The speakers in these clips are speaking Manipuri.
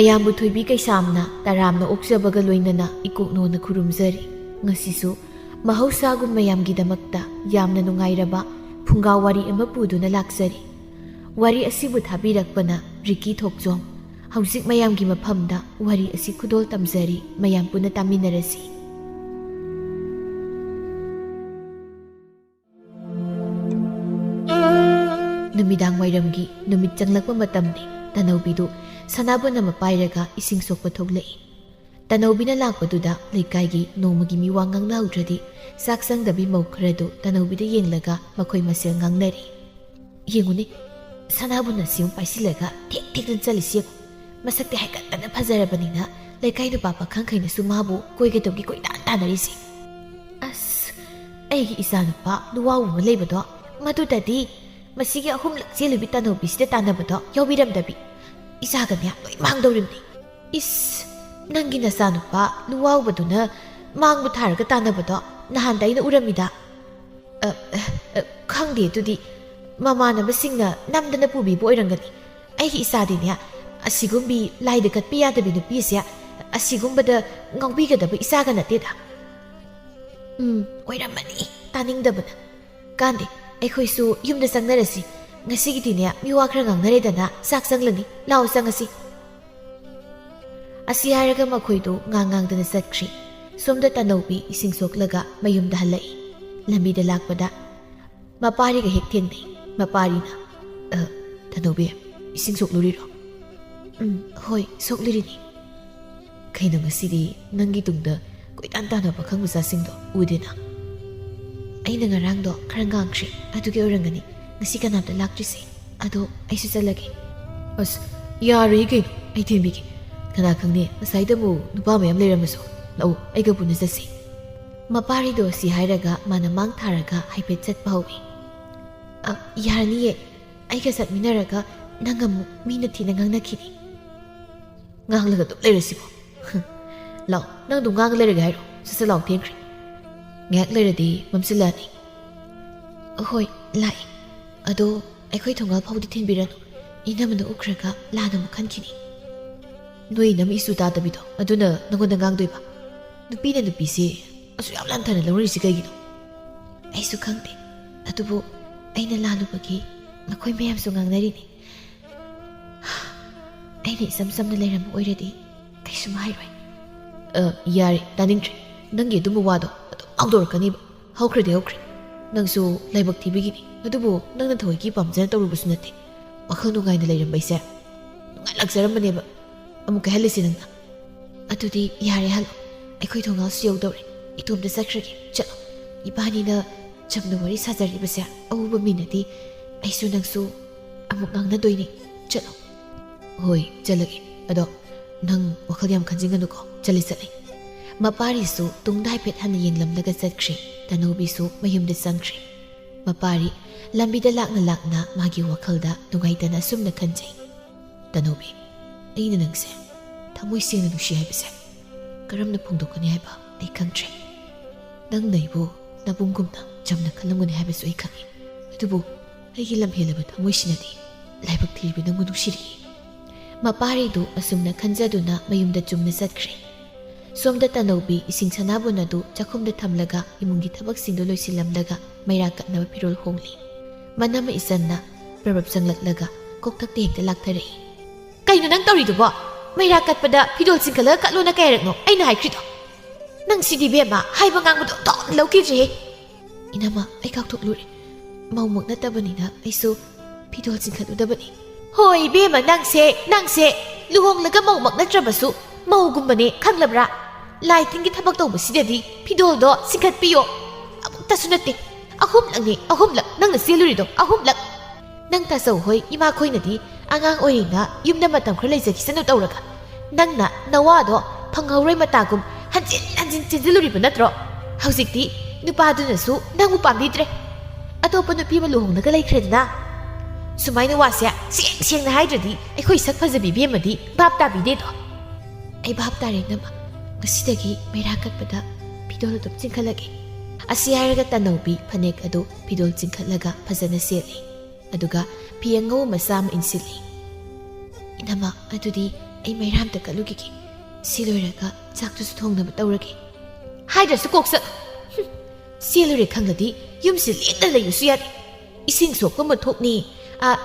ꯃꯌꯥꯝꯕꯨ ꯊꯣꯏꯕꯤ ꯀꯩꯁꯥꯝꯅ ꯇꯔꯥꯝꯅ ꯑꯣꯛꯆꯕꯒ ꯂꯣꯏꯅꯅ ꯏꯀꯣꯛꯅꯣꯅ ꯈꯨꯔꯨꯝꯖꯔꯤ꯫ ꯉꯁꯤꯁꯨ ꯃꯍꯧꯁꯥꯒꯨꯝ ꯃꯌꯥꯝꯒꯤꯗꯃꯛꯇ ꯌꯥꯝꯅ ꯅꯨꯡꯉꯥꯏꯔꯕ ꯐꯨꯡꯒꯥ ꯋꯥꯔꯤ ꯑꯃ ꯄꯨꯗꯨꯅ ꯂꯥꯛꯆꯔꯤ꯫ ꯋꯥꯔꯤ ꯑꯁꯤꯕꯨ ꯊꯥꯕꯤꯔꯛꯄꯅ ꯔꯤꯀꯤ ꯊꯣꯛꯆꯣꯝ꯫ ꯍꯧꯖꯤꯛ ꯃꯌꯥꯝꯒꯤ ꯃꯐꯝꯗ ꯋꯥꯔꯤ ꯑꯁꯤ ꯈꯨꯗꯣꯜ ꯇꯝꯖꯔꯤ, ꯃꯌꯥꯝ ꯄꯨꯟꯅ ꯇꯥꯃꯤꯟꯅꯔꯁꯤ꯫ ꯅꯨꯃꯤꯗꯥꯡ ꯋꯥꯏꯔꯝꯒꯤ ꯅꯨꯃꯤꯠ ꯆꯪꯂꯛꯄ ꯃꯇꯝꯅꯤ꯫ ꯇꯅꯧꯕꯤꯗꯨ ꯁꯅꯥꯕꯨꯟ ꯑꯃ ꯄꯥꯏꯔꯒ ꯏꯁꯤꯡ ꯁꯣꯛꯄ ꯊꯣꯛꯂꯛꯏ꯫ ꯇꯅꯧꯕꯤꯅ ꯂꯥꯛꯄꯗꯨꯗ ꯂꯩꯀꯥꯏꯒꯤ ꯅꯣꯡꯃꯒꯤ ꯃꯤꯋꯥ ꯉꯥꯡꯅꯍꯧꯗ꯭ꯔꯗꯤ ꯆꯥꯛ ꯆꯪꯗꯕꯤ ꯃꯧ ꯈꯔꯗꯨ ꯇꯅꯧꯕꯤꯗ ꯌꯦꯡꯂꯒ ꯃꯈꯣꯏ ꯃꯁꯦꯜ ꯉꯥꯡꯅꯔꯤ꯫ ꯌꯦꯡꯉꯨꯅꯦ, ꯁꯅꯥꯕꯨꯟ ꯑꯁꯤ ꯄꯥꯏꯁꯤꯜꯂꯒ ꯊꯦꯛ ꯊꯦꯛꯇꯅ ꯆꯠꯂꯤꯁꯤ ꯌꯦꯡꯉꯨ꯫ ꯃꯁꯛꯇꯤ ꯍꯥꯏꯀꯠꯇꯅ ꯐꯖꯔꯕꯅꯤꯅ ꯂꯩꯀꯥꯏ ꯅꯨꯄꯥ ꯄꯥꯈꯪꯈꯩꯅꯁꯨ ꯃꯥꯕꯨ ꯀꯣꯏꯒꯗꯧꯒꯤ ꯀꯣꯏꯇꯥꯟ ꯇꯥꯟꯅꯔꯤꯁꯤ꯫ ꯑꯁ, ꯑꯩꯒꯤ ꯏꯆꯥꯅꯨꯄꯥ ꯂꯨꯋꯥꯎ ꯑꯃ ꯂꯩꯕꯗꯣ, ꯃꯗꯨꯗꯗꯤ ꯃꯁꯤꯒꯤ ꯑꯍꯨꯝꯂꯛ ꯆꯦꯜꯂꯤꯕꯤ ꯇꯅꯧꯕꯤꯁꯤꯗ ꯇꯥꯟꯅꯕꯗꯣ ꯌꯥꯎꯕꯤꯔꯝꯗꯕꯤ ꯏꯆꯥꯒꯅꯦ ꯂꯣꯏ ꯃꯥꯡꯗꯧꯔꯤꯕꯅꯤ꯫ ꯏꯁ, ꯅꯪꯒꯤ ꯅꯆꯥꯅꯨꯄꯥ ꯂꯨꯋꯥꯎꯕꯗꯨꯅ ꯃꯥꯡꯕ ꯊꯥꯔꯒ ꯇꯥꯟꯅꯕꯗꯣ ꯅꯍꯥꯟꯗ ꯑꯩꯅ ꯎꯔꯝꯃꯤꯗ꯫ ꯈꯪꯗꯦ, ꯑꯗꯨꯗꯤ ꯃꯃꯥꯟꯅꯕꯁꯤꯡꯅ ꯅꯝꯗꯅ ꯄꯨꯕꯤꯕ ꯑꯣꯏꯔꯝꯒꯅꯤ꯫ ꯑꯩꯒꯤ ꯏꯆꯥꯗꯤꯅꯦ ꯑꯁꯤꯒꯨꯝꯕꯤ ꯂꯥꯏꯗ ꯀꯠꯄ ꯌꯥꯗꯕꯤ ꯅꯨꯄꯤꯁꯦ ꯑꯁꯤꯒꯨꯝꯕꯗ ꯉꯥꯎꯕꯤꯒꯗꯕ ꯏꯆꯥꯒ ꯅꯠꯇꯦꯗ꯫ ꯑꯣꯏꯔꯝꯃꯅꯤ, ꯇꯥꯅꯤꯡꯗꯕꯅ꯫ ꯀꯥꯟꯗꯦ, ꯑꯩꯈꯣꯏꯁꯨ ꯌꯨꯝꯗ ꯆꯪꯅꯔꯁꯤ꯫ ꯉꯁꯤꯒꯤꯗꯤꯅꯦ ꯃꯤꯋꯥ ꯈꯔ ꯉꯥꯡꯅꯔꯦꯗꯅ ꯆꯥꯛ ꯆꯪꯂꯅꯤ꯫ ꯂꯥꯎ ꯆꯪꯉꯁꯤ꯫ ꯑꯁꯤ ꯍꯥꯏꯔꯒ ꯃꯈꯣꯏꯗꯨ ꯉꯥꯡꯗꯅ ꯆꯠꯈ꯭ꯔꯤ꯫ ꯁꯣꯝꯗ ꯇꯅꯧꯕꯤ ꯏꯁꯤꯡ ꯁꯣꯛꯂꯒ ꯃꯌꯨꯝꯗ ꯍꯜꯂꯛꯏ꯫ ꯂꯝꯕꯤꯗ ꯂꯥꯛꯄꯗ ꯃꯄꯥꯔꯤꯒ ꯍꯦꯛ ꯊꯦꯡꯅꯩ꯫ ꯃꯄꯥꯔꯤꯅ, ꯇꯅꯧꯕꯤ, ꯏꯁꯤꯡ ꯁꯣꯛꯂꯨꯔꯤꯔꯣ? ꯍꯣꯏ, ꯁꯣꯛꯂꯨꯔꯤꯅꯤ꯫ ꯀꯩꯅꯣ ꯉꯁꯤꯗꯤ ꯅꯪꯒꯤ ꯇꯨꯡꯗ ꯀꯣꯏꯇꯥꯟ ꯇꯥꯟꯅꯕ ꯄꯥꯈꯪ ꯃꯆꯥꯁꯤꯡꯗꯣ ꯎꯗꯦꯅ? ꯑꯩꯅ ꯉꯔꯥꯡꯗꯣ ꯈꯔ ꯉꯥꯡꯈ꯭ꯔꯤ, ꯑꯗꯨꯒꯤ ꯑꯣꯏꯔꯝꯒꯅꯤ ꯉꯁꯤ ꯀꯅꯥꯝꯇ ꯂꯥꯛꯇ꯭ꯔꯤꯁꯦ꯫ ꯑꯗꯣ ꯑꯩꯁꯨ ꯆꯠꯂꯒꯦ꯫ ꯑꯁ, ꯌꯥꯔꯣꯏ ꯀꯩꯅꯣ, ꯑꯩ ꯊꯦꯝꯕꯤꯒꯦ꯫ ꯀꯅꯥ ꯈꯪꯅꯤ ꯉꯁꯥꯏꯗꯕꯨ ꯅꯨꯄꯥ ꯃꯌꯥꯝ ꯂꯩꯔꯝꯃꯁꯨ꯫ ꯂꯥꯛꯎ, ꯑꯩꯒ ꯄꯨꯟꯅ ꯆꯠꯁꯤ꯫ ꯃꯄꯥꯔꯤꯗꯣ ꯁꯤ ꯍꯥꯏꯔꯒ ꯃꯥꯅ ꯃꯥꯡ ꯊꯥꯔꯒ ꯍꯥꯏꯐꯦꯠ ꯆꯠꯄ ꯍꯧꯏ꯫ ꯌꯥꯔꯅꯤꯌꯦ, ꯑꯩꯒ ꯆꯠꯃꯤꯟꯅꯔꯒ ꯅꯪ ꯑꯃꯨꯛ ꯃꯤꯅ ꯊꯤꯅ ꯉꯥꯡꯅꯈꯤꯅꯤ꯫ ꯉꯥꯡꯂꯒ ꯑꯗꯨꯝ ꯂꯩꯔꯁꯤꯕꯣ? ꯂꯥꯛꯑꯣ, ꯅꯪ ꯑꯗꯨꯝ ꯉꯥꯡ ꯂꯩꯔꯒꯦ ꯍꯥꯏꯔꯣ? ꯁꯠ ꯂꯥꯎ, ꯊꯦꯡꯈ꯭ꯔꯦ꯫ ꯉꯥꯏꯍꯥꯛ ꯂꯩꯔꯗꯤ ꯃꯝꯁꯤꯜꯂꯛꯑꯅꯤ꯫ ꯍꯣꯏ, ꯂꯥꯛꯏ꯫ ꯑꯗꯣ ꯑꯩꯈꯣꯏ ꯊꯣꯡꯒꯥꯜ ꯐꯥꯎꯗꯤ ꯊꯤꯟꯕꯤꯔꯅꯨ, ꯏꯅꯝꯃꯅ ꯎꯈ꯭ꯔꯒ ꯂꯥꯟꯅ ꯑꯃꯨꯛ ꯈꯟꯈꯤꯅꯤ꯫ ꯅꯣꯏ ꯏꯅꯝꯃ ꯏꯁꯨ ꯇꯥꯗꯕꯤꯗꯣ ꯑꯗꯨꯅ ꯅꯪꯉꯣꯟꯗ ꯉꯥꯡꯗꯣꯏꯕ? ꯅꯨꯄꯤꯅ ꯅꯨꯄꯤꯁꯦ ꯑꯁꯨꯛ ꯌꯥꯝ ꯂꯥꯟꯊꯅ ꯂꯧꯅꯔꯤꯁꯤ ꯀꯩꯒꯤꯅꯣ? ꯑꯩꯁꯨ ꯈꯪꯗꯦ, ꯑꯗꯨꯕꯨ ꯑꯩꯅ ꯂꯥꯜꯂꯨꯕꯒꯤ ꯃꯈꯣꯏ ꯃꯌꯥꯝꯁꯨ ꯉꯥꯡꯅꯔꯤꯅꯤ꯫ ꯑꯩꯅ ꯏꯆꯝ ꯆꯝꯅ ꯂꯩꯔꯝꯕ ꯑꯣꯏꯔꯗꯤ ꯀꯩꯁꯨꯝ ꯍꯥꯏꯔꯣꯏ꯫ ꯌꯥꯔꯦ, ꯇꯥꯅꯤꯡꯗ꯭ꯔꯦ꯫ ꯅꯪꯒꯤ ꯑꯗꯨꯝꯕ ꯋꯥꯗꯣ ꯑꯗꯨꯝ ꯍꯧꯗꯣꯔꯛꯀꯅꯤꯕ꯫ ꯍꯧꯈ꯭ꯔꯗꯤ ꯍꯧꯈ꯭ꯔꯦ꯫ ꯅꯪꯁꯨ ꯂꯥꯏꯕꯛ ꯊꯤꯕꯒꯤꯅꯤ, ꯑꯗꯨꯕꯨ ꯅꯪꯅ ꯊꯑꯣꯏꯀꯤ ꯄꯥꯝꯖꯅ ꯇꯧꯔꯨꯕꯁꯨ ꯅꯠꯇꯦ꯫ ꯋꯥꯈꯜ ꯅꯨꯡꯉꯥꯏꯅ ꯂꯩꯔꯝꯕꯩꯁꯦ ꯅꯨꯡꯉꯥꯏ ꯂꯥꯛꯆꯔꯝꯕꯅꯦꯕ꯫ ꯑꯃꯨꯛꯀ ꯍꯜꯂꯤꯁꯤ ꯅꯪꯅ꯫ ꯑꯗꯨꯗꯤ ꯌꯥꯔꯦ, ꯍꯜꯂꯣ꯫ ꯑꯩꯈꯣꯏ ꯊꯣꯡꯒꯥꯜꯁꯨ ꯌꯧꯗꯧꯔꯦ꯫ ꯏꯇꯣꯝꯇ ꯆꯠꯈ꯭ꯔꯒꯦ꯫ ꯆꯠꯂꯣ꯫ ꯏꯕꯥꯅꯤꯅ ꯆꯝꯅ ꯋꯥꯔꯤ ꯁꯥꯖꯔꯤꯕꯁꯦ ꯑꯎꯕ ꯃꯤꯅꯗꯤ ꯑꯩꯁꯨ ꯅꯪꯁꯨ ꯑꯃꯨꯛ ꯉꯥꯡꯅꯗꯣꯏꯅꯤ꯫ ꯆꯠꯂꯣ꯫ ꯍꯣꯏ, ꯆꯠꯂꯒꯦ꯫ ꯑꯗꯣ ꯅꯪ ꯋꯥꯈꯜ ꯌꯥꯝ ꯈꯟꯖꯤꯟꯒꯅꯨꯀꯣ꯫ ꯆꯠꯂꯤ꯫ ꯃꯄꯥꯔꯤꯁꯨ ꯇꯨꯡꯗ ꯍꯥꯏꯐꯦꯠ ꯍꯟꯅ ꯌꯦꯡꯂꯝꯂꯒ ꯆꯠꯈ꯭ꯔꯤ꯫ ꯇꯅꯧꯕꯤꯁꯨ ꯃꯌꯨꯝꯗ ꯆꯪꯈ꯭ꯔꯤ꯫ ꯃꯄꯥꯔꯤ ꯂꯝꯕꯤꯗ ꯂꯥꯛꯅ ꯃꯥꯒꯤ ꯋꯥꯈꯜꯗ ꯅꯨꯡꯉꯥꯏꯇꯅ ꯑꯁꯨꯝꯅ ꯈꯟꯖꯩ꯫ ꯇꯅꯧꯕꯤ, ꯑꯩꯅ ꯅꯪꯁꯦ ꯊꯃꯣꯏ ꯁꯦꯡꯅ ꯅꯨꯡꯁꯤ ꯍꯥꯏꯕꯁꯦ ꯀꯔꯝꯅ ꯐꯣꯡꯗꯣꯛꯀꯅꯤ ꯍꯥꯏꯕ ꯑꯩ ꯈꯪꯗ꯭ꯔꯦ꯫ ꯅꯪꯅ ꯑꯩꯕꯨ ꯅꯕꯨꯡꯒꯨꯝꯅ ꯆꯝꯅ ꯈꯜꯂꯝꯒꯅꯤ ꯍꯥꯏꯕꯁꯨ ꯑꯩ ꯈꯪꯏ꯫ ꯑꯗꯨꯕꯨ ꯑꯩꯒꯤ ꯂꯝꯍꯦꯜꯂꯕ ꯊꯃꯣꯏꯁꯤꯅꯗꯤ ꯂꯥꯏꯕꯛ ꯊꯤꯔꯤꯕ ꯅꯪꯕꯨ ꯅꯨꯡꯁꯤꯔꯛꯏ꯫ ꯃꯄꯥꯔꯤꯗꯨ ꯑꯁꯨꯝꯅ ꯈꯟꯖꯗꯨꯅ ꯃꯌꯨꯝꯗ ꯆꯨꯝꯅ ꯆꯠꯈ꯭ꯔꯦ꯫ ꯁꯣꯝꯗ ꯇꯅꯧꯕꯤ ꯏꯁꯤꯡ ꯁꯅꯥꯕꯨꯟ ꯑꯗꯨ ꯆꯥꯛꯈꯨꯝꯗ ꯊꯝꯂꯒ ꯏꯃꯨꯡꯒꯤ ꯊꯕꯛꯁꯤꯡꯗꯨ ꯂꯣꯏꯁꯤꯜꯂꯝꯂꯒ ꯃꯩꯔꯥ ꯀꯠꯅꯕ ꯐꯤꯔꯣꯜ ꯍꯣꯡꯂꯤ꯫ ꯃꯅꯝꯃ ꯏꯆꯟꯅ ꯄ꯭ꯔꯕꯞ ꯆꯪꯂꯛꯂꯒ ꯀꯣꯛꯊꯛꯇ ꯍꯦꯛꯇ ꯂꯥꯛꯊꯔꯛꯏ꯫ ꯀꯩꯅꯣ ꯅꯪ ꯇꯧꯔꯤꯗꯨꯕꯣ? ꯃꯩꯔꯥ ꯀꯠꯄꯗ ꯐꯤꯔꯣꯜ ꯆꯤꯡꯈꯠꯂꯒ ꯀꯠꯂꯣꯅ ꯀꯩꯔꯛꯅꯣ ꯑꯩꯅ ꯍꯥꯏꯈ꯭ꯔꯤꯗꯣ? ꯅꯪ ꯁꯤꯗꯤ ꯕꯦꯝꯃ ꯍꯥꯏꯕ ꯉꯥꯡꯕꯗꯣ ꯇꯣꯛꯅ ꯂꯧꯈꯤꯗ꯭ꯔꯦꯍꯦ꯫ ꯏꯅꯝꯃ, ꯑꯩ ꯀꯥꯎꯊꯣꯛꯂꯨꯔꯦ꯫ ꯃꯧꯃꯛ ꯅꯠꯇꯕꯅꯤꯅ ꯑꯩꯁꯨ ꯐꯤꯔꯣꯜ ꯆꯤꯡꯈꯠꯂꯨꯗꯕꯅꯤ꯫ ꯍꯣꯏ ꯕꯦꯝꯃ, ꯅꯪꯁꯦ ꯂꯨꯍꯣꯡꯂꯒ ꯃꯧꯃꯛ ꯅꯠꯇ꯭ꯔꯕꯁꯨ ꯃꯧꯒꯨꯝꯕꯅꯦ, ꯈꯪꯂꯕ꯭ꯔꯥ? ꯂꯥꯏ ꯇꯤꯟꯒꯤ ꯊꯕꯛ ꯇꯧꯕꯁꯤꯗꯗꯤ ꯐꯤꯔꯣꯜꯗꯣ ꯆꯤꯡꯈꯠꯄꯤꯌꯣ꯫ ꯑꯃꯨꯛꯇꯁꯨ ꯅꯠꯇꯦ, ꯑꯍꯨꯝꯂꯛ ꯅꯪꯅ ꯆꯦꯜꯂꯨꯔꯤꯗꯣ, ꯑꯍꯨꯝꯂꯛ꯫ ꯅꯪ ꯇꯥꯆꯧ ꯍꯣꯏ ꯏꯃꯥꯈꯣꯏꯅꯗꯤ ꯑꯉꯥꯡ ꯑꯣꯏꯔꯤꯅ ꯌꯨꯝꯗ ꯃꯇꯝ ꯈꯔ ꯂꯩꯖꯈꯤꯁꯅꯨ ꯇꯧꯔꯒ ꯅꯪꯅ ꯅꯋꯥꯗꯣ ꯐꯪꯍꯧꯔꯣꯏ ꯃꯇꯥꯒꯨꯝ ꯍꯟꯖꯤꯟ ꯆꯦꯟꯖꯤꯜꯂꯨꯔꯤꯕ ꯅꯠꯇ꯭ꯔꯣ? ꯍꯧꯖꯤꯛꯇꯤ ꯅꯨꯄꯥꯗꯨꯅꯁꯨ ꯅꯪꯕꯨ ꯄꯥꯝꯕꯤꯗ꯭ꯔꯦ, ꯑꯇꯣꯞꯄ ꯅꯨꯄꯤ ꯑꯃ ꯂꯨꯍꯣꯡꯂꯒ ꯂꯩꯈ꯭ꯔꯦꯗꯅ꯫ ꯁꯨꯃꯥꯏꯅ ꯋꯥꯁꯦ ꯁꯦꯡꯅ ꯍꯥꯏꯗ꯭ꯔꯗꯤ ꯑꯩꯈꯣꯏ ꯁꯛ ꯐꯖꯕꯤ ꯕꯦꯝꯃꯗꯤ ꯚꯥꯞ ꯇꯥꯕꯤꯗꯦꯗꯣ꯫ ꯑꯩ ꯚꯥꯞ ꯇꯥꯔꯦ ꯅꯝꯃ, ꯉꯁꯤꯗꯒꯤ ꯃꯩꯔꯥ ꯀꯠꯄꯗ ꯐꯤꯔꯣꯜ ꯑꯗꯨꯝ ꯆꯤꯡꯈꯠꯂꯒꯦ꯫ ꯑꯁꯤ ꯍꯥꯏꯔꯒ ꯇꯅꯧꯕꯤ ꯐꯅꯦꯛ ꯑꯗꯨ ꯐꯤꯔꯣꯜ ꯆꯤꯡꯈꯠꯂꯒ ꯐꯖꯅ ꯁꯦꯠꯂꯤ꯫ ꯑꯗꯨꯒ ꯐꯤ ꯑꯉꯧꯕ ꯃꯆꯥ ꯑꯃ ꯏꯟꯁꯤꯜꯂꯤ꯫ ꯏꯅꯝꯃ, ꯑꯗꯨꯗꯤ ꯑꯩ ꯃꯩꯔꯥꯝꯗ ꯀꯠꯂꯨꯈꯤꯒꯦ ꯁꯤ ꯂꯣꯏꯔꯒ ꯆꯥꯛꯇꯨꯁꯨ ꯊꯣꯡꯅꯕ ꯇꯧꯔꯒꯦ ꯍꯥꯏꯗ꯭ꯔꯁꯨ ꯀꯣꯛ ꯆꯠ ꯆꯦꯜꯂꯨꯔꯦ ꯈꯪꯂꯗꯤ ꯌꯨꯝꯁꯤ ꯂꯦꯡꯅ ꯂꯩꯕꯁꯨ ꯌꯥꯗꯦ ꯏꯁꯤꯡ ꯁꯣꯛꯄ ꯃꯊꯣꯛꯅꯤ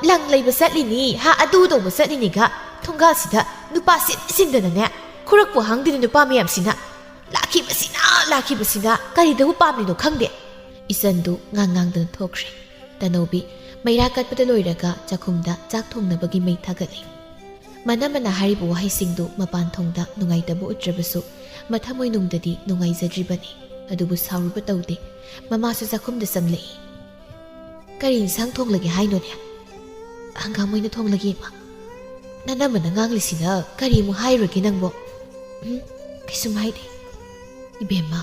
ꯂꯪ ꯂꯩꯕ ꯆꯠꯂꯤꯅꯤ ꯑꯗꯨ ꯇꯧꯕ ꯆꯠꯂꯤꯅꯤꯒ ꯊꯣꯡꯒꯥꯜꯁꯤꯗ ꯅꯨꯄꯥ ꯁꯤꯟꯗꯅꯅꯦ ꯈꯨꯔꯛꯄꯨ ꯍꯥꯡꯗꯦꯅꯦ ꯅꯨꯄꯥ ꯃꯌꯥꯝꯁꯤꯅ ꯂꯥꯛꯈꯤꯕꯁꯤꯅ ꯀꯔꯤꯗꯕꯨ ꯄꯥꯝꯂꯤꯅꯣ ꯈꯪꯗꯦ ꯏꯆꯟꯗꯨ ꯉꯥꯡꯗꯅ ꯊꯣꯛꯈ꯭ꯔꯦ ꯇꯅꯧꯕꯤ ꯃꯩꯔꯥ ꯀꯠꯄꯗ ꯂꯣꯏꯔꯒ ꯆꯥꯛꯈꯨꯝꯗ ꯆꯥꯛ ꯊꯣꯡꯅꯕꯒꯤ ꯃꯩ ꯊꯥꯒꯠꯂꯤ ꯃꯅ ꯍꯥꯏꯔꯤꯕ ꯋꯥꯍꯩꯁꯤꯡꯗꯨ ꯃꯄꯥꯟ ꯊꯣꯡꯗ ꯅꯨꯡꯉꯥꯏꯇꯕ ꯎꯠꯇ꯭ꯔꯕꯁꯨ ꯃꯊꯃꯣꯏꯅꯨꯡꯗꯗꯤ ꯅꯨꯡꯉꯥꯏꯖꯗ꯭ꯔꯤꯕꯅꯤ ꯑꯗꯨꯕꯨ ꯁꯥꯎꯔꯨꯕ ꯇꯧꯗꯦ ꯃꯃꯥꯁꯨ ꯆꯥꯛꯈꯨꯝꯗ ꯆꯪꯂꯛꯏ ꯀꯔꯤ ꯏꯟꯁꯥꯡ ꯊꯣꯡꯂꯒꯦ ꯍꯥꯏꯅꯣꯅꯦ ꯍꯪꯒꯥꯝ ꯑꯣꯏꯅ ꯊꯣꯡꯂꯒꯦ ꯏꯃꯥ ꯅꯅꯝꯃꯅ ꯉꯥꯡꯂꯤꯁꯤꯅ ꯀꯔꯤꯃꯨꯛ ꯍꯥꯏꯔꯨꯔꯒꯦ ꯅꯪꯕꯣ ꯀꯩꯁꯨꯝ ꯍꯥꯏꯗꯦ 이베마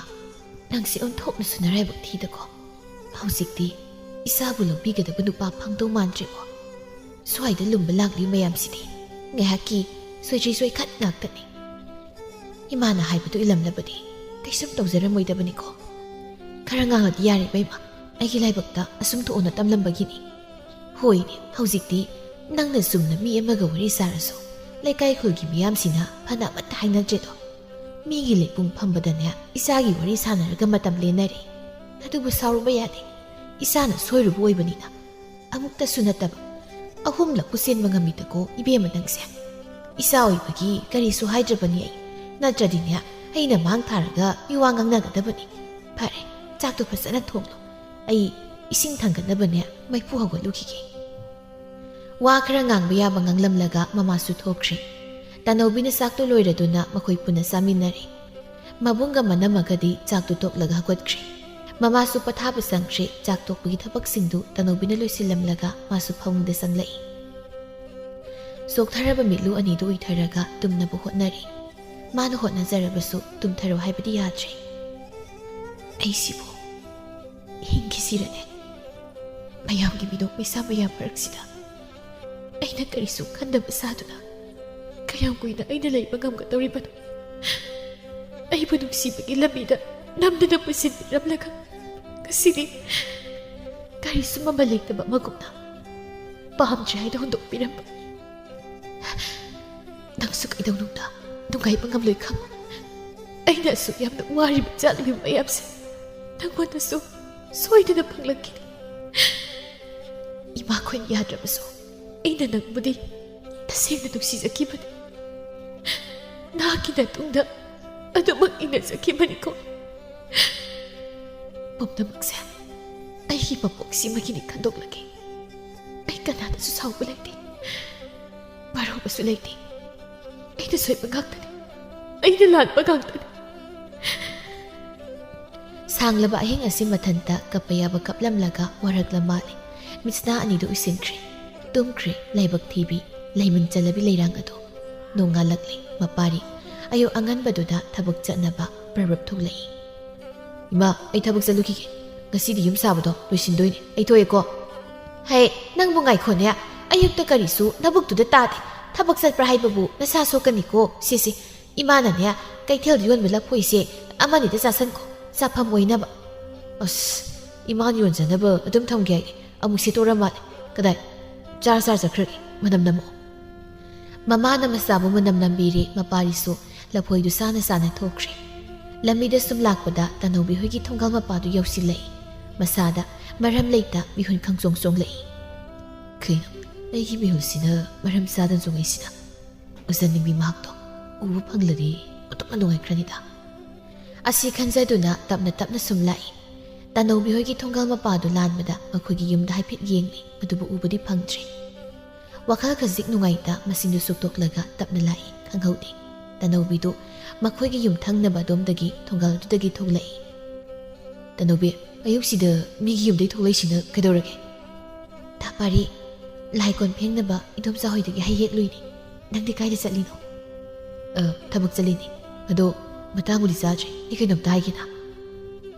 ꯅꯪꯁꯤ ꯑꯣꯟꯊꯣꯛꯅꯁꯨ ꯅꯔꯥꯏꯕꯛ ꯊꯤꯗꯀꯣ ꯍꯧꯖꯤꯛꯇꯤ 이사ꯕꯨ ꯂꯧꯕꯤꯒꯗꯕ ꯅꯨꯄꯥ ꯐꯪꯗꯧ ꯃꯥꯟꯗ꯭ꯔꯦꯀꯣ ꯁ꯭ꯋꯥꯏꯗ ꯂꯨꯝꯕ ꯂꯥꯛꯂꯤꯕ ꯃꯌꯥꯝꯁꯤꯗꯤ ꯉꯥꯏꯍꯥꯛꯀꯤ ꯁꯣꯏꯈꯠ ꯉꯥꯛꯇꯅꯤ ꯏꯃꯥꯅ ꯍꯥꯏꯕꯗꯨ 이ꯜꯂꯝꯂꯕꯗꯤ ꯀꯩꯁꯨꯝ ꯇꯧꯖꯔꯝꯃꯣꯏꯗꯕꯅꯤꯀꯣ ꯈꯔ ꯉꯥꯡꯂꯗꯤ ꯌꯥꯔꯦ ꯏꯕꯦꯝꯃ ꯑꯩꯒꯤ ꯂꯥꯏꯕꯛꯇ ꯑꯁꯨꯝ ꯊꯣꯛꯑꯣꯅ ꯇꯝꯂꯝꯕꯒꯤꯅꯤ ꯍꯣꯏꯅꯦ ꯍꯧꯖꯤꯛꯇꯤ ꯅꯪꯅ ꯆꯨꯝꯅ ꯃꯤ ꯑꯃꯒ ꯋꯥꯔꯤ ꯁꯥꯔꯁꯨ ꯂꯩꯀꯥꯏ ꯈꯨꯜꯒꯤ ꯃꯤꯌꯥꯝꯁꯤꯅ ꯐꯅ ꯑꯃꯠꯇ ꯍꯥꯏꯅꯗ꯭ꯔꯦꯗꯣ ꯃꯤꯒꯤ ꯂꯩꯄꯨꯡ ꯐꯝꯕꯗꯅꯦ ꯏꯆꯥꯒꯤ ꯋꯥꯔꯤ ꯁꯥꯟꯅꯔꯒ ꯃꯇꯝ ꯂꯦꯟꯅꯔꯤ ꯑꯗꯨꯕꯨ ꯁꯥꯎꯔꯨꯕ ꯌꯥꯗꯦ ꯏꯆꯥꯅ ꯁꯣꯏꯔꯨꯕ ꯑꯣꯏꯕꯅꯤꯅ ꯑꯃꯨꯛꯇꯁꯨ ꯅꯠꯇꯕ ꯑꯍꯨꯝꯂꯛꯄꯨ ꯆꯦꯟꯕ ꯉꯝꯃꯤꯗꯀꯣ ꯏꯕꯦꯝꯃ ꯅꯪꯁꯦ ꯏꯆꯥ ꯑꯣꯏꯕꯒꯤ ꯀꯔꯤꯁꯨ ꯍꯥꯏꯗ꯭ꯔꯕꯅꯤ ꯑꯩ ꯅꯠꯇ꯭ꯔꯗꯤꯅꯦ ꯑꯩꯅ ꯃꯥꯡ ꯊꯥꯔꯒ ꯃꯤꯋꯥ ꯉꯥꯡꯅꯒꯗꯕꯅꯤ ꯐꯔꯦ ꯆꯥꯛꯇꯣ ꯐꯖꯅ ꯊꯣꯡꯂꯣ ꯑꯩ ꯏꯁꯤꯡ ꯊꯥꯡꯒꯠꯅꯕꯅꯦ ꯃꯩꯐꯨ ꯍꯧꯒꯠꯂꯨꯈꯤꯒꯦ ꯋꯥ ꯈꯔ ꯉꯥꯡꯕ ꯌꯥꯕ ꯉꯥꯡꯂꯝꯂꯒ ꯃꯃꯥꯁꯨ ꯊꯣꯛꯈ꯭ꯔꯦ ꯇꯅꯧꯕꯤꯅ ꯆꯥꯛꯇꯣ ꯂꯣꯏꯔꯗꯨꯅ ꯃꯈꯣꯏ ꯄꯨꯟꯅ ꯆꯥꯃꯤꯟꯅꯔꯦ ꯃꯕꯨꯡꯒ ꯃꯅꯝꯃꯒꯗꯤ ꯆꯥꯛꯇꯨ ꯇꯣꯛꯂꯒ ꯍꯧꯒꯠꯈ꯭ꯔꯦ ꯃꯃꯥꯁꯨ ꯄꯊꯥꯕ ꯆꯪꯈ꯭ꯔꯦ ꯆꯥꯛ ꯇꯣꯛꯄꯒꯤ ꯊꯕꯛꯁꯤꯡꯗꯨ ꯇꯅꯧꯕꯤꯅ ꯂꯣꯏꯁꯤꯜꯂꯝꯂꯒ ꯃꯥꯁꯨ ꯐꯃꯨꯡꯗ ꯆꯪꯂꯛꯏ ꯆꯣꯛꯊꯔꯕ ꯃꯤꯠꯂꯨ ꯑꯅꯤꯗꯨ ꯎꯏꯊꯔꯒ ꯇꯨꯝꯅꯕ ꯍꯣꯠꯅꯔꯤ ꯃꯥꯅ ꯍꯣꯠꯅꯖꯔꯕꯁꯨ ꯇꯨꯝꯊꯔꯣ ꯍꯥꯏꯕꯗꯤ ꯌꯥꯗ꯭ꯔꯦ ꯑꯩꯁꯤꯕꯨ ꯍꯤꯡꯈꯤꯁꯤꯔꯅꯦ ꯃꯌꯥꯝꯒꯤ ꯃꯤꯅꯣꯛ ꯃꯩꯁꯥ ꯃꯌꯥꯝ ꯃꯔꯛꯁꯤꯗ ꯑꯩꯅ ꯀꯔꯤꯁꯨ ꯈꯟꯗꯕ ꯁꯥꯗꯨꯅ ꯀꯌꯥꯝ ꯀꯨꯏꯅ ꯑꯩꯅ ꯂꯩꯕ ꯉꯝꯒꯗꯧꯔꯤꯕꯅꯣ ꯑꯩꯕꯨ ꯅꯨꯡꯁꯤꯕꯒꯤ ꯂꯝꯕꯤꯗ ꯅꯝꯗꯅ ꯄꯨꯁꯤꯟꯕꯤꯔꯝꯂꯒ ꯉꯁꯤꯗꯤ ꯀꯔꯤꯁꯨ ꯃꯃꯜ ꯂꯩꯇꯕ ꯑꯃꯒꯨꯝꯅ ꯄꯥꯝꯗ꯭ꯔꯦ ꯍꯥꯏꯅ ꯍꯨꯟꯗꯣꯛꯄꯤꯔꯝꯕ ꯅꯪꯁꯨ ꯀꯩꯗꯧꯅꯨꯡꯗ ꯅꯨꯡꯉꯥꯏꯕ ꯉꯝꯂꯣꯏ ꯈꯪꯉꯨ ꯑꯩꯅ ꯑꯁꯨꯛ ꯌꯥꯝꯅ ꯋꯥꯔꯤꯕ ꯆꯥꯛꯂꯤꯕ ꯃꯌꯥꯝꯁꯦ ꯅꯪꯉꯣꯟꯗꯁꯨ ꯁꯣꯏꯗꯅ ꯐꯪꯂꯛꯈꯤꯅꯤ ꯏꯃꯥ ꯈꯣꯏꯅ ꯌꯥꯗ꯭ꯔꯕꯁꯨ ꯑꯩꯅ ꯅꯪꯕꯨꯗꯤ ꯇꯁꯦꯡꯅ ꯅꯨꯡꯁꯤꯖꯈꯤꯕꯅꯤ ꯅꯍꯥꯛꯀꯤ ꯃꯇꯨꯡꯗ ꯑꯗꯨꯃꯛ ꯏꯟꯅꯖꯈꯤꯕꯅꯤꯀꯣ ꯄꯨꯝꯅꯃꯛꯁꯦ ꯑꯩꯒꯤ ꯃꯄꯣꯛꯁꯤꯃꯒꯤꯅꯤ ꯈꯟꯗꯣꯛꯂꯒꯦ ꯑꯩ ꯀꯅꯥꯗꯁꯨ ꯁꯥꯎꯕ ꯂꯩꯇꯦ ꯋꯥꯔꯧꯕꯁꯨ ꯂꯩꯇꯦ ꯑꯩꯅ ꯁꯣꯏꯕ ꯉꯥꯛꯇꯅꯤ ꯑꯩꯅ ꯂꯥꯟꯕ ꯉꯥꯛꯇꯅꯤ ꯁꯥꯡꯂꯕ ꯑꯍꯤꯡ ꯑꯁꯤ ꯃꯊꯟꯇ ꯀꯞꯄ ꯌꯥꯕ ꯀꯞꯂꯝꯂꯒ ꯋꯥꯔꯛꯂ ꯃꯥꯜꯂꯤ ꯃꯤꯠꯁꯅꯥ ꯑꯅꯤꯗꯨ ꯎꯏꯁꯤꯟꯈ꯭ꯔꯦ ꯇꯨꯝꯈ꯭ꯔꯦ ꯂꯥꯏꯕꯛ ꯊꯤꯕꯤ ꯂꯩꯃꯟ ꯆꯜꯂꯕꯤ ꯂꯩꯔꯥꯡ ꯑꯗꯨ ꯅꯣꯡꯉꯥꯜꯂꯛꯂꯤ ꯃꯄꯥꯔꯤ ꯑꯌꯨꯛ ꯑꯉꯟꯕꯗꯨꯗ ꯊꯕꯛ ꯆꯠꯅꯕ ꯄ꯭ꯔꯕꯞ ꯊꯣꯛꯂꯛꯏ ꯏꯃꯥ ꯑꯩ ꯊꯕꯛ ꯆꯠꯂꯨꯈꯤꯒꯦ ꯉꯁꯤꯗꯤ ꯌꯨꯝ ꯁꯥꯕꯗꯣ ꯂꯣꯏꯁꯤꯟꯗꯣꯏꯅꯦ ꯑꯩ ꯊꯣꯛꯑꯦꯀꯣ ꯍꯩ ꯅꯪꯕꯨ ꯉꯥꯏꯈꯣꯅꯦ ꯑꯌꯨꯛꯇ ꯀꯔꯤꯁꯨ ꯅꯕꯨꯛꯇꯨꯗ ꯇꯥꯗꯦ ꯊꯕꯛ ꯆꯠꯄ꯭ꯔꯥ ꯍꯥꯏꯕꯕꯨ ꯅꯁꯥ ꯁꯣꯛꯀꯅꯤꯀꯣ ꯁꯤꯁꯤ ꯏꯃꯥꯅꯅꯦ ꯀꯩꯊꯦꯜꯗ ꯌꯣꯟꯕ ꯂꯐꯣꯏꯁꯦ ꯑꯃꯅꯤꯗ ꯆꯥꯁꯟꯈꯣ ꯆꯥꯐꯝ ꯑꯣꯏꯅꯕ ꯑꯁ ꯏꯃꯥꯅ ꯌꯣꯟꯖꯅꯕ ꯑꯗꯨꯝ ꯊꯝꯒꯦ ꯍꯥꯏꯗꯤ ꯑꯃꯨꯛ ꯁꯤꯠꯇꯣꯔ ꯃꯥꯜꯂꯦ ꯀꯗꯥꯏ ꯆꯥꯔ ꯆꯠꯈ꯭ꯔꯒꯦ ꯃꯅꯝ ꯅꯝꯃꯛꯑꯣ ꯃꯃꯥꯅ ꯃꯆꯥꯕꯨ ꯃꯅꯝ ꯅꯝꯕꯤꯔꯦ ꯃꯄꯥꯔꯤꯁꯨ ꯂꯐꯣꯏꯗꯨ ꯁꯥꯅ ꯊꯣꯛꯈ꯭ꯔꯦ ꯂꯝꯕꯤꯗ ꯁꯨꯝ ꯂꯥꯛꯄꯗ ꯇꯅꯧꯕꯤ ꯍꯣꯏꯒꯤ ꯊꯣꯡꯒꯥꯜ ꯃꯄꯥꯗꯨ ꯌꯧꯁꯤꯜꯂꯛꯏ ꯃꯁꯥꯗ ꯃꯔꯝ ꯂꯩꯇ ꯃꯤꯍꯨꯟ ꯈꯪꯆꯣꯡ ꯆꯣꯡꯂꯛꯏ ꯀꯩꯅꯣ ꯑꯩꯒꯤ ꯃꯤꯍꯨꯟꯁꯤꯅ ꯃꯔꯝ ꯆꯥꯗꯅ ꯆꯣꯡꯉꯛꯏꯁꯤꯅ ꯎꯖꯅꯤꯡꯕꯤ ꯃꯍꯥꯛꯇꯣ ꯎꯕ ꯐꯪꯂꯗꯤ ꯑꯣꯟꯊꯣꯛꯅ ꯅꯨꯡꯉꯥꯏꯈ꯭ꯔꯅꯤꯗ ꯑꯁꯤ ꯈꯟꯖꯗꯨꯅ ꯇꯞꯅ ꯁꯨꯝ ꯂꯥꯛꯏ ꯇꯅꯧꯕꯤ ꯍꯣꯏꯒꯤ ꯊꯣꯡꯒꯥꯜ ꯃꯄꯥꯗꯨ ꯂꯥꯟꯕꯗ ꯃꯈꯣꯏꯒꯤ ꯌꯨꯝꯗ ꯍꯥꯏꯐꯦꯠ ꯌꯦꯡꯂꯤ ꯑꯗꯨꯕꯨ ꯎꯕꯗꯤ ꯐꯪꯗ꯭ꯔꯦ ꯋꯥꯈꯜ ꯈꯖꯤꯛ ꯅꯨꯡꯉꯥꯏꯇ ꯃꯁꯤꯡꯗꯨ ꯁꯨꯛꯇꯣꯛꯂꯒ ꯇꯞꯅ ꯂꯥꯛꯏ ꯈꯪꯍꯧꯗꯦ ꯇꯅꯧꯕꯤꯗꯨ ꯃꯈꯣꯏꯒꯤ ꯌꯨꯝ ꯊꯪꯅꯕ ꯑꯗꯣꯝꯗꯒꯤ ꯊꯣꯡꯒꯥꯜꯗꯨꯗꯒꯤ ꯊꯣꯛꯂꯛꯏ ꯇꯅꯧꯕꯤ ꯑꯌꯨꯛꯁꯤꯗ ꯃꯤꯒꯤ ꯌꯨꯝꯗꯒꯤ ꯊꯣꯛꯂꯛꯏꯁꯤꯅ ꯀꯩꯗꯧꯔꯒꯦ ꯊꯥꯄꯥꯔꯤ ꯂꯥꯏꯀꯣꯟ ꯐꯦꯡꯅꯕ ꯏꯗꯣꯝꯆꯥ ꯍꯣꯏꯗꯒꯤ ꯍꯩ ꯍꯦꯛꯂꯨꯏꯅꯤ ꯅꯪꯗꯤ ꯀꯥꯏꯗ ꯆꯠꯂꯤꯅꯣ ꯊꯕꯛ ꯆꯠꯂꯤꯅꯤ ꯑꯗꯣ ꯃꯇꯥꯡꯕꯨꯗꯤ ꯆꯥꯗ꯭ꯔꯤ ꯑꯩ ꯀꯩꯅꯣꯝꯇ ꯍꯥꯏꯒꯦꯅ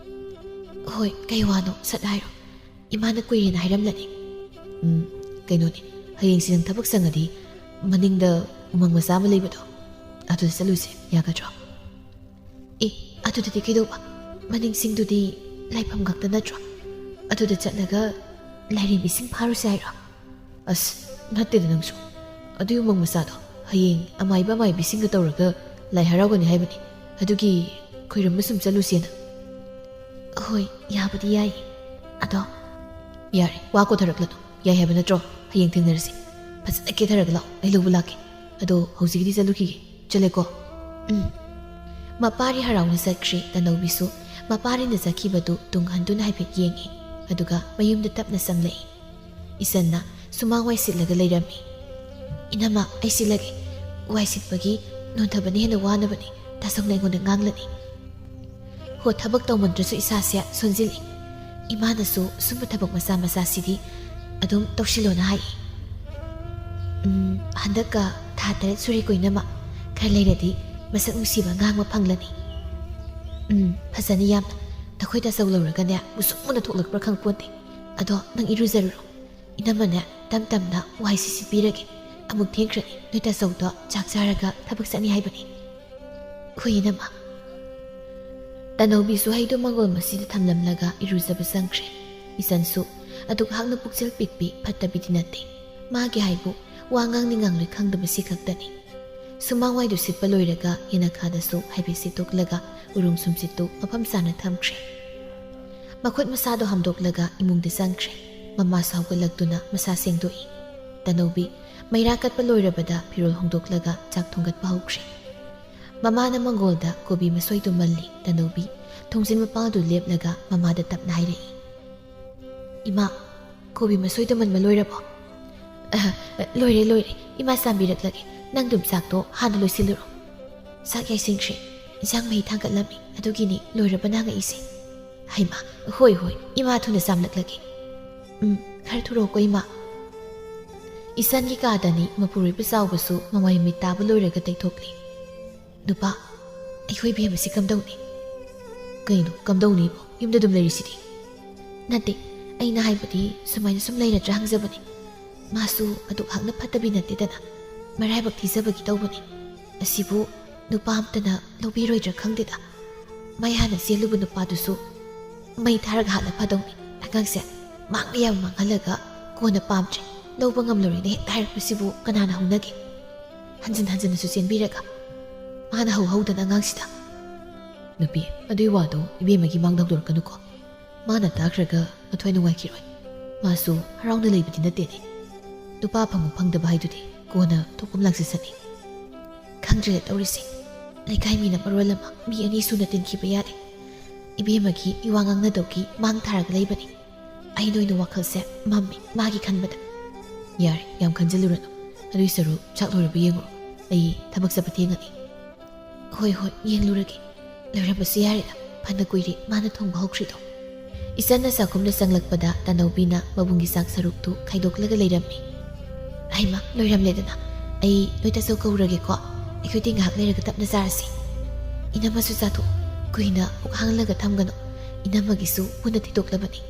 ꯍꯣꯏ ꯀꯩ ꯋꯥꯅꯣ ꯁꯠ ꯍꯥꯏꯔꯣ ꯏꯃꯥꯅ ꯀꯨꯏꯔꯦꯅ ꯍꯥꯏꯔꯝꯂꯅꯤ ꯀꯩꯅꯣꯅꯤ ꯍꯌꯦꯡꯁꯤ ꯅꯪ ꯊꯕꯛ ꯆꯪꯉꯗꯤ ꯃꯅꯤꯡꯗ ꯎꯃꯪ ꯃꯆꯥ ꯑꯃ ꯂꯩꯕꯗꯣ ꯑꯗꯨꯗ ꯆꯠꯂꯨꯁꯦ ꯌꯥꯒꯗ꯭ꯔꯣ ꯑꯗꯨꯗꯗꯤ ꯀꯩꯗꯧꯕ ꯃꯅꯤꯡꯁꯤꯡꯗꯨꯗꯤ ꯂꯥꯏꯐꯝ ꯈꯛꯇ ꯅꯠꯇ꯭ꯔꯣ ꯑꯗꯨꯗ ꯆꯠꯂꯒ ꯂꯥꯏꯔꯦꯝꯕꯤꯁꯤꯡ ꯐꯥꯔꯨꯁꯦ ꯍꯥꯏꯔꯣ ꯑꯁ ꯅꯠꯇꯦꯗ ꯅꯪꯁꯨ ꯑꯗꯨꯏ ꯎꯃꯪ ꯃꯆꯥꯗꯣ ꯍꯌꯦꯡ ꯑꯃꯥꯏꯕ ꯑꯃꯥꯏꯕꯤꯁꯤꯡꯒ ꯇꯧꯔꯒ ꯂꯥꯏ ꯍꯔꯥꯎꯒꯅꯤ ꯍꯥꯏꯕꯅꯤ ꯑꯗꯨꯒꯤ ꯈꯣꯏꯔꯝꯕ ꯁꯨꯝ ꯆꯠꯂꯨꯁꯦꯅ ꯍꯣꯏ ꯌꯥꯕꯗꯤ ꯌꯥꯏ ꯑꯗꯣ ꯌꯥꯔꯦ ꯋꯥ ꯀꯣꯊꯔꯛꯂꯅꯨ ꯌꯥꯏ ꯍꯥꯏꯕ ꯅꯠꯇ꯭ꯔꯣ ꯍꯌꯦꯡ ꯊꯦꯡꯅꯔꯁꯤ ꯐꯖꯅ ꯀꯦꯊꯔꯒ ꯂꯥꯛꯑꯣ ꯑꯩ ꯂꯧꯕ ꯂꯥꯛꯀꯦ ꯑꯗꯣ ꯍꯧꯖꯤꯛꯀꯤꯗꯤ ꯆꯠꯂꯨꯈꯤꯒꯦ ꯆꯠꯂꯦꯀꯣ ꯃꯄꯥꯔꯤ ꯍꯔꯥꯎꯅ ꯆꯠꯈ꯭ꯔꯦ ꯇꯅꯧꯕꯤꯁꯨ ꯃꯄꯥꯔꯤꯅ ꯆꯠꯈꯤꯕꯗꯨ ꯇꯨꯡ ꯍꯟꯗꯨꯅ ꯍꯥꯏꯐꯦꯠ ꯌꯦꯡꯉꯤ ꯑꯗꯨꯒ ꯃꯌꯨꯝꯗ ꯇꯞꯅ ꯆꯪꯂꯛꯏ ꯏꯆꯟꯅ ꯁꯨꯃꯥꯡ ꯋꯥꯏ ꯁꯤꯠꯂꯒ ꯂꯩꯔꯝꯃꯤ ꯏꯅꯝꯃ ꯑꯩ ꯁꯤꯠꯂꯒꯦ ꯋꯥꯏ ꯁꯤꯠꯄꯒꯤ ꯅꯣꯟꯊꯕꯅ ꯍꯦꯟꯅ ꯋꯥꯅꯕꯅꯤ ꯇꯥꯁꯧꯅ ꯑꯩꯉꯣꯟꯗ ꯉꯥꯡꯂꯅꯤ ꯍꯣ ꯊꯕꯛ ꯇꯧꯃꯟꯗ꯭ꯔꯁꯨ ꯏꯁꯥꯁꯦ ꯁꯣꯟꯖꯤꯜꯂꯤ 이마나수 숨부 타복 마사 마사시디 아돔 떡실로나 하이 한다까 다들 수리고 있나마 칼레레디 마사 웅시바 ngang 팡라니 파사니 얌 나코이다 서울러가냐 무슨 문에 독락버 캉pon데 아도 능 이루자르로 이나마나 땀땀나 와이시시 비라게 아묵 탱크라니 너이다 서우도 작자라가 타복사니 하이바니 후이나마 तनौबीसु हैदो मंगोल मसीद थमलमलगा इरुजब संख्रे इसनसु अदुक हांगना पुक्सेल पिकपी फत्तबिदि नते मागे हाइबु वांगांग निंगांग खंगदबसि खक्तनि सुमांग वाइदु सिटपा लोइरगा येना खादसु हाइबे सितोकलगा उरुम सुमसितु मफम साना थमख्रे मखोत मसादो हमदोकलगा इमुंगदे संख्रे मम्मा सावगलक्तुना मसा सेंगदोई तनौबी मैरा कटपा लोइरबदा फिरोल होंदोकलगा चाक थोंगतपा हौख्रे Mamana Mangolda kobi masoi tu malli tanobi thongsin mapa du lepnaga mamada tapna hairei Ima kobi masoi tu man maloi rabo loire ima sambirak nang dum sak to hana loisiluro sak yai singshre jang mai thangkat lami adugini loirabana nga isi haima hoi ima thuna samlak lagi khar thuro ko ima isan gi kadani mapuri pisaw basu mamai mi tabu loiraga teithokli 누파 ꯑꯩꯈꯣꯏ ꯕꯦꯝꯃꯁꯤ ꯀꯝꯗꯧꯅꯤ ꯀꯩꯅꯣ ꯀꯝꯗꯧꯅꯤꯕꯣ ꯌꯨꯝꯗ ꯑꯗꯨꯝ ꯂꯩꯔꯤꯁꯤꯗꯤ ꯅꯠꯇꯦ ꯑꯩꯅ ꯍꯥꯏꯕꯗꯤ ꯁꯨꯃꯥꯏꯅ ꯁꯨꯝ ꯂꯩꯔꯗ꯭ꯔꯥ ꯍꯪꯖꯕꯅꯤ ꯃꯥꯁꯨ ꯑꯗꯨꯛ ꯍꯛꯅ ꯐꯠꯇꯕꯤ ꯅꯠꯇꯦꯗꯅ ꯃꯔꯥꯏꯕꯛ ꯊꯤꯖꯕꯒꯤ ꯇꯧꯕꯅꯤ ꯑꯁꯤꯕꯨ ꯅꯨꯄꯥ ꯑꯝꯇꯅ ꯂꯧꯕꯤꯔꯣꯏꯗ꯭ꯔꯥ ꯈꯪꯗꯦꯗ ꯃꯩ ꯍꯥꯟꯅ ꯆꯦꯜꯂꯨꯕ ꯅꯨꯄꯥꯗꯨꯁꯨ ꯃꯩ ꯊꯥꯔꯒ ꯍꯥꯟꯅ ꯐꯗꯧꯅꯤ ꯑꯉꯥꯡꯁꯦ ꯃꯥꯡꯕ ꯌꯥꯕ ꯃꯥꯡꯍꯜꯂꯒ ꯀꯣꯟꯅ ꯄꯥꯝꯗ꯭ꯔꯦ ꯂꯧꯕ ꯉꯝꯂꯔꯣꯏꯅ ꯍꯦꯛꯇ ꯍꯥꯏꯔꯛꯄꯁꯤꯕꯨ ꯀꯅꯥꯅ ꯍꯧꯅꯒꯦ ꯍꯟꯖꯤꯟꯅꯁꯨ ꯆꯦꯟꯕꯤꯔꯒ ꯃꯥꯅ ꯍꯧꯍꯧꯗꯅ ꯑꯉꯥꯡꯁꯤꯗ ꯅꯨꯄꯤ ꯑꯗꯨꯏ ꯋꯥꯗꯣ ꯏꯕꯦꯝꯃꯒꯤ ꯃꯥꯡꯗ ꯍꯧꯗꯣꯔꯛꯀꯅꯨꯀꯣ ꯃꯥꯅ ꯇꯥꯈ꯭ꯔꯒ ꯃꯊ꯭ꯋꯥꯏ ꯅꯨꯡꯉꯥꯏꯈꯤꯔꯣꯏ ꯃꯥꯁꯨ ꯍꯔꯥꯎꯅ ꯂꯩꯕꯗꯤ ꯅꯠꯇꯦꯅꯦ ꯅꯨꯄꯥ ꯐꯪꯕ ꯐꯪꯗꯕ ꯍꯥꯏꯗꯨꯗꯤ ꯀꯣꯟꯅ ꯊꯣꯛꯐꯝ ꯂꯥꯡꯁꯤꯁꯅꯤ ꯈꯪꯗ꯭ꯔꯦꯗ ꯇꯧꯔꯤꯁꯤ ꯂꯩꯀꯥꯏ ꯃꯤꯅ ꯃꯔꯣꯜ ꯑꯃ ꯃꯤ ꯑꯅꯤ ꯁꯨꯅ ꯇꯤꯟꯈꯤꯕ ꯌꯥꯗꯦ ꯏꯕꯦꯝꯃꯒꯤ ꯏꯋꯥ ꯉꯥꯡꯅꯗꯧꯒꯤ ꯃꯥꯡ ꯊꯥꯔꯒ ꯂꯩꯕꯅꯤ ꯑꯩ ꯅꯣꯏꯅ ꯋꯥꯈꯜꯁꯦ ꯃꯝꯃꯤ ꯃꯥꯒꯤ ꯈꯟꯕꯗ ꯌꯥꯔꯦ ꯌꯥꯝ ꯈꯟꯖꯤꯜꯂꯨꯔꯅꯨ ꯑꯗꯨꯏ ꯁꯔꯨꯛ ꯆꯥꯛ ꯂꯣꯏꯔꯕ ꯌꯦꯡꯉꯨ ꯑꯩ ꯊꯕꯛ ꯆꯠꯄ ꯊꯦꯡꯉꯅꯤ ꯍꯣꯏ ꯌꯦꯡꯂꯨꯔꯒꯦ ꯂꯣꯏꯔꯕꯁꯨ ꯌꯥꯔꯦꯗ ꯐꯅ ꯀꯨꯏꯔꯦ ꯃꯥꯅ ꯊꯣꯡꯕ ꯍꯧꯈ꯭ꯔꯤꯗꯣ ꯏꯆꯟꯅ ꯆꯥꯛꯈꯨꯝꯗ ꯆꯪꯂꯛꯄꯗ ꯇꯅꯧꯕꯤꯅ ꯃꯕꯨꯡꯒꯤ ꯆꯥꯛ ꯁꯔꯨꯛꯇꯨ ꯈꯥꯏꯗꯣꯛꯂꯒ ꯂꯩꯔꯝꯃꯤ ꯍꯩꯃ ꯂꯣꯏꯔꯝꯂꯦꯗꯅ ꯑꯩ ꯅꯣꯏ ꯇꯥꯆꯧ ꯀꯧꯔꯒꯦꯀꯣ ꯑꯩꯈꯣꯏꯗꯤ ꯉꯥꯏꯍꯥꯛ ꯂꯩꯔꯒ ꯇꯞꯅ ꯆꯥꯔꯁꯤ ꯏꯅꯝꯃꯁꯨ ꯆꯥꯊꯣꯛ ꯀꯨꯏꯅ ꯄꯨꯛ ꯍꯥꯡꯂꯒ ꯊꯝꯒꯅꯨ ꯏꯅꯝꯃꯒꯤꯁꯨ ꯄꯨꯟꯅ ꯊꯤꯗꯣꯛꯂꯕꯅꯤ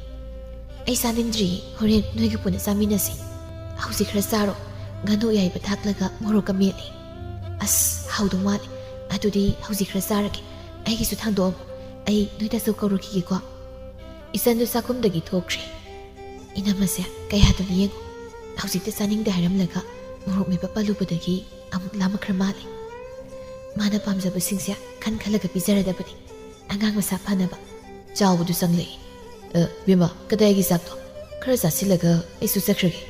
ꯑꯩ ꯆꯥꯅꯤꯡꯗ꯭ꯔꯤꯌꯦ ꯍꯣꯔꯦꯟ ꯅꯣꯏꯒ ꯄꯨꯟꯅ ꯆꯥꯃꯤꯟꯅꯁꯤ ꯍꯧꯖꯤꯛ ꯈꯔ ꯆꯥꯔꯣ ꯉꯥꯅꯨ ꯑꯌꯥꯏꯕ ꯊꯥꯛꯂꯒ ꯃꯣꯔꯣꯛꯀ ꯃꯦꯠꯂꯤ ꯑꯁ ꯍꯥꯎꯗꯧ ꯃꯥꯜꯂꯤ ꯑꯗꯨꯗꯤ ꯍꯧꯖꯤꯛ ꯈꯔ ꯆꯥꯔꯒꯦ ꯑꯩꯒꯤꯁꯨ ꯊꯥꯡꯗꯣꯛꯑꯝꯃꯨ ꯑꯩ ꯅꯣꯏ ꯇꯥꯆꯧ ꯀꯧꯔꯛꯈꯤꯒꯦꯀꯣ ꯏꯆꯟꯗꯨ ꯆꯥꯛꯈꯨꯝꯗꯒꯤ ꯊꯣꯛꯈ꯭ꯔꯦ ꯏꯅꯝꯃꯁꯦ ꯀꯌꯥꯗꯨꯅ ꯌꯦꯡꯉꯨ ꯍꯧꯖꯤꯛꯇ ꯆꯥꯅꯤꯡꯗꯦ ꯍꯥꯏꯔꯝꯂꯒ ꯃꯣꯔꯣꯛ ꯃꯦꯠꯄ ꯄꯜꯂꯨꯕꯗꯒꯤ ꯑꯃꯨꯛ ꯂꯥꯝꯃꯛꯈ꯭ꯔ ꯃꯥꯜꯂꯤ ꯃꯥꯅ ꯄꯥꯝꯖꯕꯁꯤꯡꯁꯦ ꯈꯜꯂꯒ ꯄꯤꯖꯔꯗꯕꯅꯤ ꯑꯉꯥꯡ ꯃꯁꯥ ꯐꯅꯕ ꯆꯥꯎꯕꯗꯨ ꯆꯪꯂꯛꯏ ꯕꯦꯝꯃ ꯀꯗꯥꯏꯒꯤ ꯆꯥꯛꯇꯣ ꯈꯔ ꯆꯥꯁꯤꯜꯂꯒ ꯑꯩꯁꯨ ꯆꯠꯈ꯭ꯔꯒꯦ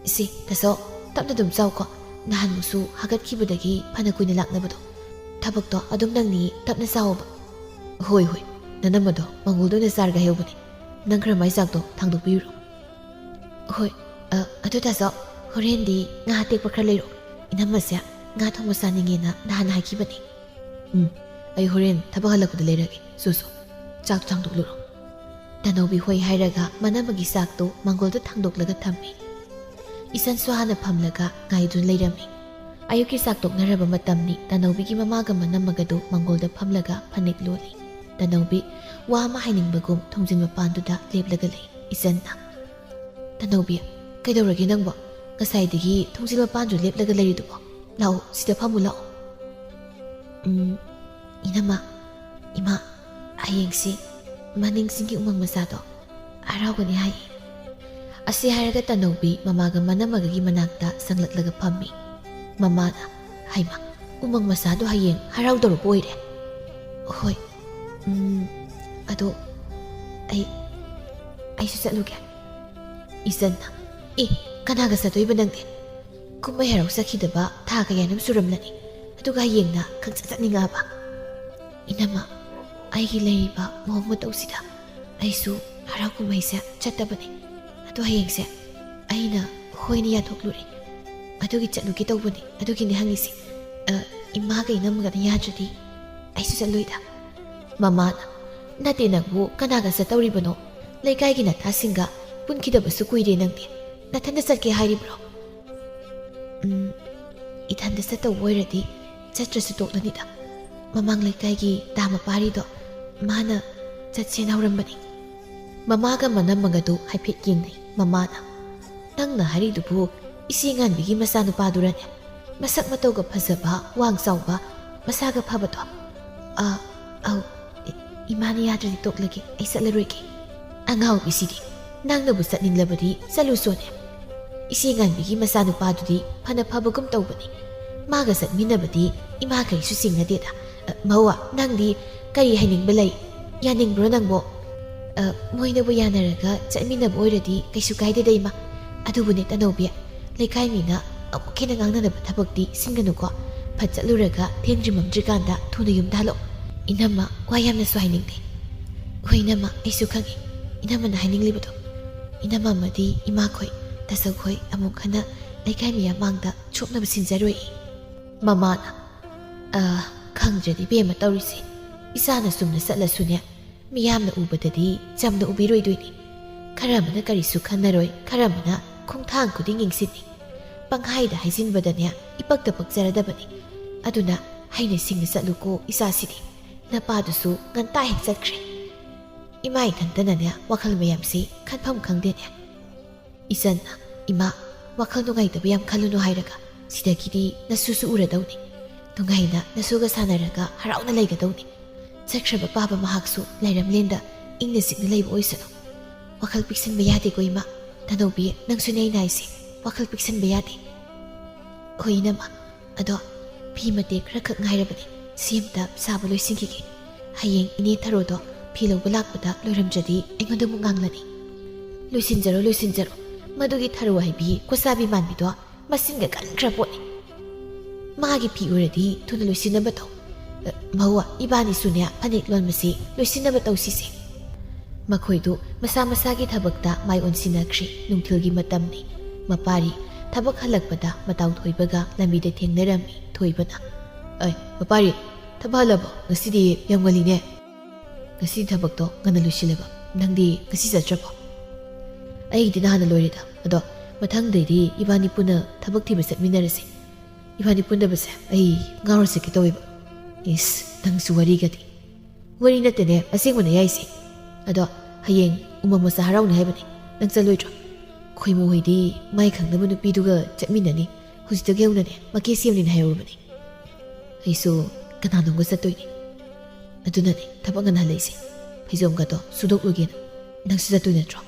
ꯏꯁꯤ ꯇꯥꯆꯧ ꯇꯞꯅ ꯑꯗꯨꯝ ꯆꯥꯎꯀꯣ ꯅꯍꯥꯟꯃꯨꯛꯁꯨ ꯍꯥꯒꯠꯈꯤꯕꯗꯒꯤ ꯐꯅ ꯀꯨꯏꯅ ꯂꯥꯛꯅꯕꯗꯣ ꯊꯕꯛꯇꯣ ꯑꯗꯨꯝ ꯅꯪꯅꯤ ꯇꯞꯅ ꯆꯥꯎꯕ ꯍꯣꯏ ꯅꯅꯝꯃꯗꯣ ꯃꯪꯒꯣꯜꯗ ꯑꯣꯏꯅ ꯆꯥꯔꯒ ꯍꯩꯍꯧꯕꯅꯤ ꯅꯪ ꯈꯔ ꯃꯥꯏ ꯆꯥꯛꯇꯣ ꯊꯥꯡꯗꯣꯛꯄꯤꯔꯣ ꯍꯣꯏ ꯑꯗꯨ ꯇꯥꯆꯧ ꯍꯣꯔꯦꯟꯗꯤ ꯉꯥ ꯑꯇꯦꯛꯄ ꯈꯔ ꯂꯩꯔꯣ ꯏꯅꯝꯃꯁꯦ ꯉꯥ ꯊꯣꯡꯕ ꯆꯥꯅꯤꯡꯉꯦꯅ ꯅꯍꯥꯟ ꯍꯥꯏꯈꯤꯕꯅꯤ ꯑꯩ ꯍꯣꯔꯦꯟ ꯊꯕꯛ ꯍꯜꯂꯛꯄꯗ ꯂꯩꯔꯒꯦ ꯁꯨꯁꯨ ꯆꯥꯛꯇꯣ ꯊꯥꯡꯗꯣꯛꯂꯨꯔꯣ ꯇꯅꯧꯕꯤ ꯍꯣꯏ ꯍꯥꯏꯔꯒ ꯃꯅꯝꯃꯒꯤ ꯆꯥꯛꯇꯣ ꯃꯪꯒꯣꯜꯗ ꯊꯥꯡꯗꯣꯛꯂꯒ ꯊꯝꯃꯤ ꯏꯆꯟꯁꯨ ꯍꯥꯟꯅ ꯐꯝꯂꯒ ꯉꯥꯏꯗꯨꯅ ꯂꯩꯔꯝꯃꯤ ꯑꯌꯨꯛꯀꯤ ꯆꯥꯛ ꯇꯣꯛꯅꯔꯕ ꯃꯇꯝꯅꯤ ꯇꯅꯧꯕꯤꯒꯤ ꯃꯃꯥꯒ ꯃꯅꯝꯃꯒꯗꯨ ꯃꯪꯒꯣꯜꯗ ꯐꯝꯂꯒ ꯐꯅꯦꯛ ꯂꯣꯜꯂꯤ ꯇꯅꯧꯕꯤ ꯋꯥ ꯑꯃ ꯍꯥꯏꯅꯤꯡꯕꯒꯨꯝ ꯊꯣꯡꯖꯤꯟ ꯃꯄꯥꯟꯗꯨꯗ ꯂꯦꯞꯂꯒ ꯂꯩ ꯏꯆꯟꯅ ꯇꯅꯧꯕꯤ ꯀꯩꯗꯧꯔꯒꯦ ꯅꯪꯕꯣ ꯉꯁꯥꯏꯗꯒꯤ ꯊꯣꯡꯖꯤꯟ ꯃꯄꯥꯟꯗꯨ ꯂꯦꯞꯂꯒ ꯂꯩꯔꯤꯗꯨꯕꯣ ꯂꯥꯛꯑꯣ ꯁꯤꯗ ꯐꯝꯃꯨ ꯂꯥꯛꯑꯣ ꯏꯅꯝꯃ ꯏꯃꯥ ꯍꯌꯦꯡꯁꯤ ꯃꯅꯤꯡꯁꯤꯡꯒꯤ ꯎꯃꯪ ꯃꯆꯥꯗꯣ ꯍꯔꯥꯎꯒꯅꯤ ꯍꯥꯏꯌꯦ ꯑꯁꯤ ꯍꯥꯏꯔꯒ ꯇꯅꯧꯕꯤ ꯃꯃꯥꯒ ꯃꯅꯝꯃꯒꯒꯤ ꯃꯅꯥꯛꯇ ꯆꯪꯂꯛꯂꯒ ꯐꯝꯃꯤ Mamana haima umang masado hayeng haraudoro boire. Hoi. Ado ay satluge. Isan na. Kanaga sa to'y banangde. Kung may haraw sa kidaba, kaya nam suramlani. Aduga hayeng na kang satsat ni nga ba. Inama, ay hilay ba mo daw sida. Ay su haraw kung may siya chatta ba ni. Ado hayeng siya. Ay na hoy niya tokluri. Adugi chatlugi daw ba ni. Adugi ni hangisi. Imaga inam nga niya jadi. Ay su satluy da. Mamana, nati nagbu kanaga sa tawri ba no. Laikay ginatasinga punkidabasu kuire nangdi. Nathanda satke hairibro. Ithanda sata oiradi chatrasu toklanida. Mamang laikaygi dama parido mana chatsena urambani. Mamaga manamagadu haipit yengnai mamana. Nangna haridubu isinganbigi masanuppadurane. Masak matawga phazaba wang sauba masaga phabato. Imani yadradi toklagi ai satlaroigi. Angaw bisidi nangnabu satninglabadi salusone. Isinganbigi masanuppadudi phana phabagum tawbani. Maga satminabadi ima karisu singnadeda. Mawa nangdi kari hainingba lay. Yaningbro nangbo. Moinabu yanaraga chatminaba oiradi kaisu kaideda ima. Adubune tanawbiya. Laikay mina amuk hena ngangnanaba thabakti singanuko. Phat chatluraga thengdrimamdrikanda thuna yumda halo. Inama wa yamnasu hainingde. Hoi inama aisu khangi. Inama na haininglibado. Inama madi ima khoi tasakoi amuk hana laikay miya mangda chopnaba sinjaroi. Mamana khangjadi bema tawrisi isana sumna satlasune miyamna ubadadi jamna ubiroidoini. Karamana karisu khanaroi karamana khongthang khuding yingsinni. Panghaida haisinbadane ipakta pakjaradabani. Aduna haina singna satluko isasidi. Napadusu nganta hek chatkre. Ima ithantanane wakhal mayamsi khanpham khangdene. Isanna ima wakhal nungaidaba yam khalunu hairaga sidagidi nasusu uradawni. Nungaina nasuga sanaraga harauna laigadawni. Chakraba paba mahaksu lairamlenda ingna sikna laiba oisano. Wakhal piksanba yade ko ima. Tanawbi nangsu nainaisi wakhal piksanba yade. Hoi inama ado pi mate khrakak ngairabani simta saba loisingigi. Hayeng ini tharodo pi lawba lakpada loiramjadi aingonda mu nganglani. Loisinjaro madugi tharo haibi kosabi manbido masinga kankhra potni. Magi pi uradi thuna loisinaba taw. Mawa ibani sunya panik lolmasi loisinaba taw sisi. Makhoidu masa masagi thabakta mai onsinakri nungthilgi matamni. Mapari thabak halakpada mataw thoibaga lambida thengnerami thoibana. Ay mapari thabalabo ngasidi yamgaline. Ngasi thabakto ngana loisilaba. Nangdi ngasi chatrabo. Ay dinahana loirida. Ado mathangdedi ibani puna thabak thiba satminarase. Ibani puna base ay ngarose kitoiba. Nangsu wari gadi. Wari natene asingwana yaisi. Ado hayeng umamasa harawni haibani. Nang chaloidro. Khoimu hoidi mai khangdaba nupiduga chatminani. Hujitag yawnane maki siamnin hayorubani. Aisu kananongga satoini. Adunane thabak ngana halaisi. Phijomgato sudoklugena. Nangsu satoinatro.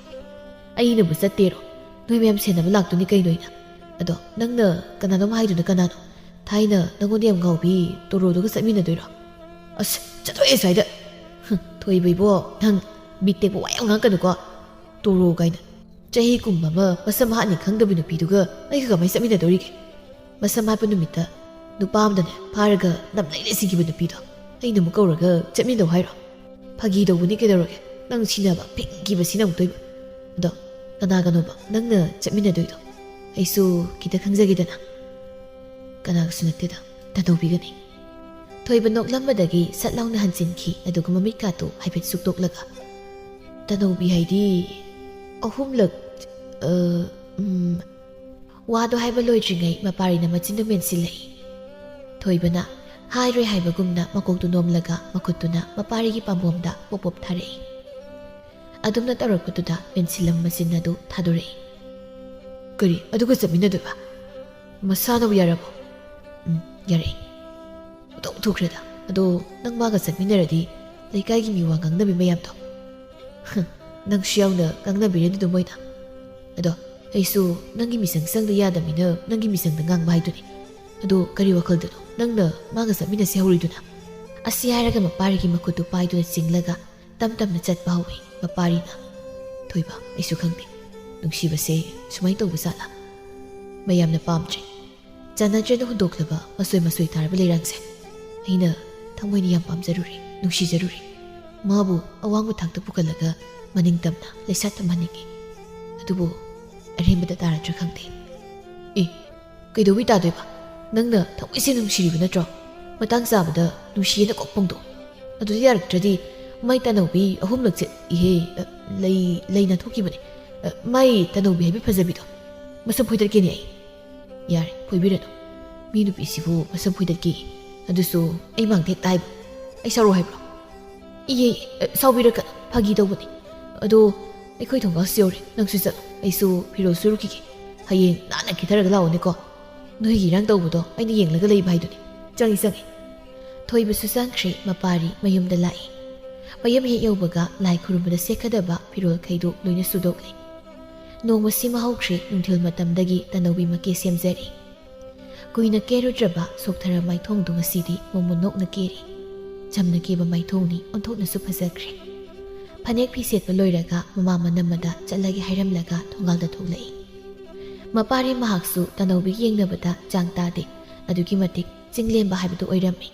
Aina bu sattero. Noi mem senaba laktuni kainoina. Ado nangna kanano mahaiduna kanano. Thaina nangoni am ngaubi torodoga satminadoiro. As chatoi saida. Thoibaibo nang bitekbo wayang ngakanuko. Toro gaina. Chahi kumbama masama ani khangdabi nupiduga aiga mai satminadorige. Masama pa numita nupamdane pharaga namlaile sigiba nupido. Aina mu kauraga chatminaw hairo. Phagi dawuni kedoroge. Nang sinaba pinggiba sinam toiba. Ado kanaganoba nangna chatminadoido. Aisu kita khangzagidana. Kanagasu natteda tanawbigani. Thoiba noklambadagi satlauna hansinki aduga mamit kato haipet suktoklaga. Tanawbi haidi ahumlak wado haiba loidringai maparina machinda mensilai. Thoibana hairoi haibagumna makoktu nomlaga makutuna maparigi pambomda popop tharei. Adumna tarakputuda mensilam masinadu thadurei. Kari aduga satminadoiba. Masana yarabo. Yarei. Udok thukreda. Ado nang maga satminaradi laikaygi miwa ngangnabi mayamdo. Nang siyawna ngangnabiradi do moina. Ado aisu nangi misang sangda yadamina nangi misang da ngang bahiduni. ꯑꯗꯣ ꯀꯔꯤ ꯋꯥꯈꯜꯗꯅꯣ ꯅꯪꯅ ꯃꯥꯒ ꯆꯠꯃꯤꯟꯅꯁꯤ ꯍꯧꯔꯤꯗꯨꯅ? ꯑꯁꯤ ꯍꯥꯏꯔꯒ ꯃꯄꯥꯔꯤꯒꯤ ꯃꯈꯨꯠꯇꯨ ꯄꯥꯏꯗꯨꯅ ꯆꯤꯡꯂꯒ ꯇꯞ ꯇꯞꯅ ꯆꯠꯄ ꯍꯧꯏ ꯃꯄꯥꯔꯤꯅ꯫ ꯊꯣꯏꯕ ꯑꯩꯁꯨ ꯈꯪꯗꯦ ꯅꯨꯡꯁꯤꯕꯁꯦ ꯁꯨꯃꯥꯏꯅ ꯇꯧꯕ ꯖꯥꯠꯂꯥ? ꯃꯌꯥꯝꯅ ꯄꯥꯝꯗ꯭ꯔꯦ ꯆꯥꯟꯅꯗ꯭ꯔꯦꯅ ꯍꯨꯟꯗꯣꯛꯂꯕ ꯃꯁꯣꯏ ꯇꯥꯔꯕ ꯂꯩꯔꯥꯡꯁꯦ ꯑꯩꯅ ꯊꯃꯣꯏꯅ ꯌꯥꯝ ꯄꯥꯝꯖꯔꯨꯔꯦ, ꯅꯨꯡꯁꯤꯖꯔꯨꯔꯦ꯫ ꯃꯥꯕꯨ ꯑꯋꯥꯡꯕ ꯊꯥꯛꯇ ꯄꯨꯈꯠꯂꯒ ꯃꯅꯤꯡ ꯇꯝꯅ ꯂꯩꯁꯥ ꯇꯝꯍꯟꯅꯤꯡꯉꯤ꯫ ꯑꯗꯨꯕꯨ ꯑꯔꯦꯝꯕꯗ ꯇꯥꯔꯗ꯭ꯔꯥ ꯈꯪꯗꯦ꯫ ꯑꯦ ꯀꯩꯗꯧꯕꯩ ꯇꯥꯗꯣꯏꯕ? ꯅꯪꯅ ꯊꯃꯣꯏꯁꯦ ꯅꯨꯡꯁꯤꯔꯤꯕ ꯅꯠꯇ꯭ꯔꯣ? ꯃꯇꯥꯡ ꯆꯥꯕꯗ ꯅꯨꯡꯁꯤꯌꯦꯅ ꯀꯣꯛ ꯐꯣꯡꯗꯣꯛ꯫ ꯑꯗꯨꯗꯤ ꯌꯥꯔꯛꯇ꯭ꯔꯗꯤ ꯃꯥꯏ ꯇꯅꯧꯕꯤ ꯑꯍꯨꯝꯂꯛ ꯏꯍꯦ ꯂꯩꯅ ꯊꯣꯛꯈꯤꯕꯅꯦ꯫ ꯃꯥꯏ ꯇꯅꯧꯕꯤ ꯍꯥꯏꯕꯤ ꯐꯖꯕꯤꯗꯣ ꯃꯁꯝ ꯐꯣꯏꯗꯠꯀꯦꯅꯦ ꯑꯩ꯫ ꯌꯥꯔꯦ ꯐꯣꯏꯕꯤꯔꯅꯨ, ꯃꯤ ꯅꯨꯄꯤꯁꯤꯕꯨ ꯃꯁꯝ ꯐꯣꯏꯗꯠꯀꯦ ꯑꯗꯨꯁꯨ ꯑꯩ ꯃꯥꯡꯗ ꯍꯦꯛꯇ ꯍꯥꯏꯕ꯫ ꯑꯩ ꯁꯥꯎꯔꯣ ꯍꯥꯏꯕ꯭ꯔꯣ? ꯏꯍꯦ ꯁꯥꯎꯕꯤꯔꯛꯀꯅꯨ, ꯐꯥꯒꯤ ꯇꯧꯕꯅꯤ꯫ ꯑꯗꯣ ꯑꯩꯈꯣꯏ ꯊꯣꯡꯒꯥꯜꯁꯤ ꯌꯧꯔꯦ, ꯅꯪꯁꯨ ꯆꯠꯂꯣ, ꯑꯩꯁꯨ ꯐꯤꯔꯣꯜ ꯁꯨꯔꯨꯈꯤꯒꯦ꯫ ꯍꯌꯦꯡ ꯅꯥꯟꯅ ꯈꯤꯊꯔꯒ ꯂꯥꯛꯑꯣꯅꯦꯀꯣ꯫ ꯅꯣꯏꯒꯤ ꯏꯔꯥꯡ ꯇꯧꯕꯗꯣ ꯑꯩꯅ ꯌꯦꯡꯂꯒ ꯂꯩꯕ ꯍꯥꯏꯗꯨꯅꯤ꯫ ꯆꯪꯉꯦ꯫ ꯊꯣꯏꯕꯁꯨ ꯆꯪꯈ꯭ꯔꯦ ꯃꯄꯥꯔꯤ ꯃꯌꯨꯝꯗ ꯂꯥꯛꯏ꯫ ꯃꯌꯨꯝ ꯍꯦꯛ ꯌꯧꯕꯒ ꯂꯥꯏ ꯈꯨꯔꯨꯝꯕꯗ ꯁꯦꯠꯀꯗꯕ ꯐꯤꯔꯣꯜꯈꯩꯗꯨ ꯂꯣꯏꯅ ꯁꯨꯗꯣꯛꯂꯤ꯫ ꯅꯣꯡꯃꯁꯤꯃ ꯍꯧꯈ꯭ꯔꯦ ꯅꯨꯡꯊꯤꯜ ꯃꯇꯝꯗꯒꯤ ꯇꯅꯧꯕꯤ ꯃꯀꯦ ꯁꯦꯝꯖꯔꯤ꯫ ꯀꯨꯏꯅ ꯀꯦꯔꯨꯗ꯭ꯔꯕ ꯁꯣꯛꯊꯔ ꯃꯥꯏꯊꯣꯡꯗꯨ ꯉꯁꯤꯗꯤ ꯃꯣꯃꯣꯟ ꯅꯣꯛꯅ ꯀꯦꯔꯤ꯫ ꯆꯝꯅ ꯀꯦꯕ ꯃꯥꯏꯊꯣꯡꯅꯤ ꯑꯣꯟꯊꯣꯛꯅꯁꯨ ꯐꯖꯈ꯭ꯔꯦ꯫ ꯐꯅꯦꯛ ꯐꯤ ꯁꯦꯠꯄ ꯂꯣꯏꯔꯒ ꯃꯃꯥ ꯃꯅꯝꯃꯗ ꯆꯠꯂꯒꯦ ꯍꯥꯏꯔꯝꯂꯒ ꯊꯣꯡꯒꯥꯜꯗ ꯊꯣꯛꯂꯛꯏ꯫ ꯃꯄꯥꯔꯤ ꯃꯍꯥꯛꯁꯨ ꯇꯅꯧꯕꯤꯒ ꯌꯦꯡꯅꯕꯗ ꯆꯥꯡ ꯇꯥꯗꯦ, ꯑꯗꯨꯒꯤ ꯃꯇꯤꯛ ꯆꯤꯡꯂꯦꯝꯕ ꯍꯥꯏꯕꯗꯨ ꯑꯣꯏꯔꯝꯃꯤ꯫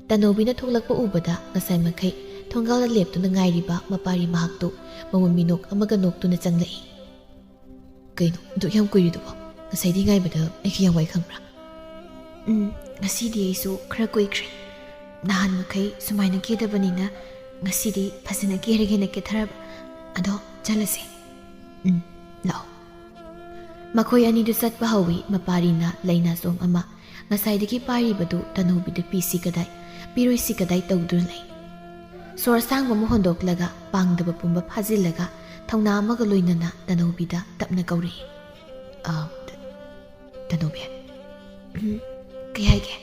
ꯇꯅꯧꯕꯤꯅ ꯊꯣꯛꯂꯛꯄ ꯎꯕꯗ ꯉꯁꯥꯏ ꯃꯈꯩ ꯊꯣꯡꯒꯥꯜꯗ ꯂꯦꯞꯇꯨꯅ ꯉꯥꯏꯔꯤꯕ ꯃꯄꯥꯔꯤ ꯃꯍꯥꯛꯇꯨ ꯃꯃꯣꯟ ꯃꯤꯅꯣꯛ ꯑꯃꯒ ꯅꯣꯛꯇꯨꯅ ꯆꯪꯂꯛꯏ꯫ ꯀꯩꯅꯣ ꯑꯗꯨꯛ ꯌꯥꯝ ꯀꯨꯏꯔꯤꯗꯨꯕꯣ? ꯉꯁꯥꯏꯗꯤ ꯉꯥꯏꯕꯗ ꯑꯩ ꯀꯌꯥꯝ ꯋꯥꯏ ꯈꯪꯕ꯭ꯔꯥ? ꯉꯁꯤꯗꯤ ꯑꯩꯁꯨ ꯈꯔ ꯀꯨꯏꯈ꯭ꯔꯦ꯫ ꯅꯍꯥꯟ ꯃꯈꯩ ꯁꯨꯃꯥꯏꯅ ꯀꯦꯗꯕꯅꯤꯅ ꯉꯁꯤꯗꯤ ꯐꯖꯅ ꯀꯦꯔꯒꯦꯅ ꯀꯦꯊꯔꯕ꯫ ꯑꯗꯣ ꯆꯠꯂꯁꯦ꯫ ꯂꯥꯛꯑꯣ꯫ ꯃꯈꯣꯏ ꯑꯅꯤꯗꯨ ꯆꯠꯄ ꯍꯧꯏ ꯃꯄꯥꯔꯤꯅ ꯂꯩꯅꯥꯆꯣꯝ ꯑꯃ ꯉꯁꯥꯏꯗꯒꯤ ꯄꯥꯏꯔꯤꯕꯗꯨ ꯇꯅꯧꯕꯤꯗ ꯄꯤꯁꯤ ꯀꯗꯥꯏ ꯄꯤꯔꯣꯏꯁꯤ ꯀꯗꯥꯏ ꯇꯧꯗꯨꯅ ꯂꯩ꯫ ꯁꯣꯔ ꯑꯁꯥꯡꯕ ꯑꯃ ꯍꯣꯟꯗꯣꯛꯂꯒ ꯄꯥꯡꯗꯕ ꯄꯨꯝꯕ ꯐꯥꯖꯤꯜꯂꯒ ꯊꯧꯅꯥ ꯑꯃꯒ ꯂꯣꯏꯅꯅ ꯇꯅꯧꯕꯤꯗ ꯇꯞꯅ ꯀꯧꯔꯛꯏ꯫ ꯇꯅꯧꯕꯤ꯫ ꯀꯩ ꯍꯥꯏꯒꯦ?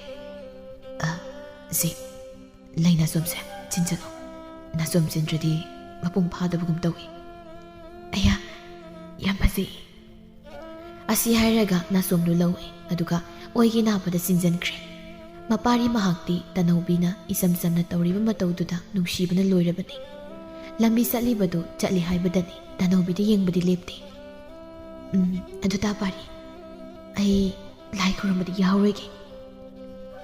ꯁꯤ ꯂꯩꯅꯥꯆꯣꯝꯁꯦ ꯆꯤꯟꯖꯜꯂꯣ꯫ ꯅꯥꯆꯣꯝ ꯆꯤꯟꯗ꯭ꯔꯗꯤ ꯃꯄꯨꯡ ꯐꯥꯗꯕꯒꯨꯝ ꯇꯧꯏ꯫ ꯑꯌꯥ ꯌꯥꯝ ꯐꯖꯩ꯫ ꯑꯁꯤ ꯍꯥꯏꯔꯒ ꯅꯥꯆꯣꯝꯗꯨ ꯂꯧꯏ ꯑꯗꯨꯒ ꯑꯣꯏꯒꯤ ꯅꯥꯞꯄꯗ ꯆꯤꯟꯖꯟꯈ꯭ꯔꯦ꯫ ꯃꯄꯥꯔꯤ ꯃꯍꯥꯛꯇꯤ ꯇꯅꯧꯕꯤꯅ ꯏꯆꯝ ꯆꯝꯅ ꯇꯧꯔꯤꯕ ꯃꯇꯧꯗꯨꯗ ꯅꯨꯡꯁꯤꯕꯅ ꯂꯣꯏꯔꯕꯅꯤ꯫ ꯂꯝꯕꯤ ꯆꯠꯂꯤꯕꯗꯨ ꯆꯠꯂꯤ ꯍꯥꯏꯕꯗꯅꯤ, ꯇꯅꯧꯕꯤꯗ ꯌꯦꯡꯕꯗꯤ ꯂꯦꯞꯇꯦ꯫ ꯑꯗꯨ ꯇꯥꯄꯥꯔꯤ, ꯑꯩ ꯂꯥꯏ ꯈꯨꯔꯨꯝꯕꯗꯤ ꯌꯥꯎꯔꯣꯏꯒꯦ꯫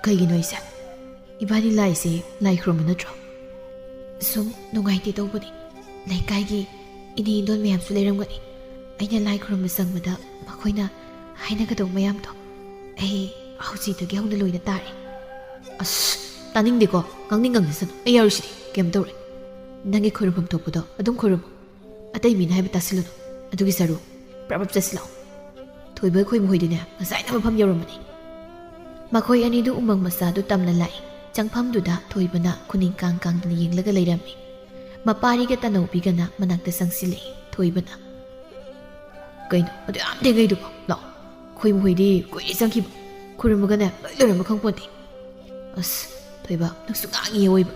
ꯀꯩꯒꯤꯅꯣ ꯑꯩꯁꯦ? ꯏꯕꯥꯅꯤ ꯂꯥꯏꯁꯦ ꯂꯥꯏ ꯈꯨꯔꯨꯝꯕ ꯅꯠꯇ꯭ꯔꯣ? ꯁꯨꯝ ꯅꯨꯡꯉꯥꯏꯇꯦ ꯇꯧꯕꯅꯤ꯫ ꯂꯩꯀꯥꯏꯒꯤ ꯏꯅꯦ ꯏꯟꯗꯣꯟ ꯃꯌꯥꯝꯁꯨ ꯂꯩꯔꯝꯒꯅꯤ꯫ ꯑꯩꯅ ꯂꯥꯏ ꯈꯨꯔꯨꯝꯕ ꯆꯪꯕꯗ ꯃꯈꯣꯏꯅ ꯍꯥꯏꯅꯒꯗꯧꯕ ꯃꯌꯥꯝꯗꯣ ꯑꯩ ꯍꯧꯖꯤꯛꯇꯒꯤ ꯍꯧꯅ ꯂꯣꯏꯅ ꯇꯥꯔꯦ꯫ ꯑꯁ ꯇꯥꯅꯤꯡꯗꯦꯀꯣ, ꯉꯥꯡꯅꯤꯡꯁꯅꯨ, ꯑꯩ ꯌꯥꯎꯔꯤꯁꯤꯗꯤ ꯀꯩꯝ ꯇꯧꯔꯦ꯫ ꯅꯪꯒꯤ ꯈꯣꯏꯔꯨꯝꯐꯝ ꯊꯣꯛꯄꯗꯣ ꯑꯗꯨꯝ ꯈꯣꯏꯔꯨꯝꯃꯨ, ꯑꯇꯩ ꯃꯤꯅ ꯍꯥꯏꯕ ꯇꯥꯁꯤꯜꯂꯨꯅꯨ꯫ ꯑꯗꯨꯒꯤ ꯁꯔꯨꯛ ꯄ꯭ꯔꯞ ꯆꯠꯁꯤꯜꯂꯛꯑꯣ꯫ ꯊꯣꯏꯕ ꯑꯩꯈꯣꯏ ꯃꯈꯣꯏꯗꯤꯅꯦ ꯉꯁꯥꯏꯅ ꯃꯐꯝ ꯌꯧꯔꯝꯕꯅꯤ꯫ ꯃꯈꯣꯏ ꯑꯅꯤꯗꯨ ꯎꯃꯪ ꯃꯆꯥꯗꯨ ꯇꯝꯅ ꯂꯥꯛꯏ꯫ ꯆꯪꯐꯝꯗꯨꯗ ꯊꯣꯏꯕꯅ ꯈꯨꯅꯤꯡ ꯀꯥꯡ ꯀꯥꯡꯗꯅ ꯌꯦꯡꯂꯒ ꯂꯩꯔꯝꯃꯤ꯫ ꯃꯄꯥꯔꯤꯒ ꯇꯅꯧꯕꯤꯒꯅ ꯃꯅꯥꯛꯇ ꯆꯪꯁꯤꯜꯂꯛꯏ꯫ ꯊꯣꯏꯕꯅ ꯀꯩꯅꯣ ꯑꯗꯨ ꯌꯥꯝ ꯊꯦꯡꯉꯩꯗꯨꯕꯣ? ꯂꯥꯛꯑꯣ, ꯑꯩꯈꯣꯏ ꯃꯈꯣꯏꯗꯤ ꯀꯨꯏꯔꯦ ꯆꯪꯈꯤꯕ, ꯈꯨꯔꯨꯝꯃꯒꯅꯦ ꯂꯣꯏ ꯂꯣꯏꯔꯝꯕ ꯈꯪꯄꯣꯟꯇꯦ꯫ ꯑꯁ ꯊꯣꯏꯕ ꯅꯪꯁꯨ ꯉꯥꯡꯉꯤ ꯑꯋꯣꯏꯕ,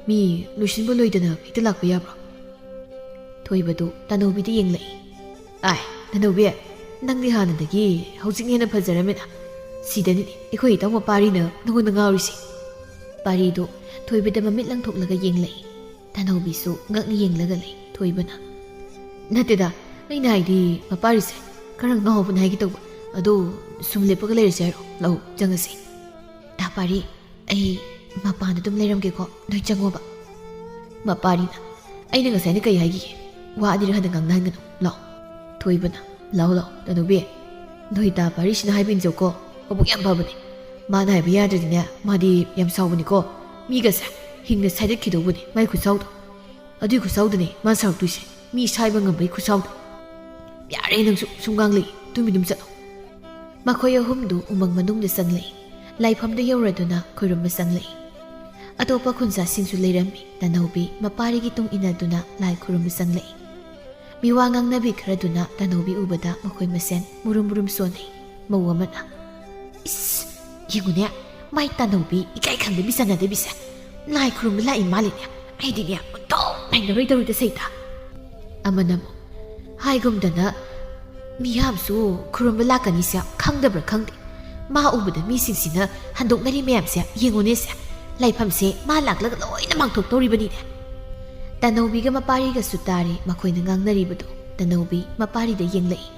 ꯃꯤ ꯂꯣꯏꯁꯤꯟꯕ ꯂꯣꯏꯗꯅ ꯍꯦꯛꯇ ꯂꯥꯛꯄ ꯌꯥꯕ꯭ꯔꯣ? ꯊꯣꯏꯕꯗꯨ ꯇꯅꯧꯕꯤꯗ ꯌꯦꯡꯂꯛꯏ꯫ ꯇꯅꯧꯕꯤ, ꯅꯪꯗꯤ ꯍꯥꯟꯅꯗꯒꯤ ꯍꯧꯖꯤꯛꯅ ꯍꯦꯟꯅ ꯐꯖꯔꯝꯃꯦꯅ꯫ ꯁꯤꯗꯅꯤꯅꯦ ꯑꯩꯈꯣꯏ ꯏꯇꯥꯎ ꯃꯄꯥꯔꯤꯅ ꯅꯪꯉꯣꯟꯗ ꯉꯥꯎꯔꯤꯁꯦ꯫ ꯄꯥꯔꯤꯗꯨ ꯊꯣꯏꯕꯗ ꯃꯃꯤꯠ ꯂꯪꯊꯣꯛꯂꯒ ꯌꯦꯡꯂꯛꯏ꯫ ꯇꯅꯧꯕꯤꯁꯨ ꯉꯛꯅ ꯌꯦꯡꯂꯒ ꯂꯩ꯫ ꯊꯣꯏꯕꯅ ꯅꯠꯇꯦꯗ, ꯑꯩꯅ ꯍꯥꯏꯗꯤ ꯃꯄꯥꯔꯤꯁꯦ ꯈꯔ ꯉꯥꯎꯕꯅ ꯍꯥꯏꯒꯦ ꯇꯧꯕ꯫ ꯑꯗꯣ ꯁꯨꯝ ꯂꯦꯞꯄꯒ ꯂꯩꯔꯁꯦ ꯍꯥꯏꯔꯣ? ꯂꯥꯛꯑꯣ ꯆꯪꯉꯁꯤ꯫ ꯄꯥꯔꯤ, ꯑꯩ ꯃꯄꯥꯟꯗ ꯑꯗꯨꯝ ꯂꯩꯔꯝꯒꯦꯀꯣ, ꯅꯣꯏ ꯆꯪꯉꯣꯕ꯫ ꯃꯄꯥꯔꯤꯅ ꯑꯩꯅ ꯉꯁꯥꯏꯅ ꯀꯩ ꯍꯥꯏꯈꯤꯒꯦ? ꯋꯥ ꯑꯅꯤꯔꯛ ꯍꯟꯅ ꯉꯥꯡꯅꯍꯟꯒꯅꯨ, ꯂꯥꯛꯑꯣ꯫ ꯊꯣꯏꯕꯅ ꯂꯥꯛꯑꯣ ꯇꯅꯧꯕꯤ, ꯅꯣꯏ ꯇꯥ ꯄꯥꯔꯤꯁꯤꯅ ꯍꯥꯏꯕ ꯏꯟꯖꯧꯀꯣ, ꯃꯕꯨꯛ ꯌꯥꯝ ꯐꯕꯅꯦ꯫ ꯃꯥꯅ ꯍꯥꯏꯕ ꯌꯥꯗ꯭ꯔꯗꯤꯅꯦ ꯃꯥꯗꯤ ꯌꯥꯝ ꯁꯥꯎꯕꯅꯤꯀꯣ, ꯃꯤꯒꯁꯦ ꯍꯤꯡꯅ ꯁꯥꯏꯗꯠꯈꯤꯗꯧꯕꯅꯦ ꯃꯥꯏ ꯈꯨꯠꯁꯥꯎꯗꯣ꯫ ꯑꯗꯨꯏ ꯈꯨꯠꯁꯥꯎꯗꯅꯦ ꯃꯥ ꯁꯥꯎꯔꯛꯇꯣꯏꯁꯦ, ꯃꯤ ꯁꯥꯏꯕ ꯉꯝꯕꯒꯤ ꯈꯨꯠꯁꯥꯎꯗꯣ꯫ ꯌꯥꯔꯦ ꯅꯪꯁꯨ ꯁꯨꯝ ꯉꯥꯡꯂꯛꯏ, ꯇꯨꯃꯤꯟ ꯑꯗꯨꯝ ꯆꯠꯂꯣ꯫ ꯃꯈꯣꯏ ꯑꯍꯨꯝꯗꯨ ꯎꯃꯪ ꯃꯅꯨꯡꯗ ꯆꯪꯂꯛꯏ꯫ ꯂꯥꯏꯐꯝꯗ ꯌꯧꯔꯗꯨꯅ ꯈꯨꯔꯨꯝꯕ ꯆꯪꯂꯛꯏ꯫ ꯑꯇꯣꯞꯄ ꯈꯨꯟꯖꯥꯁꯤꯡꯁꯨ ꯂꯩꯔꯝꯃꯤ꯫ ꯇꯅꯧꯕꯤ ꯃꯄꯥꯔꯤꯒꯤ ꯇꯨꯡ ꯏꯟꯅꯗꯨꯅ ꯂꯥꯏ ꯈꯨꯔꯨꯝꯕ ꯆꯪꯂꯛꯏ꯫ ꯃꯤꯋꯥ ꯉꯥꯡꯅꯕꯤ ꯈꯔꯗꯨꯅ ꯇꯅꯧꯕꯤ ꯎꯕꯗ ꯃꯈꯣꯏ ꯃꯁꯦꯟ ꯃꯨꯔꯨꯝ ꯃꯨꯔꯨꯝ ꯁꯣꯟꯅꯩ꯫ ꯃꯧ ꯑꯃꯅ ꯏꯁ ꯌꯦꯡꯉꯨꯅꯦ, ꯃꯥꯏ ꯇꯅꯧꯕꯤ ꯏꯀꯥꯏ ꯈꯪꯗꯕꯤ ꯆꯥꯟꯅꯗꯕꯤꯁꯦ ꯂꯥꯏ ꯈꯨꯔꯨꯝꯕ ꯂꯥꯛꯏ ꯃꯥꯜꯂꯤꯅꯦ, ꯑꯩꯗꯤꯅꯦ ꯑꯣꯟꯊꯣꯛ ꯅꯩꯅꯔꯣꯏꯗꯧꯔꯤꯗ ꯁꯩꯇ꯫ ꯑꯃꯅ ꯑꯃꯨꯛ ꯍꯥꯏꯒꯨꯝꯗꯅ ꯃꯤꯌꯥꯝꯁꯨ ꯈꯨꯔꯨꯝꯕ ꯂꯥꯛꯀꯅꯤꯁꯦ ꯈꯪꯗꯕ꯭ꯔꯥ ꯈꯪꯗꯦ, ꯃꯥ ꯎꯕꯗ ꯃꯤꯁꯤꯡꯁꯤꯅ ꯍꯟꯗꯣꯛꯅꯔꯤ ꯃꯌꯥꯝꯁꯦ ꯌꯦꯡꯉꯨꯅꯦꯁꯦ ꯂꯩꯐꯝꯁꯦ ꯃꯥ ꯂꯥꯛꯂꯒ ꯂꯣꯏꯅ ꯃꯥꯡꯊꯣꯛꯇꯧꯔꯤꯕꯅꯤꯅꯦ ꯇꯅꯧꯕꯤꯒ ꯃꯄꯥꯔꯤꯒꯁꯨ ꯇꯥꯔꯦ ꯃꯈꯣꯏꯅ ꯉꯥꯡꯅꯔꯤꯕꯗꯨ ꯇꯅꯧꯕꯤ ꯃꯄꯥꯔꯤꯗ ꯌꯦꯡꯂꯛꯏ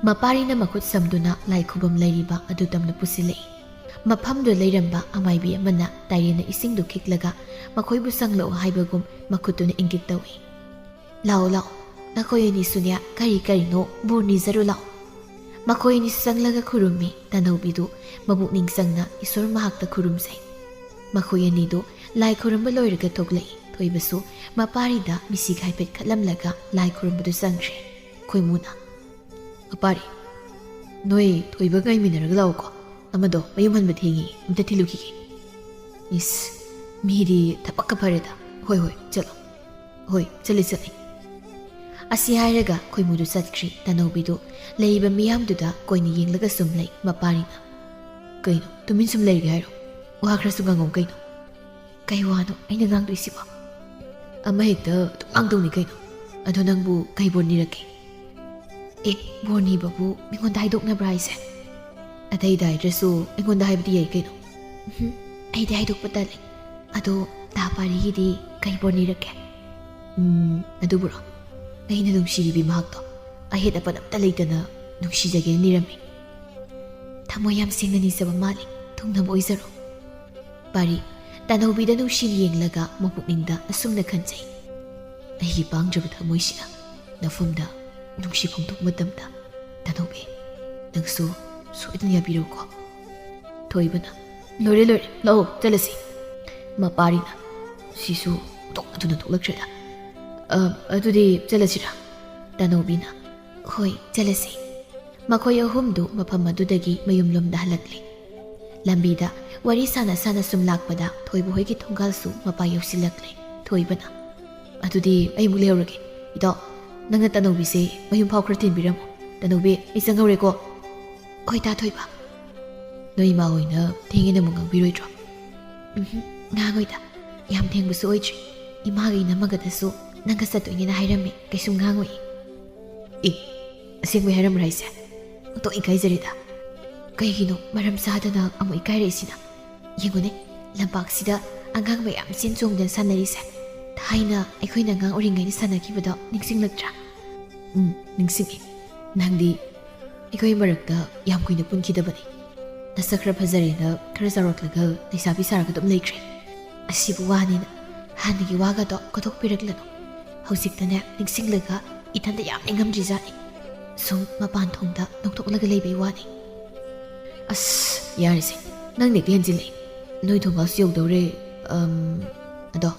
ꯃꯄꯥꯔꯤꯅ ꯃꯈꯨꯠ ꯁꯝꯗꯨꯅ ꯂꯥꯏ ꯈꯨꯕꯝ ꯂꯩꯔꯤꯕ ꯑꯗꯨ ꯇꯝꯅ ꯄꯨꯁꯤꯜꯂꯛꯏ ꯃꯐꯝꯗꯨ ꯂꯩꯔꯝꯕ ꯑꯃꯥꯏꯕꯤ ꯑꯃꯅ ꯇꯥꯏꯔꯦꯟꯅ ꯏꯁꯤꯡꯗꯨ ꯈꯤꯛꯂꯒ ꯃꯈꯣꯏꯕꯨ ꯆꯪꯂꯛꯎ ꯍꯥꯏꯕꯒꯨꯝ ꯃꯈꯨꯠꯇꯨꯅ ꯏꯪꯒꯤꯠ ꯇꯧꯏ ꯂꯥꯛꯑꯣ ꯂꯥꯛꯑꯣ ꯅꯈꯣꯏ ꯑꯅꯤꯁꯨꯅꯦ ꯀꯔꯤꯅꯣ ꯕꯣꯔ ꯅꯤꯖꯔꯨ ꯂꯥꯛꯑꯣ ꯃꯈꯣꯏ ꯑꯅꯤꯁꯨ ꯆꯪꯂꯒ ꯈꯨꯔꯨꯝꯃꯤ ꯇꯅꯧꯕꯤꯗꯨ ꯃꯕꯨꯛꯅꯤꯡ ꯆꯪꯅ ꯏꯁꯣꯔ ꯃꯍꯥꯛꯇ ꯈꯨꯔꯨꯝꯖꯩ ꯃꯈꯣꯏ ꯑꯅꯤꯗꯨ ꯂꯥꯏ ꯈꯨꯔꯨꯝꯕ ꯂꯣꯏꯔꯒ ꯊꯣꯛꯂꯛꯏ ꯊꯣꯏꯕꯁꯨ ꯃꯄꯥꯔꯤꯗ ꯃꯤꯁꯤꯛ ꯍꯥꯏꯐꯦꯠ ꯈꯠꯂꯝꯂꯒ ꯂꯥꯏ ꯈꯨꯔꯨꯝꯕꯗꯨ ꯆꯪꯈ꯭ꯔꯦ ꯈꯣꯏꯃꯨꯅ ꯃꯄꯥꯔꯤ ꯅꯣꯏ ꯊꯣꯏꯕ ꯉꯥꯏꯃꯤꯟꯅꯔꯒ ꯂꯥꯛꯑꯣꯀꯣ ꯑꯃꯗꯣ ꯃꯌꯨꯝ ꯍꯟꯕ ꯊꯦꯡꯉꯤ ꯑꯝꯇ ꯊꯤꯜꯂꯨꯈꯤꯒꯦ ꯏꯁ ꯃꯤꯗꯤ ꯊꯕꯛꯀ ꯐꯔꯦꯗ ꯍꯣꯏ ꯆꯠꯂꯣ ꯍꯣꯏ ꯆꯠꯂꯤ ꯑꯁꯤ ꯍꯥꯏꯔꯒ ꯈꯣꯏꯃꯨꯗꯨ ꯆꯠꯈ꯭ꯔꯤ ꯇꯅꯧꯕꯤꯗꯨ ꯂꯩꯔꯤꯕ ꯃꯤꯌꯥꯝꯗꯨꯗ ꯀꯣꯏꯅ ꯌꯦꯡꯂꯒ ꯁꯨꯝ ꯂꯩ ꯃꯄꯥꯔꯤꯅ ꯀꯩꯅꯣ ꯇꯨꯃꯤꯟ ꯁꯨꯝ ꯂꯩꯔꯒꯦ ꯍꯥꯏꯔꯣ ꯋꯥ ꯈꯔꯁꯨ ꯉꯥꯡꯉꯣ ꯀꯩꯅꯣ ꯀꯩ ꯋꯥꯅꯣ ꯑꯩꯅ ꯉꯥꯡꯗꯣꯏꯁꯤꯕꯣ ꯑꯃ ꯍꯦꯛꯇ ꯑꯗꯨꯝ ꯉꯥꯡꯗꯧꯅꯤ ꯀꯩꯅꯣ ꯑꯗꯣ ꯅꯪꯕꯨ ꯀꯩ ꯕꯣꯔ ꯅꯤꯔꯛꯀꯦ ꯕꯣꯔ ꯅꯤꯕꯕꯨ ꯃꯤꯉꯣꯟꯗ ꯍꯥꯏꯗꯣꯛꯅꯕ꯭ꯔꯥ ꯍꯥꯏꯁꯦ ꯑꯇꯩꯗ ꯍꯥꯏꯗ꯭ꯔꯁꯨ ꯑꯩꯉꯣꯟꯗ ꯍꯥꯏꯕꯗꯤ ꯌꯥꯏ ꯀꯩꯅೋ ꯑꯩꯗꯤ ꯍꯥꯏꯗꯣꯛꯄ ꯇꯜꯂꯦ ꯑꯗꯣ ꯇꯥ ꯄꯥꯔꯤꯒꯤꯗꯤ ꯀꯩ ꯕꯣꯔ ꯅꯤꯔꯛꯀꯦ ꯑꯗꯨꯕꯨꯔꯣ ꯑꯩꯅ ꯅꯨꯡꯁꯤꯔꯤꯕꯤ ꯃꯍꯥꯛꯇꯣ ꯑꯍꯦꯠ ꯑꯄꯟ ꯑꯝꯇ ꯂꯩꯇꯅ ꯅꯨꯡꯁꯤꯖꯒꯦꯅ ꯅꯤꯔꯝꯃꯤ ꯊꯃꯣꯏ ꯌꯥꯝ ꯁꯦꯡꯅ ꯅꯤꯖꯕ ꯃꯥꯜꯂꯤ ꯊꯨꯡꯅꯕ ꯑꯣꯏꯖꯔꯣ ꯄꯥꯔꯤ ꯇꯅꯧꯕꯤꯗ ꯅꯨꯡꯁꯤꯅ ꯌꯦꯡꯂꯒ ꯃꯄꯨꯛꯅꯤꯡꯗ ꯑꯁꯨꯝꯅ ꯈꯟꯖꯩ ꯑꯩꯒꯤ ꯄꯥꯡꯖꯕ ꯊꯃꯣꯏꯁꯤꯅ ꯅꯐꯝꯗ ꯅꯨꯡꯁꯤ ꯐꯣꯡꯗꯣꯛ ꯃꯇꯝꯗ ꯇꯅꯧꯕꯤ ꯅꯪꯁꯨ ꯁꯣꯏꯗꯅ ꯌꯥꯕꯤꯔꯣꯀꯣ ꯊꯣꯏꯕꯅ ꯂꯣꯏꯔꯦ ꯂꯥꯛꯑꯣ ꯆꯠꯂꯁꯤ ꯃꯄꯥꯔꯤꯅ ꯁꯤꯁꯨ ꯇꯣꯛꯅꯗꯨꯅ ꯊꯣꯛꯂꯛꯇ꯭ꯔꯦꯗ ꯑꯗꯨꯗꯤ ꯆꯠꯂꯁꯤꯔꯥ ꯇꯅꯧꯕꯤꯅ ꯍꯣꯏ ꯆꯠꯂꯁꯤ ꯃꯈꯣꯏ ꯑꯍꯨꯝꯗꯨ ꯃꯐꯝ ꯑꯗꯨꯗꯒꯤ ꯃꯌꯨꯝꯂꯣꯝꯗ ꯍꯜꯂꯛꯂꯤ ꯂꯝꯕꯤꯗ ꯋꯥꯔꯤ ꯁꯥꯅ ꯁꯨꯝ ꯂꯥꯛꯄꯗ ꯊꯣꯏꯕ ꯍꯣꯏꯒꯤ ꯊꯣꯡꯒꯥꯜꯁꯨ ꯃꯄꯥ ꯌꯧꯁꯤꯜꯂꯛꯂꯦ ꯊꯣꯏꯕꯅ ꯑꯗꯨꯗꯤ ꯑꯩ ꯑꯃꯨꯛ ꯂꯩꯍꯧꯔꯒꯦ ꯏꯇꯥꯎ ꯅꯪꯅ ꯇꯅꯧꯕꯤꯁꯦ ꯃꯌꯨꯝ ꯐꯥꯎ ꯈꯔ ꯊꯤꯟꯕꯤꯔꯝꯃꯣ ꯇꯅꯧꯕꯤ ꯑꯩ ꯆꯪꯍꯧꯔꯦꯀꯣ ꯍꯣꯏ ꯇꯥ ꯊꯣꯏꯕ ꯅꯣꯏ ꯏꯃꯥ ꯍꯣꯏꯅ ꯊꯦꯡꯉꯦꯅ ꯑꯃꯨꯛ ꯉꯥꯡꯕꯤꯔꯣꯏꯗ꯭ꯔꯣ ꯉꯥꯡꯉꯣꯏꯗ ꯌꯥꯝ ꯊꯦꯡꯕꯁꯨ ꯑꯣꯏꯗ꯭ꯔꯤ ꯏꯃꯥꯒ ꯏꯅꯝꯃꯒꯗꯁꯨ ꯅꯪꯒ ꯆꯠꯇꯣꯏꯅꯦꯅ ꯍꯥꯏꯔꯝꯃꯤ ꯀꯩꯁꯨꯝ ꯉꯥꯡꯉꯣꯏ ꯑꯁꯦꯡꯕꯩ ꯍꯥꯏꯔꯝꯕ꯭ꯔꯥ ꯍꯥꯏꯁꯦ ꯑꯣꯟꯊꯣꯛ ꯏꯀꯥꯏꯖꯔꯦꯗ ꯀꯩꯒꯤꯅꯣ ꯃꯔꯝ ꯆꯥꯗꯅ ꯑꯃꯨꯛ ꯏꯀꯥꯏꯔꯛꯏꯁꯤꯅ ꯌꯦꯡꯉꯨꯅꯦ ꯂꯝꯄꯥꯛꯁꯤꯗ ꯑꯉꯥꯡ ꯃꯌꯥꯝ ꯆꯦꯟ ꯆꯣꯡꯗꯅ ꯁꯥꯟꯅꯔꯤꯁꯦ ꯊꯥꯏꯅ ꯑꯩꯈꯣꯏꯅ ꯑꯉꯥꯡ ꯑꯣꯏꯔꯤꯉꯩꯗ ꯁꯥꯟꯅꯈꯤꯕꯗꯣ ꯅꯤꯡꯁꯤꯡꯂꯛꯇ꯭ꯔꯥ ꯅꯤꯡꯁꯤꯡꯉꯤ ꯅꯪꯗꯤ ꯑꯩꯈꯣꯏ ꯃꯔꯛꯇ ꯌꯥꯝ ꯀꯨꯏꯅ ꯄꯨꯟꯈꯤꯗꯕꯅꯤ ꯅꯁꯛ ꯈꯔ ꯐꯖꯔꯦꯅ ꯈꯔ ꯆꯥꯎꯔꯛꯂꯒ ꯂꯩꯁꯥꯕꯤ ꯁꯥꯔꯒ ꯑꯗꯨꯝ ꯂꯩꯈ꯭ꯔꯦ ꯑꯁꯤꯕꯨ ꯋꯥꯅꯤꯅ ꯍꯥꯟꯅꯒꯤ ꯋꯥꯒꯗꯣ ꯀꯣꯊꯣꯛꯄꯤꯔꯛꯂꯅꯨ ꯍꯧꯖꯤꯛꯇꯅꯦ ꯅꯤꯡꯁꯤꯡꯂꯒ ꯏꯊꯟꯇ ꯌꯥꯝ ꯅꯤꯡꯉꯝꯗ꯭ꯔꯤꯖꯥꯠꯅꯤ ꯁꯨꯝ ꯃꯄꯥꯟ ꯊꯣꯡꯗ ꯅꯣꯛꯊꯣꯛꯂꯒ ꯂꯩꯕꯩ ꯋꯥꯅꯤ ꯑꯁ ꯌꯥꯔꯤꯁꯦ ꯅꯪ ꯅꯦꯛꯇ ꯍꯦꯟꯖꯤꯜꯂꯛꯏ ꯅꯣꯏ ꯊꯣꯡꯒꯥꯜꯁꯨ ꯌꯧꯗꯧꯔꯦ ꯑꯗꯣ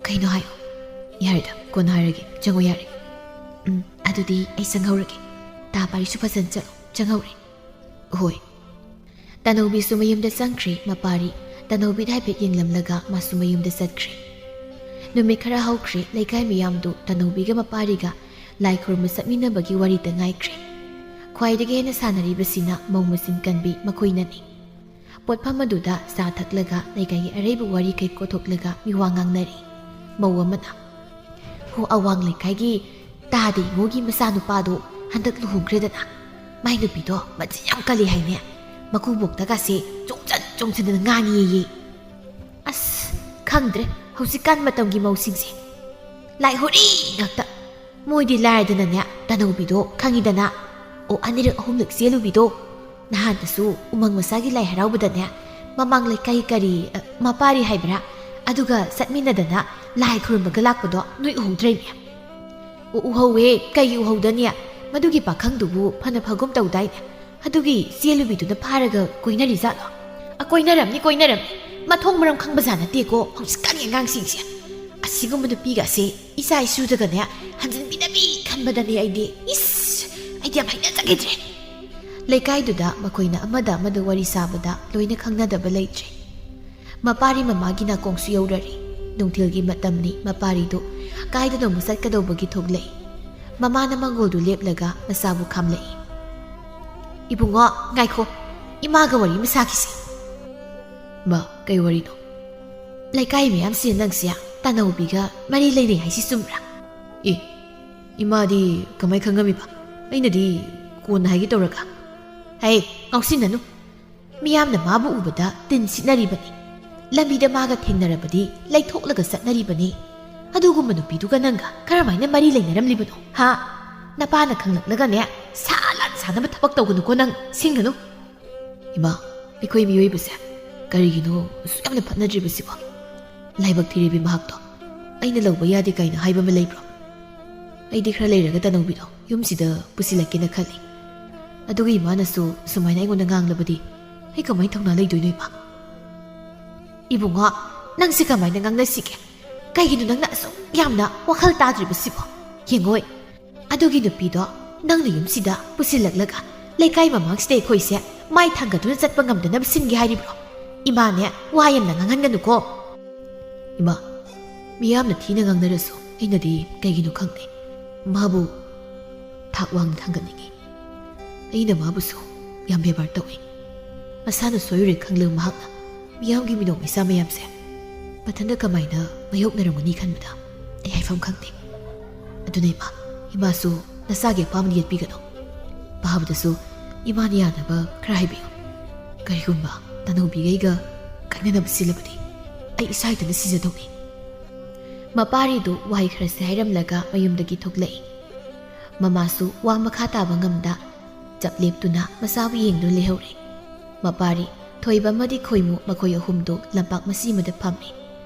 ꯀꯩꯅꯣ ꯍꯥꯏꯌꯣ ꯌꯥꯔꯦꯗ ꯀꯣꯟꯅ ꯍꯥꯏꯔꯒꯦ ꯆꯪꯉꯣ ꯌꯥꯔꯦ ꯑꯗꯨꯗꯤ ꯑꯩ ꯆꯪꯍꯧꯔꯒꯦ ꯇꯥ ꯄꯥꯔꯤꯁꯨ ꯐꯖꯅ ꯆꯠꯂꯣ ꯆꯪꯍꯧꯔꯦ ꯍꯣꯏ ꯇꯅꯧꯕꯤꯁꯨ ꯃꯌꯨꯝꯗ ꯆꯪꯈ꯭ꯔꯦ ꯃꯄꯥꯔꯤ ꯇꯅꯧꯕꯤꯗ ꯍꯥꯏꯐꯦꯠ ꯌꯦꯡꯂꯝꯂꯒ ꯃꯥꯁꯨ ꯃꯌꯨꯝꯗ ꯆꯠꯈ꯭ꯔꯦ ꯅꯨꯃꯤꯠ ꯈꯔ ꯍꯧꯈ꯭ꯔꯦ ꯂꯩꯀꯥꯏ ꯃꯤꯌꯥꯝꯗꯨ ꯇꯅꯧꯕꯤꯒ ꯃꯄꯥꯔꯤꯒ ꯂꯥꯏ ꯈꯨꯔꯨꯝꯕ ꯆꯠꯃꯤꯟꯅꯕꯒꯤ ꯋꯥꯔꯤꯗ ꯉꯥꯏꯈ꯭ꯔꯦ ꯈ꯭ꯋꯥꯏꯗꯒꯤ ꯍꯦꯟꯅ ꯁꯥꯟꯅꯔꯤꯕꯁꯤꯅ ꯃꯧ ꯃꯆꯤꯟ ꯀꯟꯕꯤ ꯃꯈꯣꯏꯅꯅꯤ ꯄꯣꯠꯐꯝ ꯑꯗꯨꯗ ꯆꯥ ꯊꯛꯂꯒ ꯂꯩꯀꯥꯏꯒꯤ ꯑꯔꯩꯕ ꯋꯥꯔꯤ ꯀꯩ ꯀꯣꯊꯣꯛꯂꯒ ꯃꯤꯋꯥ ꯉꯥꯡꯅꯔꯤ ꯃꯧ ꯑꯃꯅ ꯍꯣ ꯑꯋꯥꯡ ꯂꯩꯀꯥꯏꯒꯤ ꯇꯥꯗ ꯏꯉꯣꯒꯤ ꯃꯆꯥꯅꯨꯄꯥꯗꯣ ꯍꯟꯗꯛ ꯂꯨꯍꯣꯡꯈ꯭ꯔꯦꯗꯅ ꯃꯥꯏ ꯅꯨꯄꯤꯗꯣ ꯃꯆꯤꯟ ꯌꯥꯝ ꯀꯜꯂꯤ ꯍꯥꯏꯅꯦ ꯃꯀꯨꯕꯣꯛꯇꯒꯁꯦ ꯆꯣꯡꯁꯤꯟꯗꯅ ꯉꯥꯡꯉꯤꯌꯦ ꯑꯁ ꯈꯪꯗ꯭ꯔꯦ ꯍꯧꯖꯤꯛꯀꯥꯟ ꯃꯇꯝꯒꯤ ꯃꯧꯁꯤꯡꯁꯦ ꯂꯥꯏꯍꯣꯔꯤ ꯉꯥꯛꯇ ꯃꯣꯏꯗꯤ ꯂꯥꯏꯔꯗꯅꯅꯦ ꯇꯅꯧꯕꯤꯗꯣ ꯈꯪꯉꯤꯗꯅ ꯑꯅꯤꯔꯛ ꯑꯍꯨꯝꯂꯛ ꯆꯦꯜꯂꯨꯕꯤꯗꯣ ꯅꯍꯥꯟꯗꯁꯨ ꯎꯃꯪ ꯃꯁꯥꯒꯤ ꯂꯥꯏ ꯍꯔꯥꯎꯕꯗꯅꯦ ꯃꯃꯥꯡ ꯂꯩꯀꯥꯏ ꯀꯔꯤ ꯃꯄꯥꯔꯤ ꯍꯥꯏꯕ꯭ꯔꯥ ꯑꯗꯨꯒ ꯆꯠꯃꯤꯟꯅꯗꯅ ꯂꯥꯏ ꯈꯨꯔꯨꯝꯕꯒ ꯂꯥꯛꯄꯗꯣ ꯅꯣꯏ ꯎꯍꯧꯗ꯭ꯔꯦꯅꯦ ꯎꯍꯧꯋꯦ ꯀꯩꯒꯤ ꯎꯍꯧꯗꯅꯤ ꯃꯗꯨꯒꯤ ꯄꯥꯈꯪꯗꯨꯕꯨ ꯐꯅ ꯐꯒꯨꯝ ꯇꯧꯗꯥꯏꯅꯦ ꯑꯗꯨꯒꯤ ꯆꯦꯜꯂꯨꯕꯤꯗꯨꯅ ꯐꯥꯔꯒ ꯀꯣꯏꯅꯔꯤ ꯖꯥꯠꯂꯣ ꯀꯣꯏꯅꯔꯝꯅꯤ ꯃꯊꯣꯡ ꯃꯔꯝ ꯈꯪꯕꯖꯥꯠ ꯅꯠꯇꯦꯀꯣ ꯍꯧꯖꯤꯛꯀꯥꯟꯒꯤ ꯑꯉꯥꯡꯁꯤꯡꯁꯦ ꯑꯁꯤꯒꯨꯝꯕ ꯅꯨꯄꯤꯒꯁꯦ ꯏꯆꯥ ꯏꯁꯨꯗꯒꯅꯦ ꯍꯟꯖꯤꯟꯕꯤꯗꯕꯤ ꯈꯟꯕꯗꯅꯦ ꯑꯩꯗꯤ ꯌꯥꯝ ꯍꯩꯅꯖꯈꯤꯗ꯭ꯔꯦ ꯂꯩꯀꯥꯏꯗꯨꯗ ꯃꯈꯣꯏꯅ ꯑꯃꯗ ꯋꯥꯔꯤ ꯁꯥꯕꯗ ꯂꯣꯏꯅ ꯈꯪꯅꯗꯕ ꯂꯩꯇ꯭ꯔꯦ ꯃꯄꯥꯔꯤ ꯃꯃꯥꯒꯤ ꯅꯥꯀꯣꯡꯁꯨ ꯌꯧꯔꯔꯤ ꯅꯨꯡꯊꯤꯜꯒꯤ ꯃꯇꯝꯅꯤ ꯃꯄꯥꯔꯤꯗꯨ ꯀꯥꯏꯗꯅꯣꯃ ꯆꯠꯀꯗꯧꯕꯒꯤ ꯊꯣꯛꯂꯛꯏ ꯃꯃꯥꯅ ꯃꯪꯒꯣꯜꯗꯨ ꯂꯦꯞꯂꯒ ꯃꯆꯥꯕꯨ ꯈꯥꯝꯂꯛꯏ ꯏꯕꯨꯡꯉꯣ ꯉꯥꯏꯈꯣ ꯏꯃꯥꯒ ꯋꯥꯔꯤ ꯑꯃ ꯁꯥꯈꯤꯁꯤ ꯃꯥ ꯀꯩ ꯋꯥꯔꯤꯅꯣ ꯂꯩꯀꯥꯏ ꯃꯌꯥꯝꯁꯤ ꯅꯪꯁꯦ ꯇꯅꯧꯕꯤꯒ ꯃꯔꯤ ꯂꯩꯅꯩ ꯍꯥꯏꯁꯤ ꯆꯨꯝꯕ꯭ꯔꯥ ꯏꯃꯥꯗꯤ ꯀꯃꯥꯏ ꯈꯪꯉꯝꯃꯤꯕ ꯑꯩꯅꯗꯤ ꯀꯣꯟꯅ ꯍꯥꯏꯒꯦ ꯇꯧꯔꯒ ꯉꯥꯎꯁꯤꯟꯅꯅꯨ ꯃꯤꯌꯥꯝꯅ ꯃꯥꯕꯨ ꯎꯕꯗ ꯇꯤꯟ ꯁꯤꯠꯅꯔꯤꯕꯅꯤ, ꯂꯝꯕꯤꯗ ꯃꯥꯒ ꯊꯦꯡꯅꯔꯕꯗꯤ ꯂꯩꯊꯣꯛꯂꯒ ꯆꯠꯅꯔꯤꯕꯅꯤ. ꯑꯗꯨꯒꯨꯝꯕ ꯅꯨꯄꯤꯗꯨꯒ ꯅꯪꯒ ꯀꯔꯝꯍꯥꯏꯅ ꯃꯔꯤ ꯂꯩꯅꯔꯝꯂꯤꯕꯅꯣ? ꯍꯥ? ꯅꯄꯥꯅ ꯈꯪꯂꯛꯂꯒꯅꯦ ꯁꯥꯂꯥꯟ ꯁꯥꯅꯕ ꯊꯕꯛ ꯇꯧꯒꯅꯨꯀꯣ ꯅꯪ, ꯁꯤꯡꯒꯅꯨ. ꯏꯃꯥ, ꯑꯩꯈꯣꯏ ꯃꯤꯑꯣꯏꯕꯁꯦ ꯀꯔꯤꯒꯤꯅꯣ ꯑꯁꯨꯛ ꯌꯥꯝꯅ ꯐꯠꯅꯗ꯭ꯔꯤꯕꯁꯤꯕꯣ? ꯂꯥꯏꯕꯛ ꯊꯤꯔꯤꯕꯤ ꯃꯍꯥꯛꯇꯣ ꯑꯩꯅ ꯂꯧꯕ ꯌꯥꯗꯦ ꯀꯥꯏꯅ ꯍꯥꯏꯕ ꯑꯃ ꯂꯩꯕ꯭ꯔꯣ? ꯑꯩꯗꯤ ꯈꯔ ꯂꯩꯔꯒ ꯇꯅꯧꯕꯤꯗꯣ ꯌꯨꯝꯁꯤꯗ ꯄꯨꯁꯤꯜꯂꯛꯀꯦꯅ ꯈꯜꯂꯤ. ꯑꯗꯨꯒ ꯏꯃꯥꯅꯁꯨ ꯁꯨꯃꯥꯏꯅ ꯑꯩꯉꯣꯟꯗ ꯉꯥꯡꯂꯕꯗꯤ ꯑꯩ ꯀꯃꯥꯏꯅ ꯊꯧꯅꯥ ꯂꯩꯗꯣꯏꯅꯣ ꯏꯃꯥ? ꯏꯕꯨꯡꯉꯣ, ꯅꯪꯁꯦ ꯀꯃꯥꯏꯅ ꯉꯥꯡꯅꯁꯤꯒꯦ? ꯀꯩꯒꯤꯅꯣ ꯅꯪꯅ ꯑꯁꯨꯛ ꯌꯥꯝꯅ ꯋꯥꯈꯜ ꯇꯥꯗ꯭ꯔꯤꯕꯁꯤꯕꯣ? ꯌꯦꯡꯉꯣꯏ, ꯑꯗꯨꯒꯤ ꯅꯨꯄꯤꯗꯣ ꯅꯪꯅ ꯌꯨꯝꯁꯤꯗ ꯄꯨꯁꯤꯜꯂꯛꯂꯒ ꯂꯩꯀꯥꯏ ꯃꯃꯥꯡꯁꯤꯗ ꯑꯩꯈꯣꯏꯁꯦ ꯃꯥꯏ ꯊꯥꯡꯒꯠꯇꯨꯅ ꯆꯠꯄ ꯉꯝꯗꯅꯕ ꯁꯤꯟꯒꯦ ꯍꯥꯏꯔꯤꯕ꯭ꯔꯣ? ꯏꯃꯥꯅꯦ ꯋꯥ ꯌꯥꯝꯅ ꯉꯥꯡꯍꯟꯒꯅꯨꯀꯣ. ꯏꯃꯥ, ꯃꯤꯌꯥꯝꯅ ꯊꯤꯅ ꯉꯥꯡꯅꯔꯁꯨ ꯑꯩꯅꯗꯤ ꯀꯩꯒꯤꯅꯣ ꯈꯪꯗꯦ ꯃꯥꯕꯨ ꯊꯥꯛ ꯋꯥꯡꯅ ꯊꯥꯡꯒꯠꯅꯤꯡꯉꯤ. ꯑꯩꯅ ꯃꯥꯕꯨꯁꯨ ꯌꯥꯝ ꯕꯦꯕꯥꯔ ꯇꯧꯏ. ꯃꯁꯥꯅ ꯁꯣꯏꯔꯨꯔꯦ ꯈꯪꯂꯒ ꯃꯍꯥꯛꯅ ꯃꯤꯌꯥꯝꯒꯤ ꯃꯤꯅꯣꯛ ꯃꯩꯁꯥ ꯃꯌꯥꯝꯁꯦ ꯃꯊꯟꯇ ꯀꯃꯥꯏꯅ ꯃꯥꯌꯣꯛꯅꯔꯝꯒꯅꯤ ꯈꯟꯕꯗ ꯑꯩ ꯍꯥꯏꯐꯝ ꯈꯪꯗꯦ. ꯑꯗꯨꯅ ꯏꯃꯥꯁꯨ ꯅꯁꯥꯒꯤ ꯑꯄꯥꯝꯕ ꯌꯦꯠꯄꯤꯒꯅꯨ. ꯄꯥꯕꯗꯁꯨ ꯏꯃꯥꯅ ꯌꯥꯅꯕ ꯈꯔ ꯍꯥꯏꯕꯤꯌꯨ. ꯀꯔꯤꯒꯨꯝꯕ ꯇꯅꯧꯕꯤꯒꯩꯒ ꯀꯥꯏꯅꯅꯕ ꯁꯤꯜꯂꯕꯗꯤ ꯑꯩ ꯏꯁꯥ ꯏꯊꯟꯇ ꯁꯤꯖꯗꯧꯅꯤ. ꯃꯄꯥꯔꯤꯗꯨ ꯋꯥꯍꯩ ꯈꯔꯁꯦ ꯍꯥꯏꯔꯝꯂꯒ ꯃꯌꯨꯝꯗꯒꯤ ꯊꯣꯛꯂꯛꯏ. ꯃꯃꯥꯁꯨ ꯋꯥ ꯃꯈꯥ ꯇꯥꯕ ꯉꯝꯗ ꯆꯞ ꯂꯦꯞꯇꯨꯅ ꯃꯆꯥꯕꯨ ꯌꯦꯡꯗꯨꯅ ꯂꯩꯍꯧꯔꯦ. ꯃꯄꯥꯔꯤ, ꯊꯣꯏꯕ ꯑꯃꯗꯤ ꯈꯣꯏꯃꯨ ꯃꯈꯣꯏ ꯑꯍꯨꯝꯗꯨ ꯂꯝꯄꯥꯛ ꯃꯁꯤ ꯑꯃꯗ ꯐꯝꯃꯤ.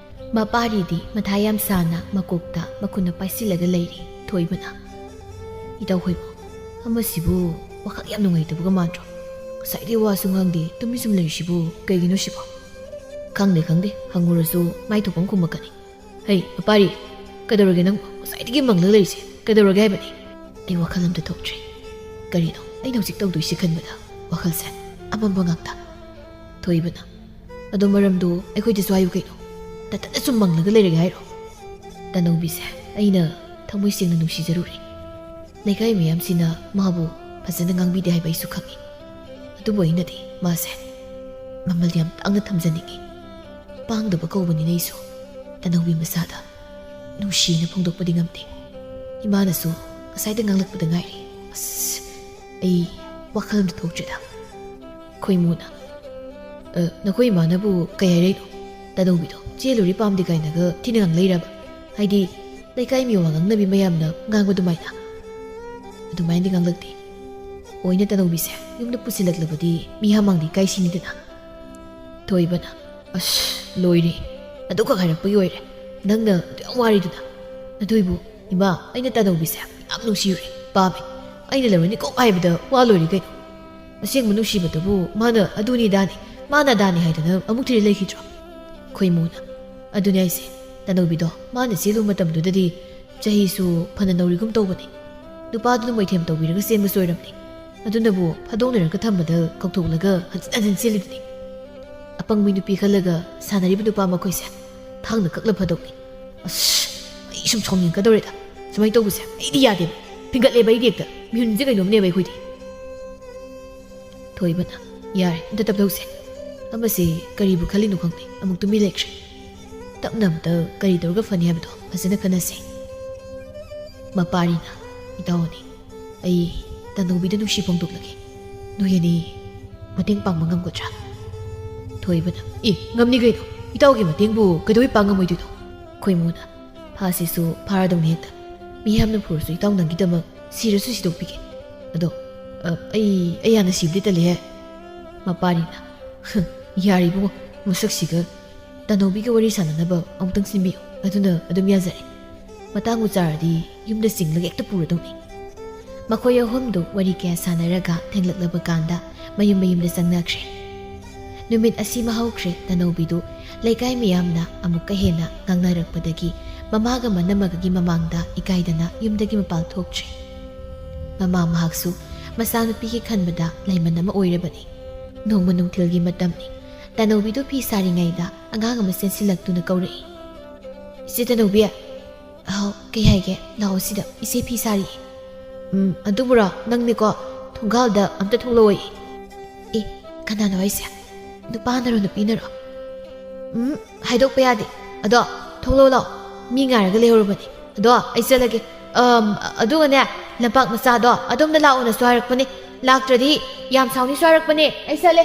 ꯃꯄꯥꯔꯤꯗꯤ ꯃꯊꯥ ꯌꯥꯝ ꯁꯥꯅ ꯃꯀꯣꯛꯇ ꯃꯈꯨꯠꯅ ꯄꯥꯏꯁꯤꯜꯂꯒ ꯂꯩꯔꯤ. ꯊꯣꯏꯕꯅ, ꯏꯇꯥꯎ ꯈꯣꯏꯃꯨ, ꯑꯃꯁꯤꯕꯨ ꯋꯥꯈꯜ ꯌꯥꯝ ꯅꯨꯡꯉꯥꯏꯇꯕꯒ ꯃꯥꯟꯗ꯭ꯔꯣ? ꯉꯁꯥꯏꯗꯤ ꯋꯥꯁꯨ ꯉꯥꯡꯗꯦ, ꯇꯨꯃꯤꯟ ꯁꯨꯝ ꯂꯩꯔꯤꯁꯤꯕꯨ ꯀꯩꯒꯤꯅꯣ ꯁꯤꯕꯣ? ꯈꯪꯗꯦ, ꯍꯪꯉꯨꯔꯁꯨ ꯃꯥꯏ ꯊꯣꯛꯄꯝ ꯈꯨꯝꯃꯛꯀꯅꯤ. ꯍꯩ ꯃꯄꯥꯔꯤ, ꯀꯩꯗꯧꯔꯒꯦ ꯅꯪꯕꯨ? ꯉꯁꯥꯏꯗꯒꯤ ꯃꯪꯂꯒ ꯂꯩꯔꯤꯁꯦ ꯀꯩꯗꯧꯔꯒꯦ ꯍꯥꯏꯕꯅꯤ? ꯑꯩ ꯋꯥꯈꯜ ꯑꯝꯇ ꯊꯣꯛꯇ꯭ꯔꯤ. ꯀꯔꯤꯅꯣ ꯑꯩꯅ ꯍꯧꯖꯤꯛ ꯇꯧꯗꯣꯏꯁꯤ ꯈꯟꯕꯗ ꯋꯥꯈꯜꯁꯦ ꯑꯃꯝꯕ ꯉꯥꯛꯇ. ꯊꯣꯏꯕꯅ, ꯑꯗꯣ ꯃꯔꯝꯗꯣ ꯑꯩꯈꯣꯏꯗꯁꯨ ꯍꯥꯏꯌꯨ ꯀꯩꯅꯣ. ꯇꯇꯠꯅ ꯁꯨꯝ ꯃꯪꯂꯒ ꯂꯩꯔꯒꯦ ꯍꯥꯏꯔꯣ? ꯇꯅꯧꯕꯤꯁꯦ ꯑꯩꯅ ꯊꯃꯣꯏ ꯁꯦꯡꯅ ꯅꯨꯡꯁꯤꯖꯔꯨꯔꯦ. ꯂꯩꯀꯥꯏ ꯃꯌꯥꯝꯁꯤꯅ ꯃꯥꯕꯨ ꯐꯖꯅ ꯉꯥꯡꯕꯤꯗꯦ ꯍꯥꯏꯕ ꯑꯩꯁꯨ ꯈꯪꯉꯤ. ꯑꯗꯨꯕꯨ ꯑꯩꯅꯗꯤ ꯃꯥꯁꯦ ꯃꯃꯜ ꯌꯥꯝ ꯇꯥꯡꯅ ꯊꯝꯖꯅꯤꯡꯉꯤ. ꯄꯥꯡꯗꯕ ꯀꯧꯕꯅꯤꯅ ꯑꯩꯁꯨ ꯇꯅꯧꯕꯤ ꯃꯁꯥꯗ ꯅꯨꯡꯁꯤꯅ ꯐꯣꯡꯗꯣꯛꯄꯗꯤ ꯉꯝꯗꯦ. ꯏꯃꯥꯅꯁꯨ ꯉꯁꯥꯏꯗ ꯉꯥꯡꯂꯛꯄꯗ ꯉꯥꯏꯔꯤ. ꯑꯁ, ꯑꯩ ꯋꯥꯈꯜ ꯑꯝꯇ ꯊꯣꯛꯇ꯭ꯔꯦꯗ. ꯈꯣꯏꯃꯨꯅ, ꯅꯈꯣꯏ ꯏꯃꯥꯅꯕꯨ ꯀꯩ ꯍꯥꯏꯔꯛꯏꯅꯣ? ꯇꯅꯧꯕꯤꯗꯣ ꯆꯦꯜꯂꯨꯔꯤ ꯄꯥꯝꯗꯦ ꯀꯥꯏꯅꯒ ꯊꯤꯅ ꯉꯥꯡꯂꯩꯔꯕ? ꯍꯥꯏꯗꯤ ꯂꯩꯀꯥꯏ ꯃꯤꯋꯥ ꯉꯥꯡꯅꯕꯤ ꯃꯌꯥꯝꯅ ꯉꯥꯡꯕ ꯑꯗꯨꯃꯥꯏꯅ? ꯑꯗꯨꯃꯥꯏꯅꯗꯤ ꯉꯥꯡꯂꯛꯇꯦ. ꯑꯣꯏꯅ ꯇꯅꯧꯕꯤꯁꯦ ꯌꯨꯝꯗ ꯄꯨꯁꯤꯜꯂꯛꯂꯕꯗꯤ ꯃꯤꯌꯥꯝꯃꯥꯡꯗ ꯏꯀꯥꯏꯁꯤꯅꯤꯗꯅ. ꯊꯣꯏꯕꯅ, ꯑꯁ ꯂꯣꯏꯔꯦ, ꯑꯗꯨꯈꯛ ꯍꯥꯏꯔꯛꯄꯒꯤ ꯑꯣꯏꯔꯦ ꯅꯪꯅ ꯑꯗꯨ ꯌꯥꯝ ꯋꯥꯔꯤꯗꯨꯅ. ꯑꯗꯨꯏꯕꯨ ꯏꯃꯥ, ꯑꯩꯅ ꯇꯅꯧꯕꯤꯁꯦ ꯌꯥꯝ ꯅꯨꯡꯁꯤꯔꯨꯔꯦ, ꯄꯥꯝꯃꯦ. ꯑꯩꯅ ꯂꯧꯔꯅꯤ ꯀꯣꯛ ꯍꯥꯏꯕꯗ ꯋꯥ ꯂꯣꯏꯔꯦ ꯀꯩꯅꯣ. ꯑꯁꯦꯡꯕ ꯅꯨꯡꯁꯤꯕꯗꯕꯨ ꯃꯥꯅ ꯑꯗꯨꯅꯤ ꯗꯥꯅꯤ ꯃꯥꯅ ꯑꯗꯥꯅꯤ ꯍꯥꯏꯗꯅ ꯑꯃꯨꯛ ꯊꯤꯔ ꯂꯩꯈꯤꯗ꯭ꯔꯣ? ꯈꯣꯏꯃꯨꯅ, ꯑꯗꯨꯅꯦ ꯑꯩꯁꯦ. ꯇꯅꯧꯕꯤꯗꯣ ꯃꯥꯅ ꯆꯦꯜꯂꯨꯕ ꯃꯇꯝꯗꯨꯗꯗꯤ ꯆꯍꯤꯁꯨ ꯐꯅ ꯅꯧꯔꯤꯒꯨꯝ ꯇꯧꯕꯅꯤ. ꯅꯨꯄꯥꯗꯨꯅ ꯃꯣꯏꯊꯦꯝ ꯇꯧꯕꯤꯔꯒ ꯆꯦꯟꯕꯁꯨ ꯑꯣꯏꯔꯝꯅꯤ. ꯑꯗꯨꯅꯕꯨ ꯐꯥꯗꯣꯛꯅꯔꯒ ꯊꯝꯕꯗ ꯀꯧꯊꯣꯛꯂꯒ ꯍꯟꯖꯤꯟ ꯍꯟꯖꯤꯟ ꯆꯦꯜꯂꯤꯗꯨꯅꯤ. ꯑꯄꯪꯕꯤ ꯅꯨꯄꯤ ꯈꯜꯂꯒ ꯁꯥꯟꯅꯔꯤꯕ ꯅꯨꯄꯥ ꯃꯈꯣꯏꯁꯦ ꯊꯥꯡꯅ ꯀꯛꯂ ꯐꯗꯧꯅꯤ. ꯑꯁ, ꯑꯩ ꯁꯨꯝ ꯁꯥꯎꯅꯤꯡꯉꯛꯀꯗꯧꯔꯦꯗ. ꯁꯨꯃꯥꯏꯅ ꯇꯧꯕꯁꯦ ꯑꯩꯗꯤ ꯌꯥꯗꯦꯕ. ꯐꯤꯡꯒꯠꯂꯦꯕ ꯑꯩꯗꯤ ꯍꯦꯛꯇ. ꯃꯤꯍꯨꯟꯁꯦ ꯀꯩꯅꯣꯝꯅꯦꯕ ꯑꯩꯈꯣꯏꯗꯤ. ꯊꯣꯏꯕꯅ, ꯌꯥꯔꯦ ꯑꯝꯇ ꯇꯞꯊꯧꯁꯦ. ꯑꯃꯁꯤ ꯀꯔꯤꯕꯨ ꯈꯜꯂꯤꯅꯣ ꯈꯪꯗꯦ, ꯑꯃꯨꯛ ꯇꯨꯃꯤꯟ ꯂꯩꯈ꯭ꯔꯦ. ꯇꯞꯅ ꯑꯝꯇ ꯀꯔꯤ ꯇꯧꯔꯒ ꯐꯅꯤ ꯍꯥꯏꯕꯗꯣ ꯐꯖꯅ ꯈꯟꯅꯁꯦ. ꯃꯄꯥꯔꯤꯅ, ꯏꯇꯥꯎꯅꯤ, ꯑꯩ ꯇꯅꯧꯕꯤꯗ ꯅꯨꯡꯁꯤ ꯐꯣꯡꯗꯣꯛꯂꯒꯦ. ꯅꯣꯏ ꯑꯅꯤ ꯃꯇꯦꯡ ꯄꯥꯡꯕ ꯉꯝꯒꯗ꯭ꯔꯥ? ꯊꯣꯏꯕꯅ, ꯉꯝꯅꯤ ꯀꯩꯅꯣ. ꯏꯇꯥꯎꯒꯤ ꯃꯇꯦꯡꯕꯨ ꯀꯩꯗꯧꯕꯩ ꯄꯥꯡ ꯉꯝꯃꯣꯏꯗꯣꯏꯅꯣ? ꯈꯣꯏꯃꯨꯅ, ꯐꯥꯁꯤꯁꯨ ꯐꯥꯔꯗꯧꯅꯤ ꯍꯦꯛꯇ. ꯃꯤꯌꯥꯝꯅ ꯐꯨꯔꯁꯨ ꯏꯇꯥꯎ ꯅꯪꯒꯤꯗꯃꯛ ꯁꯤꯔꯁꯨ ꯁꯤꯗꯣꯛꯄꯤꯒꯦ. ꯑꯗꯣ ꯑꯩ ꯌꯥꯝꯅ ꯁꯤꯕꯗꯤ ꯇꯜꯂꯦꯍꯦ. ꯃꯄꯥꯔꯤꯅ, ꯌꯥꯔꯤꯕꯣ, ꯃꯁꯛꯁꯤꯒ ꯇꯅꯧꯕꯤꯒ ꯋꯥꯔꯤ ꯁꯥꯟꯅꯅꯕ ꯑꯃꯨꯛꯇꯪ ꯁꯤꯟꯕꯤꯌꯨ. ꯑꯗꯨꯅ ꯑꯗꯨꯝ ꯌꯥꯖꯔꯦ. ꯃꯇꯥꯡꯕꯨ ꯆꯥꯔꯗꯤ ꯌꯨꯝꯗ ꯆꯤꯡꯂꯒ ꯍꯦꯛꯇ ꯄꯨꯔꯗꯧꯅꯤ. ꯃꯈꯣꯏ ꯑꯍꯨꯝꯗꯨ ꯋꯥꯔꯤ ꯀꯌꯥ ꯁꯥꯟꯅꯔꯒ ꯊꯦꯡꯂꯛꯂꯕ ꯀꯥꯟꯗ ꯃꯌꯨꯝꯗ ꯆꯪꯅꯈ꯭ꯔꯦ. ꯅꯨꯃꯤꯠ ꯑꯁꯤꯃ ꯍꯧꯈ꯭ꯔꯦ. ꯇꯅꯧꯕꯤꯗꯨ ꯂꯩꯀꯥꯏ ꯃꯤꯌꯥꯝꯅ ꯑꯃꯨꯛꯀ ꯍꯦꯟꯅ ꯉꯥꯡꯅꯔꯛꯄꯗꯒꯤ ꯃꯃꯥꯒ ꯃꯅꯝꯃꯒꯒꯤ ꯃꯃꯥꯡꯗ ꯏꯀꯥꯏꯗꯅ ꯌꯨꯝꯗꯒꯤ ꯃꯄꯥꯟ ꯊꯣꯛꯇ꯭ꯔꯦ. ꯃꯃꯥ ꯃꯍꯥꯛꯁꯨ ꯃꯆꯥꯅꯨꯄꯤꯒꯤ ꯈꯟꯕꯗ ꯂꯩꯃꯟ ꯑꯃ ꯑꯣꯏꯔꯕꯅꯤ. ꯅꯣꯡꯃ ꯅꯨꯡꯊꯤꯜꯒꯤ ꯃꯇꯝꯅꯤ. ꯇꯅꯧꯕꯤꯗꯨ ꯐꯤ ꯁꯥꯔꯤꯉꯩꯗ ꯑꯉꯥꯡ ꯑꯃ ꯆꯦꯟꯁꯤꯜꯂꯛꯇꯨꯅ ꯀꯧꯔꯛꯏ. ꯏꯆꯦ ꯇꯅꯧꯕꯤ. ꯑꯍꯥꯎ, ꯀꯩ ꯍꯥꯏꯒꯦ? ꯂꯥꯛꯑꯣ ꯁꯤꯗ, ꯏꯆꯦ ꯐꯤ ꯁꯥꯔꯤ. ꯑꯗꯨꯕꯨꯔꯣ, ꯅꯪꯅꯤꯀꯣ, ꯊꯣꯡꯒꯥꯜꯗ ꯑꯝꯇ ꯊꯣꯛꯂꯛꯑꯣꯏ. ꯀꯅꯥꯅꯣ ꯍꯥꯏꯁꯦ? ꯅꯨꯄꯥꯅꯔꯣ ꯅꯨꯄꯤꯅꯔꯣ? ꯍꯥꯏꯗꯣꯛꯄ ꯌꯥꯗꯦ. ꯑꯗꯣ ꯊꯣꯛꯂꯛꯑꯣ ꯂꯥꯛꯑꯣ, ꯃꯤ ꯉꯥꯏꯔꯒ ꯂꯩꯍꯧꯔꯕꯅꯤ. ꯑꯗꯣ ꯑꯩ ꯆꯠꯂꯒꯦ. ꯑꯗꯨꯒꯅꯦ, ꯂꯝꯄꯥꯛ ꯃꯆꯥꯗꯣ ꯑꯗꯣꯝꯗ ꯂꯥꯛꯑꯣꯅꯁꯨ ꯍꯥꯏꯔꯛꯄꯅꯤ. ꯂꯥꯛꯇ꯭ꯔꯗꯤ ꯌꯥꯝ ꯁꯥꯎꯅꯤꯁꯨ ꯍꯥꯏꯔꯛꯄꯅꯤ. ꯑꯩ ꯆꯠꯂꯦ.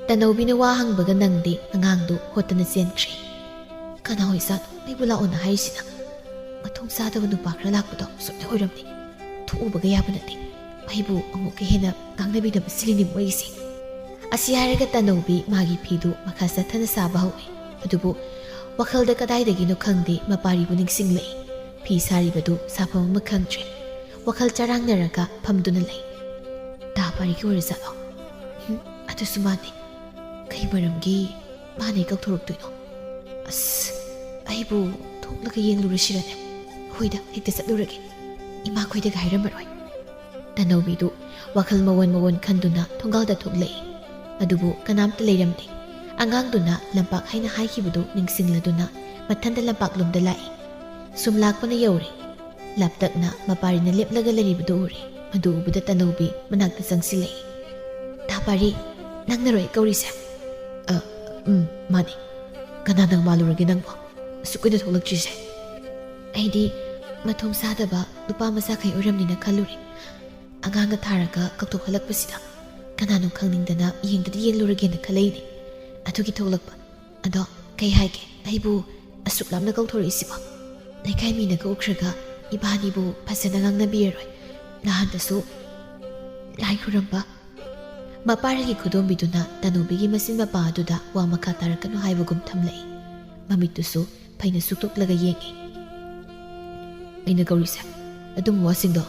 ꯇꯅꯧꯕꯤꯅ ꯋꯥ ꯍꯪꯕꯒ ꯅꯪꯗꯤ ꯑꯉꯥꯡꯗꯨ ꯍꯣꯠꯇꯅ ꯆꯦꯟꯈ꯭ꯔꯦ꯫ ꯀꯅꯥ ꯑꯣꯏꯖꯥꯠꯅꯣ ꯑꯩꯕꯨ ꯂꯥꯛꯑꯣꯅ ꯍꯥꯏꯔꯤꯁꯤꯅ? ꯃꯊꯣꯡ ꯆꯥꯗꯕ ꯅꯨꯄꯥ ꯈꯔ ꯂꯥꯛꯄꯗꯣ ꯁꯨꯝꯅ ꯑꯣꯏꯔꯝꯅꯤ꯫ ꯊꯣꯛꯎꯕꯒ ꯌꯥꯕ ꯅꯠꯇꯦ꯫ ꯑꯩꯕꯨ ꯑꯃꯨꯛꯀ ꯍꯦꯟꯅ ꯉꯥꯡꯅꯕꯤꯅꯕ ꯁꯤꯜꯂꯤꯅꯤ ꯃꯣꯏꯒꯤꯁꯦ꯫ ꯑꯁꯤ ꯍꯥꯏꯔꯒ ꯇꯅꯧꯕꯤ ꯃꯥꯒꯤ ꯐꯤꯗꯨ ꯃꯈꯥ ꯆꯠꯊꯅ ꯁꯥꯕ ꯍꯧꯏ꯫ ꯑꯗꯨꯕꯨ ꯋꯥꯈꯜꯗ ꯀꯗꯥꯏꯗꯒꯤꯅꯣ ꯈꯪꯗꯦ ꯃꯄꯥꯔꯤꯕꯨ ꯅꯤꯡꯁꯤꯡꯂꯛꯏ꯫ ꯐꯤ ꯁꯥꯔꯤꯕꯗꯨ ꯁꯥꯐꯝ ꯑꯃ ꯈꯪꯗ꯭ꯔꯦ꯫ ꯋꯥꯈꯜ ꯆꯔꯥꯡꯅꯔꯒ ꯐꯝꯗꯨꯅ ꯂꯩ꯫ ꯇꯥ ꯄꯥꯔꯤꯒꯤ ꯑꯣꯏꯔꯖꯥꯠꯂꯣ? ꯑꯗꯨꯁꯨ ꯃꯥꯅꯤ꯫ ꯀꯩ ꯃꯔꯝꯒꯤ ꯃꯥꯅ ꯀꯧꯊꯣꯔꯛꯇꯣꯏꯅꯣ? ꯑꯁ ꯑꯩꯕꯨ ꯊꯣꯛꯂꯒ ꯌꯦꯡꯂꯨꯔꯁꯤꯔꯅꯦ? ꯍꯣꯏꯗ ꯍꯦꯛꯇ ꯆꯠꯂꯨꯔꯒꯦ꯫ ꯏꯃꯥꯈꯣꯏꯗꯒ ꯍꯥꯏꯔꯝꯃꯔꯣꯏ꯫ ꯇꯅꯧꯕꯤꯗꯨ ꯋꯥꯈꯜ ꯃꯋꯣꯟ ꯃꯋꯣꯟ ꯈꯟꯗꯨꯅ ꯊꯣꯡꯒꯥꯜꯗ ꯊꯣꯛꯂꯛꯏ꯫ ꯑꯗꯨꯕꯨ ꯀꯅꯥꯝꯇ ꯂꯩꯔꯝꯗꯦ꯫ ꯑꯉꯥꯡꯗꯨꯅ ꯂꯝꯄꯥꯛ ꯍꯥꯏꯅ ꯍꯥꯏꯈꯤꯕꯗꯨ ꯅꯤꯡꯁꯤꯡꯂꯗꯨꯅ ꯃꯊꯟꯇ ꯂꯝꯄꯥꯛꯂꯣꯝꯗ ꯂꯥꯛꯏ꯫ ꯁꯨꯝ ꯂꯥꯛꯄꯅ ꯌꯧꯔꯦ꯫ ꯂꯥꯞꯇꯛꯅ ꯃꯄꯥꯔꯤꯅ ꯂꯦꯞꯂꯒ ꯂꯩꯔꯤꯕꯗꯨ ꯎꯔꯦ꯫ ꯃꯗꯨ ꯎꯕꯗ ꯇꯅꯧꯕꯤ ꯃꯅꯥꯛꯇ ꯆꯪꯁꯤꯜꯂꯛꯏ꯫ ꯇꯥ ꯄꯥꯔꯤ, ꯅꯪꯅꯔꯣ ꯑꯩ ꯀꯧꯔꯤꯁꯦ? ꯃꯥꯅꯤ꯫ ꯀꯅꯥ ꯅꯪ ꯃꯥꯜꯂꯨꯔꯒꯦ ꯅꯪꯕꯣ? ꯑꯁꯨꯛ ꯀꯨꯏꯅ ꯊꯣꯛꯂꯛꯇ꯭ꯔꯤꯁꯦ? ꯑꯩꯗꯤ ꯃꯊꯣꯡ ꯆꯥꯗꯕ ꯅꯨꯄꯥ ꯃꯆꯥꯈꯩ ꯑꯣꯏꯔꯝꯅꯤꯅ ꯈꯜꯂꯨꯔꯦ꯫ ꯑꯉꯥꯡꯒ ꯊꯥꯔꯒ ꯀꯧꯊꯣꯛꯍꯜꯂꯛꯄꯁꯤꯗ ꯀꯅꯥꯅꯣ ꯈꯪꯅꯤꯡꯗꯅ ꯌꯦꯡꯗꯗꯤ ꯌꯦꯡꯂꯨꯔꯒꯦꯅ ꯈꯜꯂꯛꯏꯅꯤ꯫ ꯑꯗꯨꯒꯤ ꯊꯣꯛꯂꯛꯄ꯫ ꯑꯗꯣ ꯀꯩ ꯍꯥꯏꯒꯦ ꯑꯩꯕꯨ ꯑꯁꯨꯛ ꯂꯥꯞꯅ ꯀꯧꯊꯣꯔꯛꯏꯁꯤꯕꯣ? ꯂꯩꯀꯥꯏ ꯃꯤꯅꯒ ꯎꯈ꯭ꯔꯒ ꯏꯕꯥꯅꯤꯕꯨ ꯐꯖꯅ ꯉꯥꯡꯅꯕꯤꯔꯔꯣꯏ꯫ ꯅꯍꯥꯟꯗꯁꯨ ꯂꯥꯏ ꯈꯨꯔꯝꯕ꯫ ꯃꯄꯥꯔꯤꯒꯤ ꯈꯨꯗꯣꯝꯕꯤꯗꯨꯅ ꯇꯅꯧꯕꯤꯒꯤ ꯃꯆꯤꯟ ꯃꯄꯥ ꯑꯗꯨꯗ ꯋꯥ ꯃꯈꯥ ꯇꯥꯔꯛꯀꯅꯨ ꯍꯥꯏꯕꯒꯨꯝ ꯊꯝꯂꯛꯏ꯫ ꯃꯃꯤꯠꯇꯨꯁꯨ ꯐꯩꯅ ꯁꯨꯛꯇꯣꯛꯂꯒ ꯌꯦꯡꯉꯤ꯫ ꯑꯩꯅ ꯀꯧꯔꯤꯁꯦ ꯑꯗꯨꯝꯕ ꯋꯥꯁꯤꯡꯗꯣ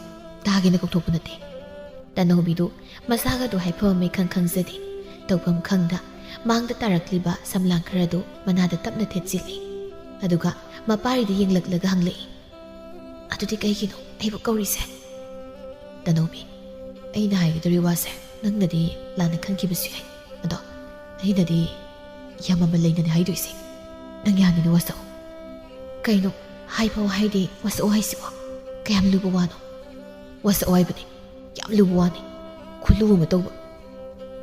ꯇꯥꯒꯦꯅ ꯀꯧꯊꯣꯛꯄ ꯅꯠꯇꯦ꯫ ꯇꯅꯧꯕꯤꯗꯨ ꯃꯁꯥꯒꯗꯨ ꯍꯥꯏꯐꯝ ꯑꯃ ꯏꯈꯪ ꯈꯪꯖꯗꯦ꯫ ꯇꯧꯐꯝ ꯈꯪꯗ ꯃꯥꯡꯗ ꯇꯥꯔꯛꯂꯤꯕ ꯁꯝꯂꯥꯡ ꯈꯔꯗꯨ ꯃꯅꯥꯗ ꯇꯞꯅ ꯊꯦꯠꯆꯤꯜꯂꯤ꯫ ꯑꯗꯨꯒ ꯃꯄꯥꯔꯤꯗ ꯌꯦꯡꯂꯛꯂꯒ ꯍꯪꯂꯛꯏ꯫ ꯑꯗꯨꯗꯤ ꯀꯩꯒꯤꯅꯣ ꯑꯩꯕꯨ ꯀꯧꯔꯤꯁꯦ? ꯇꯅꯧꯕꯤ, ꯑꯩꯅ ꯍꯥꯏꯒꯗꯧꯔꯤ ꯋꯥꯁꯦ ꯅꯪꯅꯗꯤ ꯂꯥꯟꯅ ꯈꯟꯈꯤꯕꯁꯨ ꯌꯥꯏ꯫ ꯑꯗꯣ ꯑꯩꯅꯗꯤ ꯌꯥꯝ ꯑꯃ ꯂꯩꯅꯅꯤ ꯍꯥꯏꯗꯣꯏꯁꯦ꯫ ꯅꯪ ꯌꯥꯅꯤꯅ ꯋꯥꯁꯛꯑꯣ꯫ ꯀꯩꯅꯣ ꯍꯥꯏꯐꯥꯎ ꯍꯥꯏꯗꯤ ꯋꯥꯁꯛꯑꯣ ꯍꯥꯏꯁꯤꯕꯣ? ꯀꯌꯥꯝ ꯂꯨꯕ ꯋꯥꯅꯣ? ꯋꯥꯁꯛꯑꯣ ꯍꯥꯏꯕꯅꯤ꯫ ꯌꯥꯝ ꯂꯨꯕ ꯋꯥꯅꯤ꯫ ꯈꯨꯜꯂꯨ ꯑꯃ ꯇꯧꯕ꯫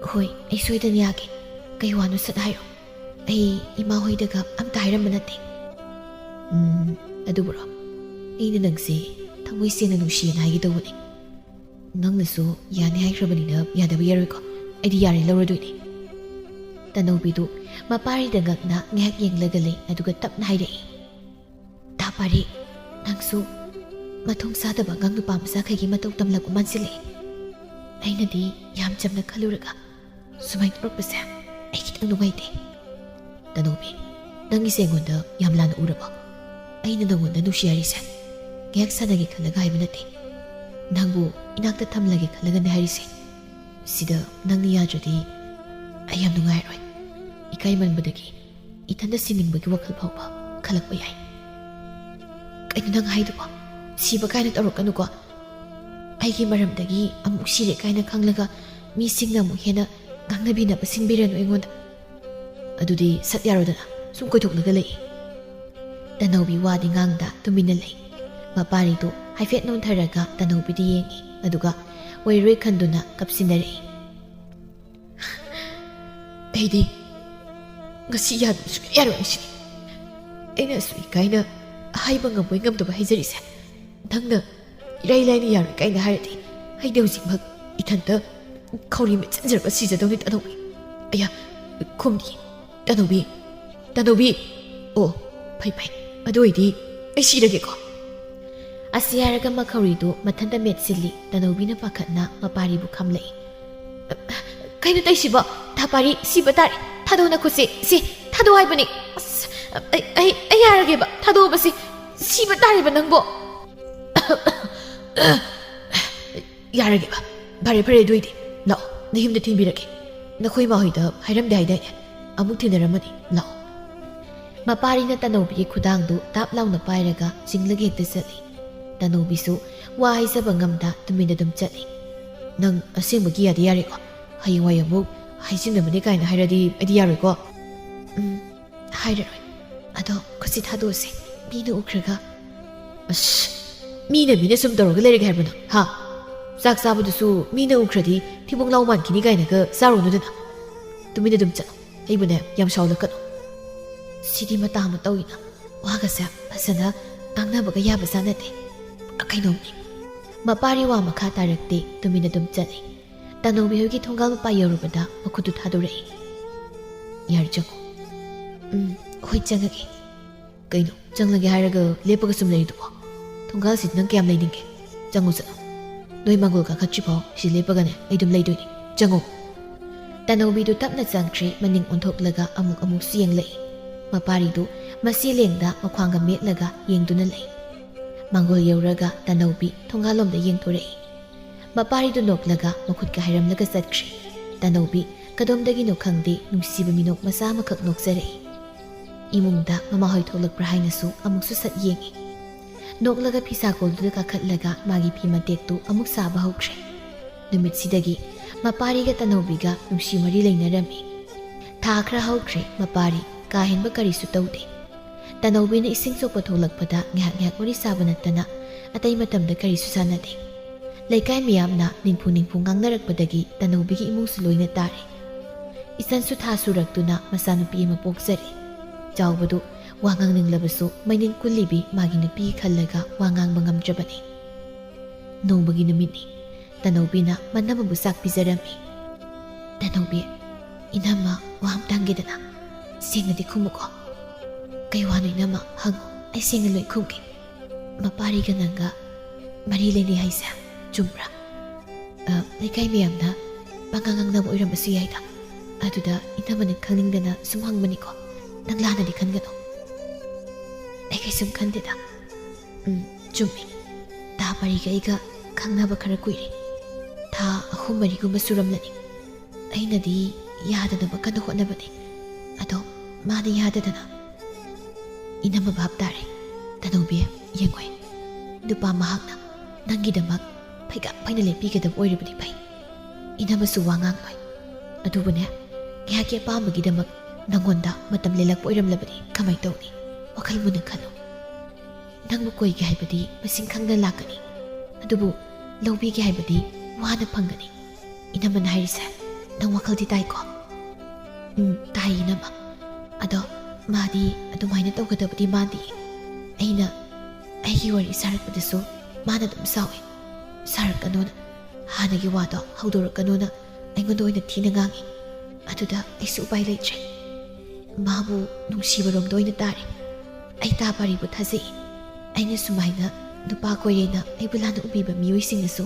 ꯍꯣꯏ ꯑꯩ ꯁꯣꯏꯗꯅ ꯌꯥꯒꯦ꯫ ꯀꯩ ꯋꯥꯅꯣ ꯁꯠ ꯍꯥꯏꯔꯣ꯫ ꯑꯩ ꯏꯃꯥ ꯍꯣꯏꯗꯒ ꯑꯝꯇ ꯍꯥꯏꯔꯝꯕ ꯅꯠꯇꯦ꯫ ꯑꯗꯨꯕꯨꯔꯣ ꯑꯩꯅ ꯅꯪꯁꯦ ꯊꯃꯣꯏ ꯁꯦꯡꯅ ꯅꯨꯡꯁꯤꯌꯦꯅ ꯍꯥꯏꯒꯦ ꯇꯧꯕꯅꯤ꯫ ꯅꯪꯅꯁꯨ ꯌꯥꯅꯤ ꯍꯥꯏꯈ꯭ꯔꯕꯅꯤꯅ ꯌꯥꯗꯕ ꯌꯥꯔꯣꯏꯀꯣ? ꯑꯩꯗꯤ ꯌꯥꯔꯦ ꯂꯧꯔꯗꯣꯏꯅꯤ꯫ ꯇꯅꯧꯕꯤꯗꯨ ꯃꯄꯥꯔꯤꯗ ꯉꯛꯅ ꯉꯥꯏꯍꯥꯛ ꯌꯦꯡꯂꯒ ꯂꯩ꯫ ꯑꯗꯨꯒ ꯇꯞꯅ ꯍꯥꯏꯔꯛꯏ꯫ ꯇꯥ ꯄꯥꯔꯤ, ꯅꯪꯁꯨ ꯃꯊꯣꯡ ꯆꯥꯗꯕ ꯑꯉꯥꯡ ꯅꯨꯄꯥ ꯃꯆꯥꯈꯩꯒꯤ ꯃꯇꯧ ꯇꯝꯂꯛꯄ ꯃꯥꯟꯁꯤꯜꯂꯛꯏ꯫ ꯑꯩꯅꯗꯤ ꯌꯥꯝ ꯆꯝꯅ ꯈꯜꯂꯨꯔꯒ ꯁꯨꯃꯥꯏꯅ ꯇꯧꯔꯛꯄꯁꯦ ꯑꯩ ꯈꯤꯇꯪ ꯅꯨꯡꯉꯥꯏꯇꯦ꯫ ꯇꯅꯧꯕꯤ, ꯅꯪꯒꯤꯁꯦ ꯑꯩꯉꯣꯟꯗ ꯌꯥꯝ ꯂꯥꯟꯅ ꯎꯔꯕꯣ? ꯑꯩꯅ ꯅꯪꯉꯣꯟꯗ ꯅꯨꯡꯁꯤ ꯍꯥꯏꯔꯤꯁꯦ ꯉꯥꯏꯍꯥꯛ ꯁꯥꯟꯅꯒꯦ ꯈꯜꯂꯒ ꯍꯥꯏꯕ ꯅꯠꯇꯦ꯫ ꯅꯪꯕꯨ ꯏꯅꯥꯛꯇ ꯊꯝꯂꯒꯦ ꯈꯜꯂꯒꯅꯦ ꯍꯥꯏꯔꯤꯁꯦ꯫ ꯁꯤꯗ ꯅꯪꯅ ꯌꯥꯗ꯭ꯔꯗꯤ ꯑꯩ ꯌꯥꯝ ꯅꯨꯡꯉꯥꯏꯔꯣꯏ꯫ ꯏꯀꯥꯏꯃꯟꯕꯗꯒꯤ ꯏꯊꯟꯇ ꯁꯤꯅꯤꯡꯕꯒꯤ ꯋꯥꯈꯜ ꯐꯥꯎꯕ ꯈꯜꯂꯛꯄ ꯌꯥꯏ꯫ ꯀꯩꯅꯣ ꯅꯪ ꯍꯥꯏꯗꯨꯕꯣ? ꯁꯤꯕ ꯀꯥꯏꯅ ꯇꯧꯔꯛꯀꯅꯨꯀꯣ꯫ ꯑꯩꯒꯤ ꯃꯔꯝꯗꯒꯤ ꯑꯃꯨꯛ ꯁꯤꯔꯦ ꯀꯥꯏꯅ ꯈꯪꯂꯒ ꯃꯤꯁꯤꯡꯅ ꯑꯃꯨꯛ ꯍꯦꯟꯅ ꯉꯥꯡꯅꯕꯤꯅꯕ ꯁꯤꯟꯕꯤꯔꯅꯨ ꯑꯩꯉꯣꯟꯗ꯫ ꯑꯗꯨꯗꯤ ꯁꯠ ꯌꯥꯔꯣꯗꯅ ꯁꯨꯝ ꯀꯣꯏꯊꯣꯛꯂꯒ ꯂꯩ꯫ ꯇꯅꯧꯕꯤ ꯋꯥꯗꯤ ꯉꯥꯡꯗ ꯇꯨꯃꯤꯟꯅ ꯂꯩ꯫ ꯃꯄꯥꯔꯤꯗꯨ ꯍꯥꯏꯐꯦꯠ ꯅꯣꯟꯊꯔꯒ ꯇꯅꯧꯕꯤꯗ ꯌꯦꯡꯉꯤ꯫ ꯑꯗꯨꯒ ꯑꯣꯏꯔꯣꯏ ꯈꯟꯗꯨꯅ ꯀꯞꯁꯤꯟꯅꯔꯛꯏ꯫ ꯑꯩꯗꯤ ꯉꯁꯤ ꯌꯥꯗꯕ ꯁꯨꯡꯌꯥ ꯌꯥꯔꯣꯏ ꯁꯤꯅꯤ꯫ ꯑꯩꯅ ꯑꯁꯨꯛ ꯏꯀꯥꯏꯅ ꯍꯥꯏꯕ ꯉꯝꯕꯣꯏ ꯉꯝꯗꯕ ꯍꯥꯏꯖꯔꯤꯁꯦ ꯅꯪꯅ ꯏꯔꯥꯏ ꯂꯥꯏꯅ ꯌꯥꯔꯣꯏ ꯀꯥꯏꯅ ꯍꯥꯏꯔꯗꯤ ꯑꯩꯗꯤ ꯍꯧꯖꯤꯛꯃꯛ ꯏꯊꯟꯇ ꯈꯧꯔꯤ ꯃꯦꯠꯁꯤꯟꯖꯔꯒ ꯁꯤꯖꯗꯧꯅꯤ ꯇꯅꯧꯕꯤ꯫ ꯑꯌꯥ ꯈꯨꯝꯗꯤ ꯇꯅꯧꯕꯤ, ꯇꯅꯧꯕꯤ꯫ ꯑꯣ ꯐꯩ ꯑꯗꯨ ꯑꯣꯏꯗꯤ ꯑꯩ ꯁꯤꯔꯒꯦꯀꯣ꯫ ꯑꯁꯤ ꯍꯥꯏꯔꯒ ꯃꯈꯧꯔꯤꯗꯨ ꯃꯊꯟꯇ ꯃꯦꯠꯁꯤꯜꯂꯤ꯫ ꯇꯅꯧꯕꯤꯅ ꯄꯥꯈꯠꯅ ꯃꯄꯥꯔꯤꯕꯨ ꯈꯝꯂꯛꯏ꯫ ꯀꯩꯅꯣ ꯇꯧꯏꯁꯤꯕꯣ? ꯊꯥ ꯄꯥꯔꯤ ꯁꯤꯕ ꯇꯥꯔꯦ꯫ ꯊꯥꯗꯣꯛꯑꯣ ꯅꯈꯨꯠꯁꯤ꯫ ꯁꯤ ꯊꯥꯗꯣꯛꯑꯣ ꯍꯥꯏꯕꯅꯤ꯫ ꯑꯁ ꯑꯩ ꯌꯥꯔꯒꯦꯕ꯫ ꯊꯥꯗꯣꯛꯑꯣꯕꯁꯤ꯫ ꯁꯤꯕ ꯇꯥꯔꯤꯕ ꯅꯪꯕꯣ꯫ ꯌꯥꯔꯒꯦꯕ꯫ ꯐꯔꯦ ꯑꯗꯨꯏꯗꯤ ꯂꯥꯛꯑꯣ ꯅꯌꯨꯝꯗ ꯊꯤꯟꯕꯤꯔꯒꯦ꯫ ꯅꯈꯣꯏ ꯃꯥꯍꯣꯏꯗ ꯍꯥꯏꯔꯝꯗꯦ ꯍꯥꯏꯗꯥꯏꯅꯦ? ꯑꯃꯨꯛ ꯊꯤꯟꯅꯔꯝꯃꯅꯤ ꯂꯥꯛꯑꯣ꯫ ꯃꯄꯥꯔꯤꯅ ꯇꯅꯧꯕꯤꯒꯤ ꯈꯨꯗꯥꯡꯗꯨ ꯇꯥꯞ ꯂꯥꯎꯅ ꯄꯥꯏꯔꯒ ꯆꯤꯡꯂꯒ ꯍꯦꯛꯇ ꯆꯠꯂꯤ꯫ ꯇꯅꯧꯕꯤꯁꯨ ꯋꯥ ꯍꯥꯏꯖꯕ ꯉꯝꯗ ꯇꯨꯃꯤꯟꯅ ꯑꯗꯨꯝ ꯆꯠꯂꯤ꯫ ꯅꯪ ꯑꯁꯦꯡꯕꯒꯤ ꯌꯥꯗꯤ ꯌꯥꯔꯦꯀꯣ? ꯍꯌꯦꯡꯋꯥꯏ ꯑꯃꯨꯛ ꯍꯥꯏꯖꯤꯟꯅꯕꯅꯤ ꯀꯥꯏꯅ ꯍꯥꯏꯔꯗꯤ ꯑꯩꯗꯤ ꯌꯥꯔꯣꯏꯀꯣ? ꯍꯥꯏꯔꯔꯣꯏ꯫ ꯑꯗꯣ ꯈꯨꯠꯁꯤ ꯊꯥꯗꯣꯛꯑꯁꯤ ꯃꯤꯅ ꯎꯈ꯭ꯔꯒ꯫ ꯑꯁ ꯃꯤꯅ ꯁꯨꯝ ꯇꯧꯔꯒ ꯂꯩꯔꯒꯦ ꯍꯥꯏꯕꯅꯣ? ꯍꯥ? ꯆꯥꯛ ꯆꯥꯕꯗꯨꯁꯨ ꯃꯤꯅ ꯎꯈ꯭ꯔꯗꯤ ꯊꯤꯕꯣꯡ ꯂꯥꯎ ꯃꯥꯟꯈꯤꯅꯤ ꯀꯥꯏꯅꯒ ꯆꯥꯔꯨꯅꯨꯗꯅ꯫ ꯇꯨꯃꯤꯟꯅ ꯑꯗꯨꯝ ꯆꯠꯂꯣ꯫ ꯑꯩꯕꯨꯅꯦ ꯌꯥꯝ ꯁꯥꯎꯂꯛꯀꯅꯨ꯫ ꯁꯤꯗꯤ ꯃꯇꯥ ꯑꯃ ꯇꯧꯏꯅ ꯋꯥꯒꯁꯦ ꯐꯖꯅ ꯉꯥꯡꯅꯕꯒ ꯌꯥꯕ ꯆꯥꯅꯗꯦ꯫ ꯀꯩꯅꯣꯝꯅꯤ꯫ ꯃꯄꯥꯔꯤ ꯋꯥ ꯃꯈꯥ ꯇꯥꯔꯛꯇꯦ ꯇꯨꯃꯤꯟꯅ ꯑꯗꯨꯝ ꯆꯠꯂꯤ꯫ ꯇꯅꯧꯕꯤ ꯍꯣꯏꯒꯤ ꯊꯣꯡꯒꯥꯜ ꯃꯄꯥ ꯌꯧꯔꯨꯕꯗ ꯃꯈꯨꯠꯇꯨ ꯊꯥꯗꯣꯔꯛꯏ꯫ ꯌꯥꯔꯦ ꯆꯪꯉꯣ. ꯍꯣꯏ ꯆꯪꯉꯒꯦ. ꯀꯩꯅꯣ ꯆꯪꯂꯒꯦ ꯍꯥꯏꯔꯒ ꯂꯦꯞꯄꯒ ꯁꯨꯝ ꯂꯩꯔꯤꯗꯨꯕꯣ? ꯊꯣꯡꯒꯥꯜꯁꯤꯗ ꯅꯪ ꯀꯌꯥꯝ ꯂꯩꯅꯤꯡꯒꯦ? ꯆꯪꯉꯣ ꯆꯠꯂꯣ. ꯅꯣꯏ ꯃꯥꯡꯒꯣꯜ ꯀꯥꯈꯠꯇ꯭ꯔꯤꯐꯥꯎ ꯁꯤ ꯂꯦꯞꯄꯒꯅꯦ ꯑꯩ ꯑꯗꯨꯝ ꯂꯩꯗꯣꯏꯅꯤ. ꯆꯪꯉꯣ. ꯇꯅꯧꯕꯤꯗꯨ ꯇꯞꯅ ꯆꯪꯈ꯭ꯔꯦ. ꯃꯅꯤꯡ ꯑꯣꯟꯊꯣꯛꯂꯒ ꯑꯃꯨꯛꯁꯨ ꯌꯦꯡꯂꯛꯏ. ꯃꯄꯥꯔꯤꯗꯨ ꯃꯁꯤꯂꯦꯡꯗ ꯃꯈ꯭ꯋꯥꯡꯒ ꯃꯦꯠꯂꯒ ꯌꯦꯡꯗꯨꯅ ꯂꯩ. ꯃꯥꯡꯒꯣꯜ ꯌꯧꯔꯒ ꯇꯅꯧꯕꯤ ꯊꯣꯡꯒꯥꯜꯂꯣꯝꯗ ꯌꯦꯡꯊꯣꯔꯛꯏ. ꯃꯄꯥꯔꯤꯗꯨ ꯅꯣꯛꯂꯒ ꯃꯈꯨꯠꯀ ꯍꯥꯏꯔꯝꯂꯒ ꯆꯠꯈ꯭ꯔꯦ. ꯇꯅꯧꯕꯤ ꯀꯗꯣꯝꯗꯒꯤꯅꯣ ꯈꯪꯗꯦ ꯅꯨꯡꯁꯤꯕ ꯃꯤꯅꯣꯛ ꯃꯆꯥ ꯑꯃꯈꯛ ꯅꯣꯛꯆꯔꯛꯏ. ꯏꯃꯨꯡꯗ ꯃꯃꯥꯍꯣꯏ ꯊꯣꯛꯂꯛꯄ꯭ꯔꯥ ꯍꯥꯏꯅꯁꯨ ꯑꯃꯨꯛꯁꯨ ꯁꯠ ꯌꯦꯡꯏ. ꯅꯣꯛꯂꯒ ꯐꯤꯁꯥꯀꯣꯜꯗꯨꯗ ꯀꯥꯈꯠꯂꯒ ꯃꯥꯒꯤ ꯐꯤ ꯃꯇꯦꯛꯇꯨ ꯑꯃꯨꯛ ꯁꯥꯕ ꯍꯧꯈ꯭ꯔꯦ. ꯅꯨꯃꯤꯠꯁꯤꯗꯒꯤ ꯃꯄꯥꯔꯤꯒ ꯇꯅꯧꯕꯤꯒ ꯅꯨꯡꯁꯤ ꯃꯔꯤ ꯂꯩꯅꯔꯝꯃꯤ. ꯊꯥ ꯈꯔ ꯍꯧꯈ꯭ꯔꯦ. ꯃꯄꯥꯔꯤ ꯀꯥ ꯍꯦꯟꯕ ꯀꯔꯤꯁꯨ ꯇꯧꯗꯦ. ꯇꯅꯧꯕꯤꯅ ꯏꯁꯤꯡ ꯁꯣꯛꯄ ꯊꯣꯛꯂꯛꯄꯗ ꯉꯥꯏꯍꯥꯛ ꯋꯥꯔꯤ ꯁꯥꯕ ꯅꯠꯇꯅ ꯑꯇꯩ ꯃꯇꯝꯗ ꯀꯔꯤꯁꯨ ꯁꯥꯟꯅꯗꯦ. ꯂꯩꯀꯥꯏ ꯃꯤꯌꯥꯝꯅ ꯅꯤꯡꯐꯨ ꯉꯥꯡꯅꯔꯛꯄꯗꯒꯤ ꯇꯅꯧꯕꯤꯒꯤ ꯏꯃꯨꯡꯁꯨ ꯂꯣꯏꯅ ꯇꯥꯔꯦ. ꯏꯆꯟꯁꯨ ꯊꯥ ꯁꯨꯔꯛꯇꯨꯅ ꯃꯆꯥꯅꯨꯄꯤ ꯑꯃ ꯄꯣꯛꯆꯔꯦ. ꯆꯥꯎꯕꯗꯨ ꯋꯥ ꯉꯥꯡꯅꯤꯡꯂꯕꯁꯨ ꯃꯩꯅꯤꯡ ꯀꯨꯜꯂꯤꯕꯤ ꯃꯥꯒꯤ ꯅꯨꯄꯤ ꯈꯜꯂꯒ ꯋꯥ ꯉꯥꯡꯕ ꯉꯝꯗ꯭ꯔꯕꯅꯤ. ꯅꯣꯡꯃꯒꯤ ꯅꯨꯃꯤꯠꯅꯤ. ꯇꯅꯧꯕꯤꯅ ꯃꯅꯝꯕꯨ ꯆꯥꯛ ꯄꯤꯖꯔꯝꯃꯤ. ꯇꯅꯧꯕꯤ, ꯏꯅꯝꯃ ꯋꯥ ꯑꯃꯇ ꯍꯪꯒꯦꯗꯅ. ꯁꯦꯡꯅꯗꯤ ꯈꯨꯝꯃꯨꯀꯣ. ꯀꯩ ꯋꯥꯅꯣ ꯏꯅꯝꯃ? ꯍꯪꯉꯣ, ꯑꯩ ꯁꯦꯡꯅ ꯂꯣꯏ ꯈꯨꯝꯒꯦ. ꯃꯄꯥꯔꯤꯒ ꯅꯪꯒ ꯃꯔꯤ ꯂꯩꯅꯩ ꯍꯥꯏꯁꯦ ꯆꯨꯝꯕ꯭ꯔꯥ? ꯂꯩꯀꯥꯏ ꯃꯌꯥꯝꯅ ꯄꯪꯉꯥꯡ ꯉꯥꯡꯅꯕ ꯑꯣꯏꯔꯝꯕꯁꯨ ꯌꯥꯏꯗ. ꯑꯗꯨꯗ ꯏꯅꯝꯃꯅ ꯈꯪꯅꯤꯡꯗꯅ ꯁꯨꯝ ꯍꯪꯕꯅꯤꯀꯣ. ꯅꯪ ꯂꯥꯟꯅꯗꯤ ꯈꯟꯒꯅꯣ. ꯑꯩ ꯀꯩꯁꯨꯝ ꯈꯟꯗꯦꯗ. ꯆꯨꯝꯃꯤ. ꯄꯥꯔꯤꯒ ꯑꯩꯒ ꯈꯪꯅꯕ ꯈꯔ ꯀꯨꯏꯔꯦ. ꯊꯥ 3-4 ꯁꯨꯔꯝꯂꯅꯤ. ꯑꯩꯅꯗꯤ ꯌꯥꯗꯅꯕ ꯀꯟꯅ ꯍꯣꯠꯅꯕꯅꯤ. ꯑꯗꯣ ꯃꯥꯅ ꯌꯥꯗꯗꯅ ꯏꯅꯝꯃ ꯚꯥꯞ ꯇꯥꯔꯦ. ꯇꯅꯧꯕꯤ, ꯌꯦꯡꯉꯣꯏ. ꯅꯨꯄꯥ ꯃꯍꯥꯛꯅ ꯅꯪꯒꯤꯗꯃꯛ ꯐꯩꯒꯥꯛ ꯐꯩꯅ ꯂꯦꯞꯄꯤꯒꯗꯕ ꯑꯣꯏꯔꯕꯗꯤ ꯐꯩ. ꯏꯅꯝꯃꯁꯨ ꯋꯥ ꯉꯥꯡꯂꯣꯏ. ꯑꯗꯨꯕꯨꯅꯦ, ꯉꯥꯏꯍꯥꯛꯀꯤ ꯑꯄꯥꯝꯕꯒꯤꯗꯃꯛ ꯅꯪꯉꯣꯟꯗ ꯃꯇꯝ ꯂꯦꯜꯂꯛꯄ ꯑꯣꯏꯔꯝꯂꯕꯗꯤ ꯀꯃꯥꯏ ꯇꯧꯅꯤ? ꯋꯥꯈꯜ ꯃꯨꯟꯅ ꯈꯜꯂꯨ. ꯅꯪꯕꯨ ꯀꯣꯏꯒꯦ ꯍꯥꯏꯕꯗꯤ ꯃꯁꯤꯡ ꯈꯪꯅ ꯂꯥꯛꯀꯅꯤ. ꯑꯗꯨꯕꯨ ꯂꯧꯕꯤꯒꯦ ꯍꯥꯏꯕꯗꯤ ꯋꯥꯅ ꯐꯪꯒꯅꯤ. ꯏꯅꯝꯃꯅ ꯍꯥꯏꯔꯤꯁꯦ ꯅꯪ ꯋꯥꯈꯜꯗꯤ ꯇꯥꯏꯀꯣ? ꯇꯥꯏ ꯏꯅꯝꯃ. ꯑꯗꯣ ꯃꯥꯗꯤ ꯑꯗꯨꯃꯥꯏꯅ ꯇꯧꯒꯗꯕꯗꯤ ꯃꯥꯟꯗꯦ. ꯑꯩꯅ ꯑꯩꯒꯤ ꯋꯥꯔꯤ ꯁꯥꯔꯛꯄꯗꯁꯨ ꯃꯥꯅ ꯑꯗꯨꯝ ꯁꯥꯎꯏ. ꯁꯥꯔꯛꯀꯅꯣꯅ, ꯍꯥꯟꯅꯒꯤ ꯋꯥꯗꯣ ꯍꯧꯗꯣꯔꯛꯀꯅꯣꯅ ꯑꯩꯉꯣꯟꯗ ꯑꯣꯏꯅ ꯊꯤꯅ ꯉꯥꯡꯉꯤ. ꯑꯗꯨꯗ ꯑꯩꯁꯨ ꯎꯄꯥꯏ ꯂꯩꯇ꯭ꯔꯦ. ꯃꯥꯕꯨ ꯅꯨꯡꯁꯤꯕꯔꯣꯝꯗ ꯑꯣꯏꯅ ꯇꯥꯔꯦ. ꯑꯩ ꯄꯥꯔꯤꯕꯨ ꯊꯥꯖꯩ. ꯑꯩꯅ ꯁꯨꯃꯥꯏꯅ ꯅꯨꯄꯥ ꯀꯣꯏꯔꯦꯅ ꯑꯩꯕꯨ ꯂꯥꯟꯅ ꯎꯕꯤꯕ ꯃꯤꯑꯣꯏꯁꯤꯡꯅꯁꯨ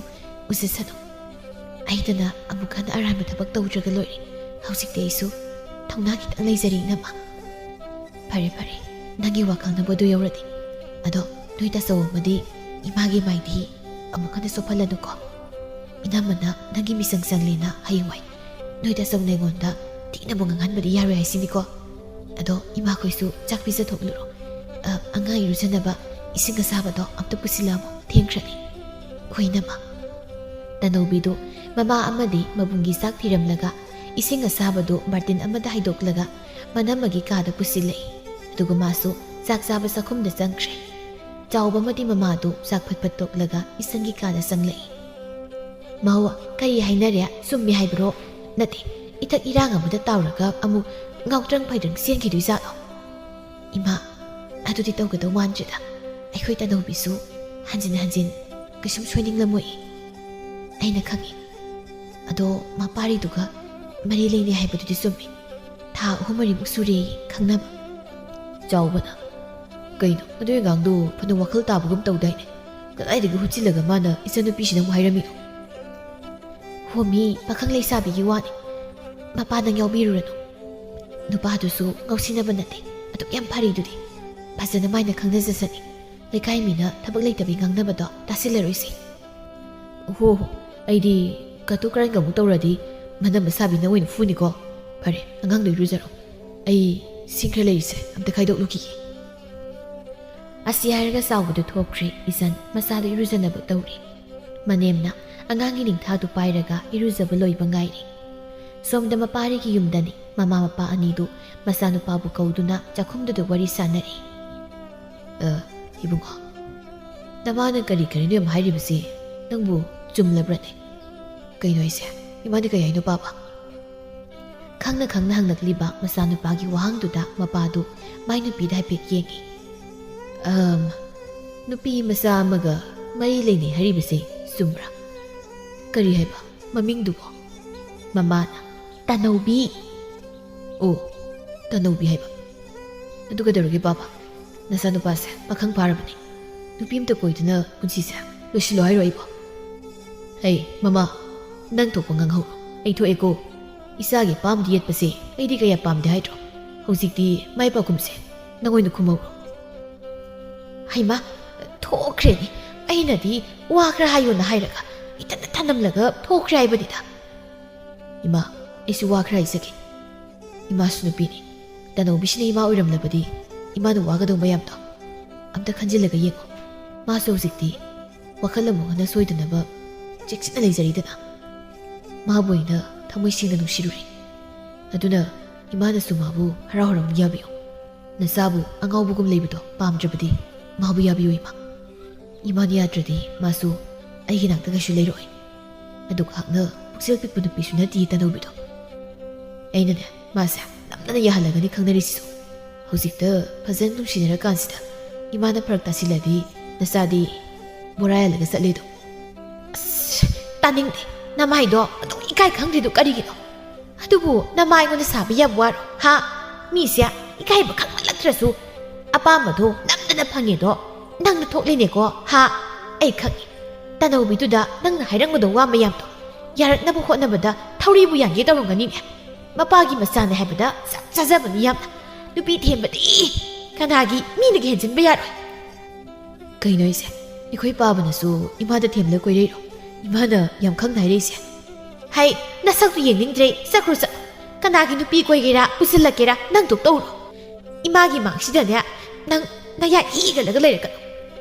ꯎꯖꯁꯅꯨ. ꯑꯩꯗꯅ ꯑꯃꯨꯛ ꯍꯟꯅ ꯑꯔꯥꯟꯕ ꯊꯕꯛ ꯇꯧꯗ꯭ꯔꯒ ꯂꯣꯏꯔꯦ. ꯍꯧꯖꯤꯛꯇꯤ ꯑꯩꯁꯨ ꯊꯧꯅꯥ ꯈꯤꯇꯪ ꯂꯩꯖꯔꯤ ꯏꯅꯝꯃ. ꯐꯔꯦ, ꯅꯪꯒꯤ ꯋꯥꯈꯜꯅꯕꯨ ꯑꯗꯨ ꯌꯧꯔꯗꯤ. ꯑꯗꯣ ꯅꯣꯏ ꯇꯥꯆꯧ ꯑꯃꯗꯤ ꯏꯃꯥꯒꯤ ꯃꯥꯏꯗꯤ ꯑꯃꯨꯛ ꯍꯟꯅ ꯆꯣꯞꯍꯜꯂꯅꯨꯀꯣ. ꯏꯅꯝꯃꯅ ꯅꯪꯒꯤ ꯃꯤꯆꯪ ꯆꯪꯂꯦꯅ ꯍꯌꯦꯡꯋꯥꯏ ꯅꯣꯏ ꯇꯥꯆꯧꯅ ꯑꯩꯉꯣꯟꯗ ꯊꯤꯅꯕꯨ ꯉꯥꯡꯍꯟꯕꯗꯤ ꯌꯥꯔꯣꯏ ꯍꯥꯏꯁꯤꯅꯤꯀோ. ꯑꯗꯣ ꯏꯃꯥꯈꯣꯏꯁꯨ ꯆꯥꯛ ꯄꯤꯖꯊꯣꯛꯂꯨꯔꯣ. ꯑꯉꯥꯡ ꯏꯔꯨꯖꯅꯕ ꯏꯁꯤꯡ ꯑꯁꯥꯕꯗꯣ ꯑꯝꯇ ꯄꯨꯁꯤꯜꯂꯛꯑꯃꯣ. ꯊꯦꯡꯈ꯭ꯔꯅꯤ. ꯍꯣꯏ ꯏꯅꯝꯃ. ꯇꯅꯧꯕꯤꯗꯨ ꯃꯃꯥ ꯑꯃꯗꯤ ꯃꯕꯨꯡꯒꯤ ꯆꯥꯛ ꯊꯤꯔꯝꯂꯒ ꯏꯁꯤꯡ ꯑꯁꯥꯕꯗꯨ ꯕꯥꯔꯇꯤꯟ ꯑꯃꯗ ꯍꯩꯗꯣꯛꯂꯒ ꯃꯅꯝꯃꯒꯤ ꯀꯥꯗ ꯄꯨꯁꯤꯜꯂꯛꯏ. ꯑꯗꯨꯒ ꯃꯥꯁꯨ ꯆꯥꯛ ꯆꯥꯕ ꯆꯥꯛꯈꯨꯝꯗ ꯆꯪꯈ꯭ꯔꯦ. ꯆꯥꯎꯕ ꯑꯃꯗꯤ ꯃꯃꯥꯗꯨ ꯆꯥꯛ ꯐꯠ ꯇꯣꯛꯂꯒ ꯏꯆꯟꯒꯤ ꯀꯥꯗ ꯆꯪꯂꯛꯏ. ꯃꯧ, ꯀꯔꯤ ꯍꯥꯏꯅꯔꯦ? ꯆꯨꯝꯃꯤ ꯍꯥꯏꯕ꯭ꯔꯣ? ꯅꯠꯇꯦ, ꯏꯊꯛ ꯏꯔꯥꯡ ꯑꯃꯗ ꯇꯥꯎꯔꯒ ꯑꯃꯨꯛ ꯉꯥꯎꯇ꯭ꯔꯪ ꯐꯩꯗ꯭ꯔꯪ ꯆꯦꯟꯈꯤꯗꯣꯏꯖꯥꯠꯂꯣ? ꯏꯃꯥ, ꯑꯗꯨꯗꯤ ꯇꯧꯒꯗꯧ ꯃꯥꯟꯗ꯭ꯔꯦꯗ. ꯑꯩꯈꯣꯏ ꯇꯅꯧꯕꯤꯁꯨ ꯍꯟꯖꯤꯟ ꯀꯩꯁꯨꯝ ꯁꯣꯏꯅꯤꯡꯂꯝꯃꯣꯏ. ꯑꯩꯅ ꯈꯪꯉꯤ. ꯑꯗꯣ ꯃꯄꯥꯔꯤꯗꯨꯒ ꯃꯔꯤ ꯂꯩꯅꯩ ꯍꯥꯏꯕꯗꯨꯗꯤ ꯆꯨꯝꯃꯤ. ꯊꯥ 3-4 ꯁꯨꯔꯦ ꯈꯪꯅꯕ. ꯆꯥꯎꯕꯅ, ꯀꯩꯅꯣ ꯑꯗꯨꯏ ꯑꯉꯥꯡꯗꯣ ꯐꯅ ꯋꯥꯈꯜ ꯇꯥꯕꯒꯨꯝ ꯇꯧꯗꯥꯏꯅꯦ. ꯀꯗꯥꯏꯗꯒꯤ ꯍꯨꯠꯆꯤꯜꯂꯒ ꯃꯥꯅ ꯏꯆꯟꯅꯨꯄꯤꯁꯤꯅ ꯑꯃꯨꯛ ꯍꯥꯏꯔꯝꯃꯤꯅꯣ? ꯍꯣꯃꯤ, ꯄꯥꯈꯪ ꯂꯩꯁꯥꯕꯤꯒꯤ ꯋꯥꯅꯤ. ꯃꯄꯥ ꯅꯪ ꯌꯥꯎꯕꯤꯔꯨꯔꯅꯨ. ꯅꯨꯄꯥꯗꯨꯁꯨ ꯉꯥꯎꯁꯤꯟꯅꯕ ꯅꯠꯇꯦ. ꯑꯗꯨꯛ ꯌꯥꯝ ꯐꯔꯤꯗꯨꯗꯤ. ꯐꯖꯅ ꯃꯥꯏꯅ ꯈꯪꯅꯖꯁꯅꯤ. ꯂꯩꯀꯥꯏ ꯃꯤꯅ ꯊꯕꯛ ꯂꯩꯇꯕꯤ ꯉꯥꯡꯅꯕꯗꯣ ꯇꯥꯁꯤꯜꯂꯔꯣꯏꯁꯤ. ꯍꯣ, ꯑꯩꯗꯤ ꯀꯇꯨ ꯀꯔꯟꯒ ꯑꯃꯨꯛ ꯇꯧꯔꯗꯤ ꯃꯅꯝ ꯑꯁꯥꯕꯤꯅ ꯑꯣꯏꯅ ꯐꯨꯅꯤꯀꯣ. ꯐꯔꯦ, ꯑꯉꯥꯡꯗꯣ ꯏꯔꯨꯖꯔꯣ. ꯑꯩ ꯏꯁꯤꯡ ꯈꯔ ꯂꯩꯔꯤꯁꯦ ꯑꯝꯇ ꯈꯥꯏꯗꯣꯛꯂꯨꯈꯤꯒꯦ. ꯑꯁꯤ ꯍꯥꯏꯔꯒ ꯆꯥꯎꯕꯗꯨ ꯊꯣꯛꯈ꯭ꯔꯦ. ꯏꯆꯟ ꯃꯆꯥꯗꯨ ꯏꯔꯨꯖꯅꯕ ꯇꯧꯔꯤ. ꯃꯅꯦꯝꯅ ꯑꯉꯥꯡꯒꯤ ꯅꯤꯡꯊꯥꯗꯨ ꯄꯥꯏꯔꯒ ꯏꯔꯨꯖꯕ ꯂꯣꯏꯕ ꯉꯥꯏꯔꯤ. ꯁꯣꯝꯗ ꯃꯄꯥꯔꯤꯒꯤ ꯌꯨꯝꯗꯅꯤ. ꯃꯃꯥ ꯃꯄꯥ ꯑꯅꯤꯗꯨ ꯃꯆꯥꯅꯨꯄꯥꯕꯨ ꯀꯧꯗꯨꯅ ꯆꯥꯛꯈꯨꯝꯗꯨꯗ ꯋꯥꯔꯤ ꯁꯥꯟꯅꯔꯤ. ꯏꯕꯨꯡꯉꯣ, ꯅꯃꯥꯅ ꯀꯔꯤꯅꯣ ꯌꯥꯝ ꯍꯥꯏꯔꯤꯕꯁꯤ ꯅꯪꯕꯨ ꯆꯨꯝꯂꯕ꯭ꯔꯅꯦ? ꯀꯩꯅꯣ ꯍꯥꯏꯁꯦ? ꯏꯃꯥꯗꯤ ꯀꯩ ꯍꯥꯏꯅꯣ ꯄꯥꯕ? ꯈꯪꯅ ꯍꯪꯂꯛꯂꯤꯕ ꯃꯆꯥꯅꯨꯄꯥꯒꯤ ꯋꯥꯍꯪꯗꯨꯗ ꯃꯄꯥꯗꯨ ꯃꯥꯏ ꯅꯨꯄꯤꯗ ꯍꯥꯏꯐꯦꯠ ꯌꯦꯡꯉꯤ. ꯅꯨꯄꯤ ꯃꯆꯥ ꯑꯃꯒ ꯃꯔꯤ ꯂꯩꯅꯩ ꯍꯥꯏꯔꯤꯕꯁꯤ ꯆꯨꯝꯕ꯭ꯔꯥ? ꯀꯔꯤ ꯍꯥꯏꯕ? ꯃꯃꯤꯡꯗꯨꯕꯣ? ꯃꯃꯥꯅ, ꯇꯅꯧꯕꯤ. ꯑꯣ, ꯇꯅꯧꯕꯤ ꯍꯥꯏꯕ ꯑꯗꯨ ꯀꯩꯗꯧꯔꯒꯦ ꯕꯥꯕꯥ ꯅꯆꯥꯅꯨꯄꯥꯁꯦ ꯄꯥꯈꯪ ꯐꯥꯔꯕꯅꯤ ꯅꯨꯄꯤ ꯑꯃꯇ ꯀꯣꯏꯗꯨꯅ ꯄꯨꯟꯁꯤꯁꯦ ꯂꯣꯏꯁꯤꯜꯂꯣ ꯍꯥꯏꯔꯣ ꯑꯩꯕꯣ ꯑꯩ ꯃꯃꯥ ꯅꯪ ꯊꯣꯛꯄ ꯉꯥꯡꯍꯧꯔꯣ ꯑꯩ ꯊꯣꯛꯑꯦꯀꯣ ꯏꯆꯥꯒꯤ ꯄꯥꯝꯗ ꯌꯦꯠꯄꯁꯦ ꯑꯩꯗꯤ ꯀꯌꯥ ꯄꯥꯝꯗꯦ ꯍꯥꯏꯗ꯭ꯔꯣ ꯍꯧꯖꯤꯛꯇꯤ ꯃꯥꯏ ꯄꯥꯎꯈꯨꯝꯁꯦ ꯅꯪꯉꯣꯏꯅ ꯈꯨꯝꯍꯧꯔꯣ ꯍꯩꯃꯥ ꯊꯣꯛꯈ꯭ꯔꯦꯅꯤ ꯑꯩꯅꯗꯤ ꯋꯥ ꯈꯔ ꯍꯥꯏꯌꯣꯅ ꯍꯥꯏꯔꯒ ꯏꯊꯟꯇ ꯊꯅꯝꯂꯒ ꯊꯣꯛꯈ꯭ꯔꯦ ꯍꯥꯏꯕꯅꯤꯗ ꯏꯃꯥ ꯑꯩꯁꯨ ꯋꯥ ꯈꯔ ꯍꯥꯏꯖꯒꯦ 이마수 누비니 ꯇꯅꯧꯕꯤꯁꯤꯅ 이마 ꯑꯣꯏꯔꯝꯂꯕꯗꯤ 이마ꯅ 와가던 ꯃꯌꯥꯝꯗꯣ ꯑꯝꯇ ꯈꯟꯖꯤꯜꯂꯒ ꯌꯦꯡꯉꯣ 마수 ꯍꯧꯖꯤꯛꯇꯤ ꯋꯥꯈꯜ ꯑꯃꯨꯛ ꯍꯟꯅ ꯁꯣꯏꯗꯅꯕ ꯆꯦꯛꯁꯤꯟꯅ ꯂꯩꯖꯔꯤꯗꯅ 마부 ꯑꯣꯏꯅ ꯊꯃꯣꯏ ꯁꯦꯡꯅ ꯅꯨꯡꯁꯤꯔꯨꯔꯦ ꯑꯗꯨꯅ 이마ꯅꯁꯨ 마부 ꯍꯔꯥꯎ ꯍꯔꯥꯎꯅ ꯌꯥꯕꯤꯌꯨ ꯅꯆꯥꯕꯨ ꯑꯉꯥꯎꯕꯒꯨꯝ ꯂꯩꯕꯗꯣ ꯄꯥꯝꯗ꯭ꯔꯕꯗꯤ 마부 ꯌꯥꯕꯤꯌꯨ 이마ꯅ ꯌꯥꯗ꯭ꯔꯗꯤ 마수 ꯑꯩꯒꯤ ꯅꯥꯛꯇ ꯀꯩꯁꯨ ꯂꯩꯔꯣꯏ ꯑꯗꯨꯒ ꯍꯛꯅ ꯄꯨꯛꯆꯦꯜ ꯄꯤꯛꯄ ꯅꯨꯄꯤꯁꯨ ꯅꯠꯇꯦ ꯇꯅꯧꯕꯤꯗꯣ ꯑꯩꯅꯅꯦ 마세 남나는 야할라가니 강내리시소 ꯍꯧꯖꯤꯛꯇ ꯐꯖꯅ ꯅꯨꯡꯁꯤꯅꯔꯀꯥꯟꯁꯤꯗ 이마ꯅ ꯐꯔꯛ ꯇꯥꯁꯤꯜꯂꯗꯤ ꯅꯆꯥꯗꯤ ꯕꯣꯔꯥꯌꯥꯜꯂꯒ ꯆꯠꯂꯦꯗꯣ ꯑꯁ ꯇꯥꯅꯤꯡꯗꯦ ꯅꯃꯥꯏꯗꯣ ꯑꯗꯨꯝ ꯏꯀꯥꯏ ꯈꯪꯗ꯭ꯔꯤꯗꯣ ꯀꯔꯤꯒꯤꯅꯣ ꯑꯗꯨꯕꯨ ꯅꯃꯥ ꯑꯩꯉꯣꯟꯗ ꯁꯥꯕ ꯌꯥꯝ ꯋꯥꯔꯣ ꯍꯥ ꯃꯤꯁꯦ ꯏꯀꯥꯏꯕ ꯈꯪꯃꯜꯂꯛꯇ꯭ꯔꯁꯨ ꯑꯄꯥꯝꯕꯗꯣ ꯅꯝꯗꯅ ꯐꯪꯉꯦꯗꯣ ꯅꯪꯅ ꯊꯣꯛꯂꯤꯅꯦꯀꯣ ꯍꯥ ꯑꯩ ꯈꯪꯉꯤ ꯇꯅꯧꯕꯤꯗꯨꯗ ꯅꯪꯅ ꯍꯥꯏꯔꯝꯒꯗꯧ ꯋꯥ ꯃꯌꯥꯝꯗꯣ ꯌꯥꯔꯛꯅꯕ ꯍꯣꯠꯅꯕꯗ ꯊꯧꯔꯤꯕꯨ ꯌꯥꯟꯒꯦ ꯇꯧꯔꯝꯒꯅꯤꯅꯦ ꯃꯄꯥꯒꯤ ꯃꯆꯥꯅꯦ ꯍꯥꯏꯕꯗ ꯆꯞ ꯆꯥꯖꯕꯅꯤ ꯌꯥꯝꯅ ꯅꯨꯄꯤ ꯊꯦꯝꯕꯗꯤ ꯀꯅꯥꯒꯤ ꯃꯤꯅꯒ ꯍꯦꯟꯖꯤꯟꯕ ꯌꯥꯔꯣꯏ ꯀꯩꯅꯣ ꯑꯩꯁꯦ ꯑꯩꯈꯣꯏ ꯄꯥꯕꯅꯁꯨ ꯏꯃꯥꯗ ꯊꯦꯝꯂ ꯀꯣꯏꯔꯩꯔꯣ ꯏꯃꯥꯅ ꯌꯥꯝ ꯈꯪꯅ ꯍꯥꯏꯔꯛꯏꯁꯦ ꯍꯩ ꯅꯁꯛꯇꯨ ꯌꯦꯡꯅꯤꯡꯗ꯭ꯔꯦ ꯆꯠꯈ꯭ꯔꯣ ꯆꯠꯂꯣ ꯀꯅꯥꯒꯤ ꯅꯨꯄꯤ ꯀꯣꯏꯒꯦꯔꯥ ꯄꯨꯁꯤꯜꯂꯛꯀꯦꯔꯥ ꯅꯪ ꯊꯣꯛ ꯇꯧꯔꯣ 이마ꯒꯤ ꯃꯥꯡꯁꯤꯗꯅꯦ ꯅꯪ ꯅꯌꯥ ꯍꯤꯒꯠꯂꯒ ꯂꯩꯔꯛꯀꯅꯣ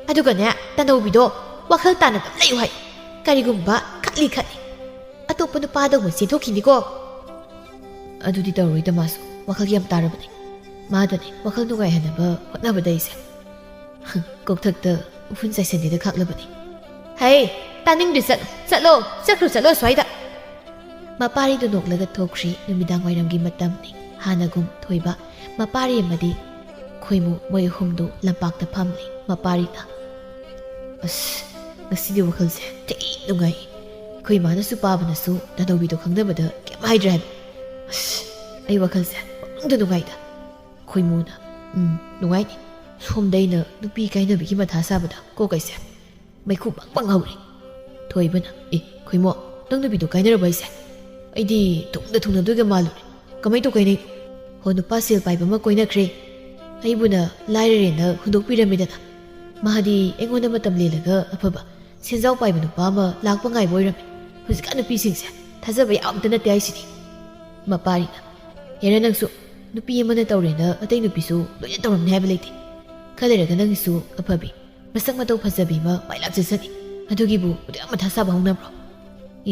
ꯑꯗꯨꯒꯅꯦ ꯇꯅꯧꯕꯤꯗꯣ ꯋꯥꯈꯜ ꯇꯥꯅ ꯑꯗꯨꯝ ꯂꯩꯌꯨ ꯍꯥꯏ ꯀꯔꯤꯒꯨꯝꯕ ꯈꯠꯂꯤ ꯑꯇꯣꯞꯄ ꯅꯨꯄꯥꯗꯧꯅ ꯆꯦꯟꯊꯣꯛꯈꯤꯅꯤꯀꯣ ꯑꯗꯨꯗꯤ ꯇꯧꯔꯣꯏꯗ 마ꯁꯨ ꯋꯥꯈꯜ ꯌꯥꯝ ꯇꯥꯔꯕꯅꯤ 마ꯗꯅꯤ ꯋꯥꯈꯜ ꯅꯨꯡꯉꯥꯏꯍꯟꯅꯕ ꯍꯣꯠꯅꯕꯗ ꯑꯩꯁꯦ ꯀꯣꯛꯊꯛꯇ ꯎꯐꯨꯟ ꯆꯥꯏꯁꯟꯗꯦꯗ ꯈꯥꯛꯂꯕꯅꯤ ꯍꯩ ꯇꯥꯅꯤꯡꯗ꯭ꯔꯤ ꯆꯠꯈ꯭ꯔꯣ ꯁ꯭ꯋꯥꯏꯗ ꯃꯄꯥꯔꯤꯗꯨ ꯅꯣꯛꯂꯒ ꯊꯣꯛꯈ꯭ꯔꯤ ꯅꯨꯃꯤꯗꯥꯡ ꯋꯥꯏꯔꯝꯒꯤ ꯃꯇꯝꯅꯤ ꯍꯥꯟꯅꯒꯨꯝ ꯊꯣꯏꯕ ꯃꯄꯥꯔꯤ ꯑꯃꯗꯤ ꯈꯣꯏꯃꯨ ꯃꯣꯏ ꯑꯍꯨꯝꯗꯨ ꯂꯝꯄꯥꯛꯇ ꯐꯝꯂꯤ ꯃꯄꯥꯔꯤꯅ ꯑꯁ ꯉꯁꯤꯗꯤ ꯋꯥꯈꯜꯁꯦ ꯊꯤ ꯅꯨꯡꯉꯥꯏ ꯑꯩꯈꯣꯏ ꯏꯃꯥꯅꯁꯨ ꯄꯥꯕꯅꯁꯨ ꯇꯅꯧꯕꯤꯗꯣ ꯈꯪꯗꯕꯗ ꯀꯩꯝ ꯍꯥꯏꯗ꯭ꯔꯦ ꯍꯥꯏꯕ ꯑꯁ ꯑꯩ ꯋꯥꯈꯜꯁꯦ ꯄꯪꯗ ꯅꯨꯡꯉꯥꯏꯗ ꯈꯣꯏꯃꯨꯅ ꯅꯨꯡꯉꯥꯏꯅꯤ ꯁꯣꯝꯗ ꯑꯩꯅ ꯅꯨꯄꯤ ꯀꯥꯏꯅꯕꯤꯒꯤ ꯃꯊꯥ ꯁꯥꯕꯗ ꯀꯣꯛꯀꯩꯁꯦ ꯃꯩꯈꯨ ꯄꯪ ꯍꯧꯔꯤ ꯊꯣꯏꯕꯅ ꯈꯣꯏꯃꯣ ꯅꯪ ꯅꯨꯄꯤꯗꯣ ꯀꯥꯏꯅꯔꯕ ꯑꯩꯁꯦ ꯑꯩꯗꯤ ꯊꯨꯡꯅꯗꯣꯏꯒ ꯃꯥꯜꯂꯨꯔꯦ ꯀꯃꯥꯏ ꯇꯧ ꯀꯥꯏꯅꯩ ꯍꯣ ꯅꯨꯄꯥ ꯁꯦꯜ ꯄꯥꯏꯕ ꯑꯃ ꯀꯣꯏꯅꯈ꯭ꯔꯦ ꯑꯩꯕꯨꯅ ꯂꯥꯏꯔꯔꯦꯅ ꯍꯨꯟꯗꯣꯛꯄꯤꯔꯝꯃꯤꯗꯅ ꯃꯥꯗꯤ ꯑꯩꯉꯣꯟꯗ ꯃꯇꯝ ꯂꯦꯜꯂꯒ ꯑꯐꯕ ꯁꯦꯟꯖꯥꯎ ꯄꯥꯏꯕ ꯅꯨꯄꯥ ꯑꯃ ꯂꯥꯛꯄ ꯉꯥꯏꯕ ꯑꯣꯏꯔꯝꯃꯤ ꯍꯧꯖꯤꯛꯀꯥꯟ ꯅꯨꯄꯤꯁꯤꯡꯁꯦ ꯊꯥꯖꯕ ꯌꯥꯝꯇ ꯅꯠꯇꯦ ꯍꯥꯏꯁꯤꯗꯤ ꯃꯄꯥꯔꯤꯅ ꯍꯦꯔ ꯅꯪꯁꯨ ꯅꯨꯄꯤ ꯑꯃꯅ ꯇꯧꯔꯦꯅ ꯑꯇꯩ ꯅꯨꯄꯤꯁꯨ ꯂꯣꯏꯅ ꯇꯧꯔꯝꯅꯤ ꯍꯥꯏꯕ ꯂꯩꯇꯦ ꯈꯔ ꯂꯩꯔꯒ ꯅꯪꯒꯤꯁꯨ ꯑꯐꯕꯤ ꯃꯁꯛ ꯃꯇꯧ ꯐꯖꯕꯤ ꯑꯃ ꯃꯥꯏ ꯂꯥꯛꯆꯁꯅꯤ ꯑꯗꯨꯒꯤꯕꯨ ꯑꯗꯨꯛ ꯃꯊꯥ ꯁꯥꯕ ꯍꯧꯅꯕ꯭ꯔꯣ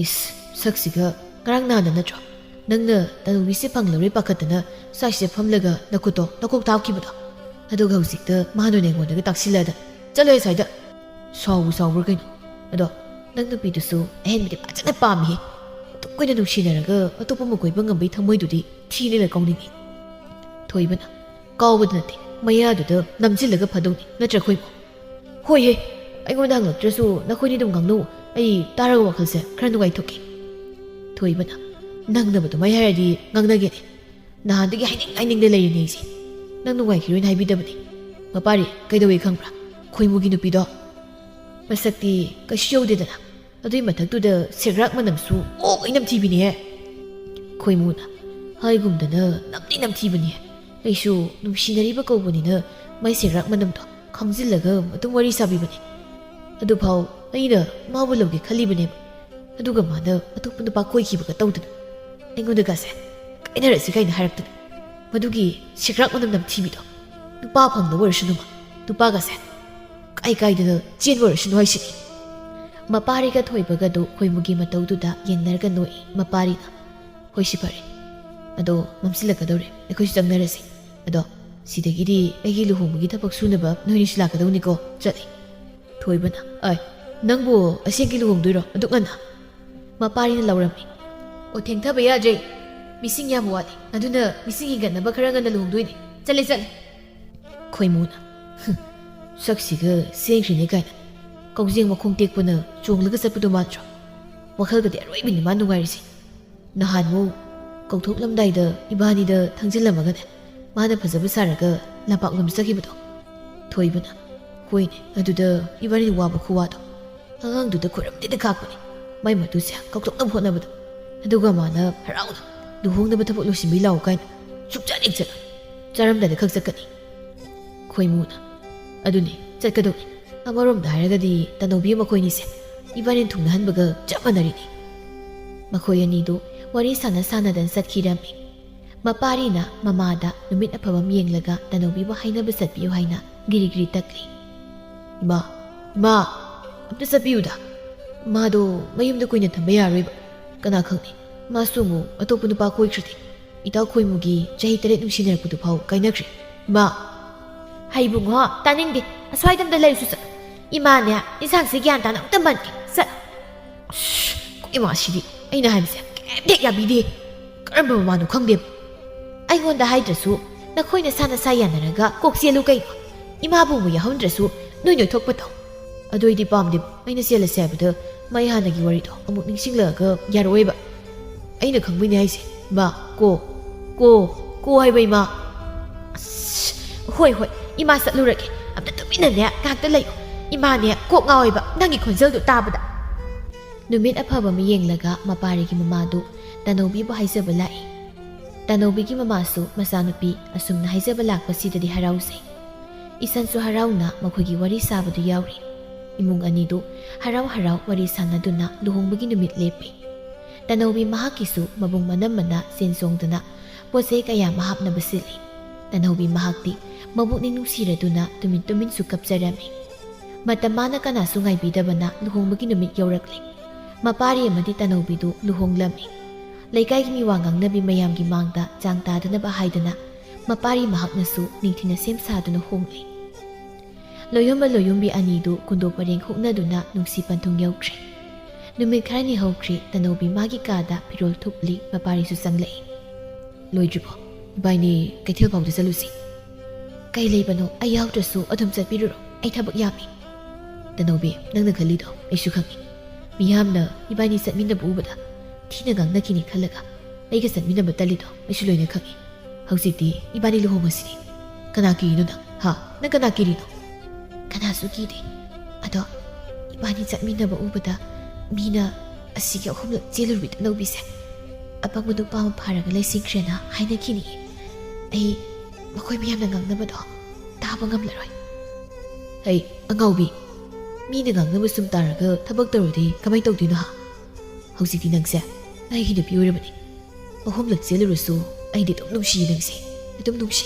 ꯏꯁ ꯁꯛꯁꯤꯒ ꯉꯔꯥꯡ ꯅꯍꯥꯟꯗ ꯅꯠꯇ꯭ꯔꯣ ꯅꯪꯅ ꯇꯅꯧꯕꯤꯁꯦ ꯐꯪꯂꯔꯣꯏ ꯄꯥꯈꯠꯇꯅ ꯁ꯭ꯋꯥꯏꯁꯤꯗ ꯐꯝꯂꯒ ꯅꯈꯨꯠꯇꯣ ꯅꯀꯣꯛ ꯇꯥꯎꯈꯤꯕꯗꯣ ꯑꯗꯨꯒ ꯍꯧꯖꯤꯛꯇ ꯃꯥꯅꯣꯅꯦ ꯑꯩꯉꯣꯟꯗꯒ ꯇꯥꯛꯁꯤꯜꯂꯗ ꯆꯠꯂꯣꯏ ꯁ꯭ꯋꯥꯏꯗ ꯁꯥꯎꯕ꯭ꯔꯥ ꯀꯩꯅꯣ ꯑꯗꯣ ꯅꯪ ꯅꯨꯄꯤꯗꯨꯁꯨ ꯑꯍꯦꯟꯕꯗꯤ ꯐꯖꯅ ꯄꯥꯝꯃꯤꯍꯦ ꯑꯗꯨꯛ ꯀꯨꯏꯅ ꯅꯨꯡꯁꯤꯅꯔꯒ ꯑꯇꯣꯞꯄ ꯑꯃ ꯀꯣꯏꯕ ꯉꯝꯕꯩ ꯊꯃꯣꯏꯗꯨꯗꯤ ꯊꯤꯅ ꯀꯥꯎꯅꯤꯡꯉꯤ ꯊꯣꯏꯕꯅ ꯀꯥꯎꯕꯗ ꯅꯠꯇꯦ ꯃꯌꯥꯗꯨꯗ ꯅꯝꯁꯤꯜꯂꯒ ꯐꯗꯧꯅꯤ ꯅꯠꯇ꯭ꯔ ꯈꯣꯏꯃꯣ ꯍꯣꯏꯍꯦ ꯑꯩꯉꯣꯟꯗ ꯍꯪꯂꯛꯇ꯭ꯔꯁꯨ ꯅꯈꯣꯏꯅꯤ ꯑꯗꯨꯝ ꯉꯥꯡꯅꯧ ꯑꯩ ꯇꯥꯔꯒ ꯋꯥꯈꯜꯁꯦ ꯈꯔ ꯅꯨꯡꯉꯥꯏꯊꯣꯛꯀꯦ ꯊꯣꯏꯕꯅ ꯅꯪꯅꯕ ꯑꯗꯨꯃꯥꯏ ꯍꯥꯏꯔꯗꯤ ꯉꯥꯡꯅꯒꯦꯅꯦ ꯅꯍꯥꯟꯗꯒꯤ ꯍꯥꯏꯅꯤꯡꯗ ꯂꯩꯔꯤꯅꯦ ꯑꯩꯁꯦ ꯅꯪ ꯅꯨꯡꯉꯥꯏꯈꯤꯔꯣꯏꯅ ꯍꯥꯏꯕꯤꯗꯕꯅꯤ ꯃꯄꯥꯔꯤ ꯀꯩꯗꯧꯏ ꯈꯪꯕ꯭ꯔꯥ ꯈꯣꯏꯃꯨꯒꯤ ꯅꯨꯄꯤꯗꯣ ꯃꯁꯛꯇꯤ ꯀꯩꯁꯨ ꯌꯧꯗꯦꯗꯅ ꯑꯗꯨꯏ ꯃꯊꯛꯇꯨꯗ ꯁꯦꯒ꯭ꯔꯥꯛ ꯃꯅꯝꯁꯨ ꯑꯣꯛ ꯅꯝꯊꯤꯕꯤꯅꯦꯍꯦ ꯈꯣꯏꯃꯨꯅ ꯍꯥꯏꯒꯨꯝꯗꯅ ꯅꯝꯊꯤꯕꯅꯦ ꯑꯩꯁꯨ ꯅꯨꯡꯁꯤꯅꯔꯤꯕ ꯀꯧꯕꯅꯤꯅ ꯃꯥꯏ ꯁꯦꯒ꯭ꯔꯥꯛ ꯃꯅꯝꯗꯣ ꯈꯪꯖꯤꯜꯂꯒ ꯑꯗꯨꯝ ꯋꯥꯔꯤ ꯁꯥꯕꯤꯕꯅꯦ ꯑꯗꯨꯐꯥꯎ ꯑꯩꯅ ꯃꯥꯕꯨ ꯂꯧꯒꯦ ꯈꯜꯂꯤꯕꯅꯦꯕ ꯑꯗꯨꯒ ꯃꯥꯅ ꯑꯇꯣꯞꯄ ꯅꯨꯄꯥ ꯀꯣꯏꯈꯤꯕꯒ ꯇꯧꯗꯅ ꯑꯩꯉꯣꯟꯗꯒꯁꯦ ꯀꯥꯏꯅꯔꯁꯤ ꯀꯥꯏꯅ ꯍꯥꯏꯔꯛꯇꯅ ꯃꯗꯨꯒꯤ ꯁꯦꯒ꯭ꯔꯥꯛ ꯃꯅꯝ ꯅꯝꯊꯤꯕꯤꯗꯣ ꯅꯨꯄꯥ ꯐꯪꯗꯕ ꯑꯣꯏꯔꯁꯅꯨ ꯅꯨꯄꯥꯒꯁꯦ ꯀꯥꯏꯗꯅ ꯆꯦꯟꯕ ꯑꯣꯏꯔꯁꯅꯨ ꯍꯥꯏꯁꯤꯅꯤ ꯃꯄꯥꯔꯤꯒ ꯊꯣꯏꯕꯒꯗꯨ ꯈꯣꯏꯃꯨꯒꯤ ꯃꯇꯧꯗꯨꯗ ꯌꯦꯡꯅꯔꯒ ꯅꯣꯛꯏ ꯃꯄꯥꯔꯤꯅ ꯍꯣꯏꯁꯤ ꯐꯔꯦ ꯑꯗꯣ ꯃꯝꯁꯤꯜꯂꯛꯀꯗꯧꯔꯦ ꯑꯩꯈꯣꯏꯁꯨ ꯆꯪꯅꯔꯁꯤ ꯑꯗꯣ ꯁꯤꯗꯒꯤꯗꯤ ꯑꯩꯒꯤ ꯂꯨꯍꯣꯡꯕꯒꯤ ꯊꯕꯛ ꯁꯨꯅꯕ ꯅꯣꯏꯅꯤꯁꯨ ꯂꯥꯛꯀꯗꯧꯅꯤꯀꯣ ꯆꯠꯂꯤ ꯊꯣꯏꯕꯅ ꯅꯪꯕꯨ ꯑꯁꯦꯡꯒꯤ ꯂꯨꯍꯣꯡꯗꯣꯏꯔꯣ ꯑꯗꯨꯛ ꯉꯟꯅ ꯃꯄꯥꯔꯤꯅ ꯂꯧꯔꯝꯃꯤ ꯑꯣ ꯊꯦꯡꯊꯕ ꯌꯥꯗ꯭ꯔꯦ ꯃꯤꯁꯤꯡ ꯌꯥꯝ ꯋꯥꯠꯂꯤ ꯑꯗꯨꯅ ꯃꯤꯁꯤꯡ ꯍꯦꯟꯒꯠꯅꯕ ꯈꯔ ꯉꯟꯅ ꯂꯨꯍꯣꯡꯗꯣꯏꯅꯤ ꯆꯠꯂꯦ ꯈꯣꯏꯃꯨꯅ ꯁꯛꯁꯤꯒ ꯁꯦꯡꯈ꯭ꯔꯤꯅꯦ ꯀꯥꯏꯅ ꯀꯧꯖꯦꯡ ꯃꯈꯣꯡ ꯇꯦꯛꯄꯅ ꯆꯣꯡꯂꯒ ꯆꯠꯄꯗꯣ ꯃꯥꯟꯗ꯭ꯔꯣ ꯋꯥꯈꯜꯒꯗꯤ ꯑꯔꯣꯏꯕꯤꯅꯤ ꯃꯥ ꯅꯨꯡꯉꯥꯏꯔꯤꯁꯤ ꯅꯍꯥꯟꯃꯨꯛ ꯀꯧꯊꯣꯛꯂꯝꯗꯥꯏꯗ ꯏꯕꯥꯅꯤꯗ ꯊꯪꯖꯤꯜꯂꯝꯃꯒꯅꯦ ꯃꯥꯅ ꯐꯖꯕ ꯁꯥꯔꯒ ꯂꯝꯄꯥꯛꯂꯣꯝ ꯆꯠꯈꯤꯕꯗꯣ ꯊꯣꯏꯕꯅ ꯍꯣꯏꯅꯦ ꯑꯗꯨꯗ ꯏꯕꯥꯅꯤ ꯋꯥꯕ ꯈꯨꯋꯥꯗꯣ ꯑꯉꯥꯡꯗꯨꯗ ꯈꯣꯏꯔꯝꯗꯦꯗ ꯀꯥꯛꯄꯅꯤ ꯃꯥꯏ ꯃꯇꯨꯁꯦ ꯀꯥꯎꯊꯣꯛꯅꯕ ꯍꯣꯠꯅꯕꯗ ꯑꯗꯨꯒ ꯃꯥꯅ ꯍꯔꯥꯎꯅ ꯂꯨꯍꯣꯡꯅꯕ ꯊꯕꯛ ꯂꯣꯏꯁꯤꯟꯕꯤ ꯂꯥꯛꯑꯣ ꯀꯥꯏꯅ ꯁꯨꯡꯆꯠ ꯍꯦꯛ ꯆꯠꯂꯣꯏ ꯆꯥꯔꯝꯗꯥꯏꯗ ꯈꯛ ꯆꯠꯀꯅꯤ ꯈꯣꯏꯃꯨꯅ ꯑꯗꯨꯅꯤ ꯆꯠꯀꯗꯧꯅꯤ ꯑꯃꯔꯣꯝꯗ ꯍꯥꯏꯔꯒꯗꯤ ꯇꯅꯧꯕꯤ ꯃꯈꯣꯏꯅꯤꯁꯦ ꯏꯕꯥꯅꯤ ꯊꯨꯡꯅꯍꯟꯕꯒ ꯆꯞ ꯃꯥꯟꯅꯔꯤꯅꯤ ꯃꯈꯣꯏ ꯑꯅꯤꯗꯨ ꯋꯥꯔꯤ ꯁꯥꯟꯅꯗꯅ ꯆꯠꯈꯤꯔꯝꯃꯤ ꯃꯄꯥꯔꯤꯅ ꯃꯃꯥꯗ ꯅꯨꯃꯤꯠ ꯑꯐꯕ ꯌꯦꯡꯂꯒ ꯇꯅꯧꯕꯤꯕꯨ ꯍꯥꯏꯅꯕ ꯆꯠꯄꯤꯌꯨ ꯍꯥꯏꯅ ꯒꯤꯔꯤ ꯒꯤꯔꯤ ꯇꯛꯂꯤ ꯏꯃꯥ ꯑꯝꯇ ꯆꯠꯄꯤꯌꯨꯗ ꯃꯥꯗꯣ ꯃꯌꯨꯝꯗ ꯀꯨꯏꯅ ꯊꯝꯕ ꯌꯥꯔꯣꯏꯕ ꯀꯅꯥ ꯈꯪꯅꯤ ꯃꯥꯁꯨ ꯑꯃꯨꯛ ꯑꯇꯣꯞꯄ ꯅꯨꯄꯥ ꯀꯣꯏꯈ꯭ꯔꯗꯤ ꯏꯇꯥꯎ ꯈꯣꯏꯃꯨꯒꯤ ꯆꯍꯤ 9 ꯅꯨꯡꯁꯤꯅꯔꯛꯄꯗꯨ ꯐꯥꯎ ꯀꯥꯏꯅꯈ꯭ꯔꯦ ꯏꯃꯥ ꯍꯩꯕꯨꯡꯉꯣ ꯇꯥꯅꯤꯡꯗꯦ ꯑꯁ꯭ꯋꯥꯏꯗꯝꯗ ꯂꯩꯔꯁꯨ ꯆꯠ ꯏꯃꯥꯅꯦ ꯏꯟꯁꯥꯡꯁꯦ ꯒ꯭ꯌꯥꯟ ꯇꯥꯅ ꯑꯝꯇ ꯃꯟꯒꯦ ꯆꯠ ꯏꯃꯥꯁꯤꯗꯤ ꯑꯩꯅ ꯍꯥꯏꯕꯁꯦ ꯀꯩꯝꯇ ꯍꯦꯛ ꯌꯥꯕꯤꯗꯦ ꯀꯔꯝꯕ ꯃꯃꯥꯅꯣ ꯈꯪꯗꯦꯕ ꯑꯩꯉꯣꯟꯗ ꯍꯥꯏꯗ꯭ꯔꯁꯨ ꯅꯈꯣꯏꯅ ꯁꯥꯅ ꯁꯥ ꯌꯥꯅꯔꯒ ꯀꯣꯛ ꯆꯦꯜꯂꯨ ꯀꯩꯅꯣ ꯏꯃꯥꯕꯨ ꯑꯃꯨꯛ ꯌꯥꯎꯍꯟꯗ꯭ꯔꯁꯨ ꯅꯣꯏ ꯊꯣꯛꯄ ꯇꯧ ꯑꯗꯨ ꯑꯩꯗꯤ ꯄꯥꯝꯗꯦꯕ ꯑꯩꯅ ꯆꯦꯜꯂꯁꯦ ꯍꯥꯏꯕꯗ ꯃꯥꯏ ꯍꯥꯟꯅꯒꯤ ꯋꯥꯔꯤꯗꯣ ꯑꯃꯨꯛ ꯅꯤꯡꯁꯤꯡꯂꯛꯑꯒ ꯌꯥꯔꯛꯑꯣꯏꯕ ꯑꯩꯅ ꯈꯪꯕꯩꯅꯦ ꯍꯥꯏꯁꯦ ꯏꯃꯥ ꯀꯣ ꯍꯥꯏꯕ ꯏꯃꯥ ꯍꯣꯏ ꯏꯃꯥ ꯆꯠꯂꯨꯔꯒꯦ ꯑꯝꯇ ꯇꯨꯃꯤꯟꯅꯅꯦ ꯉꯥꯛꯇ ꯂꯩꯌꯨ ꯏꯃꯥꯅꯦ ꯀꯣꯛ ꯉꯥꯎꯋꯦꯕ ꯅꯪꯒꯤ ꯈꯣꯟꯖꯦꯜꯗꯨ ꯇꯥꯕꯗ ꯅꯨꯃꯤꯠ ꯑꯐꯕ ꯑꯃ ꯌꯦꯡꯂꯒ ꯃꯄꯥꯔꯤꯒꯤ ꯃꯃꯥꯗꯨ ꯇꯅꯧꯕꯤꯕꯨ ꯍꯥꯏꯖꯕ ꯂꯥꯛꯏ ꯇꯅꯧꯕꯤꯒꯤ ꯃꯃꯥꯁꯨ ꯃꯆꯥꯅꯨꯄꯤ ꯑꯁꯨꯝꯅ ꯍꯥꯏꯖꯕ ꯂꯥꯛꯄꯁꯤꯗꯗꯤ ꯍꯔꯥꯎꯖꯩ ꯏꯁꯟꯁꯨ ꯍꯔꯥꯎꯅ ꯃꯈꯣꯏꯒꯤ ꯋꯥꯔꯤ ꯁꯥꯕꯗꯨ ꯌꯥꯎꯔꯤ ꯏꯃꯨꯡ ꯑꯅꯤꯗꯨ ꯍꯔꯥꯎ ꯋꯥꯔꯤ ꯁꯥꯟꯅꯗꯨꯅ ꯂꯨꯍꯣꯡꯕꯒꯤ ꯅꯨꯃꯤꯠ ꯂꯦꯞꯄꯤ ꯇꯅꯧꯕꯤ ꯃꯍꯥꯛꯀꯤꯁꯨ ꯃꯕꯨꯡ ꯃꯅꯝꯃꯅ ꯁꯦꯟ ꯆꯣꯡꯗꯨꯅ ꯄꯣꯠꯆꯩ ꯀꯌꯥ ꯍꯥꯞꯅꯕ ꯁꯤꯜꯂꯤ ꯇꯅꯧꯕꯤ ꯃꯍꯥꯛꯇꯤ ꯃꯕꯨꯛꯅꯤꯡ ꯅꯨꯡꯁꯤꯔꯗꯨꯅ ꯇꯨꯃꯤꯟꯁꯨ ꯀꯞꯆꯔꯝꯃꯤ ꯃꯇꯝ ꯃꯥꯅ ꯀꯅꯥꯁꯨ ꯉꯥꯏꯕꯤꯗꯕꯅ ꯂꯨꯍꯣꯡꯕꯒꯤ ꯅꯨꯃꯤꯠ ꯌꯧꯔꯛꯂꯤ ꯃꯄꯥꯔꯤ ꯑꯃꯗꯤ ꯇꯅꯧꯕꯤꯗꯨ ꯂꯨꯍꯣꯡꯂꯝꯃꯤ ꯂꯩꯀꯥꯏꯒꯤ ꯃꯤꯋꯥ ꯉꯥꯡꯅꯕꯤ ꯃꯌꯥꯝꯒꯤ ꯃꯥꯡꯗ ꯆꯥꯡ ꯇꯥꯗꯅꯕ ꯍꯥꯏꯗꯨꯅ ꯃꯄꯥꯔꯤ ꯃꯍꯥꯛꯅꯁꯨ ꯅꯤꯡꯊꯤꯅ ꯁꯦꯝ ꯁꯥꯗꯨꯅ ꯍꯣꯡꯂꯤ ꯂꯣꯌꯨꯝꯕꯤ ꯑꯅꯤꯗꯨ ꯀꯨꯟꯗꯣ ꯄꯔꯦꯡ ꯍꯨꯛꯅꯗꯨꯅ ꯅꯨꯡꯁꯤ ꯄꯟꯊꯨꯡ ꯌꯧꯈ꯭ꯔꯦ ꯅꯨꯃꯤꯠ ꯈꯔꯅꯤ ꯍꯧꯈ꯭ꯔꯦ ꯇꯅꯧꯕꯤ ꯃꯥꯒꯤ ꯀꯥꯗ ꯐꯤꯔꯣꯜ ꯊꯨꯞꯂꯤ ꯃꯄꯥꯔꯤꯁꯨ ꯆꯪꯂꯛꯏ ꯂꯣꯏꯗ꯭ꯔꯤꯕꯣ ꯏꯕꯥꯏꯅꯤ ꯀꯩꯊꯦꯜ ꯐꯥꯎꯗ ꯆꯠꯂꯨꯁꯤ ꯀꯩ ꯂꯩꯕꯅꯣ ꯑꯩ ꯌꯥꯎꯗ꯭ꯔꯁꯨ ꯑꯗꯨꯝ ꯆꯠꯄꯤꯔꯨꯔꯣ ꯑꯩ ꯊꯕꯛ ꯌꯥꯝꯃꯤ ꯇꯅꯧꯕꯤ ꯅꯪꯅ ꯈꯜꯂꯤꯗꯣ ꯑꯩꯁꯨ ꯈꯪꯉꯤ ꯃꯤꯌꯥꯝꯅ ꯏꯕꯥꯏꯅꯤ ꯆꯠꯃꯤꯟꯅꯕ ꯎꯕꯗ ꯊꯤꯅ ꯉꯥꯡꯅꯈꯤꯅꯤ ꯈꯜꯂꯒ ꯑꯩꯒ ꯆꯠꯃꯤꯟꯅꯕ ꯇꯜꯂꯤꯗꯣ ꯑꯩꯁꯨ ꯂꯣꯏꯅ ꯈꯪꯉꯤ ꯍꯧꯖꯤꯛꯇꯤ ꯏꯕꯥꯅꯤ ꯂꯨꯍꯣꯡꯉꯁꯤꯅꯤ ꯀꯅꯥ ꯀꯤꯔꯤꯅꯣ ꯅꯪ ꯀꯅꯥ ꯀꯤꯔꯤꯅꯣ ꯀꯅꯥꯁꯨ ꯀꯤꯗꯦ ꯑꯗꯣ ꯏꯕꯥꯅꯤ ꯆꯠꯃꯤꯟꯅꯕ ꯎꯕꯗ ꯃꯤꯅ ꯑꯁꯤꯒꯤ 3ꯂꯛ ꯆꯦꯜꯂꯨꯔꯕꯤ ꯇꯅꯧꯕꯤꯁꯦ ꯑꯄꯪꯕ ꯅꯨꯄꯥ ꯑꯃ ꯐꯥꯔꯒ ꯂꯩꯁꯤꯟꯈ꯭ꯔꯦꯅ ꯍꯥꯏꯅꯈꯤꯅꯤ ꯑꯩ ꯃꯈꯣꯏ ꯃꯌꯥꯝꯅ ꯉꯥꯡꯅꯕꯗꯣ ꯇꯥꯕ ꯉꯝꯂꯔꯣꯏ ꯍꯩ ꯑꯉꯥꯎꯕꯤ ꯃꯤꯅ ꯉꯥꯡꯅꯕ ꯁꯨꯝ ꯇꯥꯔꯒ ꯊꯕꯛ ꯇꯧꯔꯗꯤ ꯀꯃꯥꯏꯅ ꯇꯧꯗꯣꯏꯅꯣ ꯍꯧꯖꯤꯛꯇꯤ ꯅꯪꯁꯦ ꯑꯩꯒꯤ ꯅꯨꯄꯤ ꯑꯣꯏꯔꯕꯅꯤ 3ꯂꯛ ꯆꯦꯜꯂꯨꯔꯁꯨ ꯑꯩꯗꯤ ꯑꯗꯨꯝ ꯅꯨꯡꯁꯤꯌꯦ ꯅꯪꯁꯦ ꯑꯗꯨꯝ ꯅꯨꯡꯁꯤ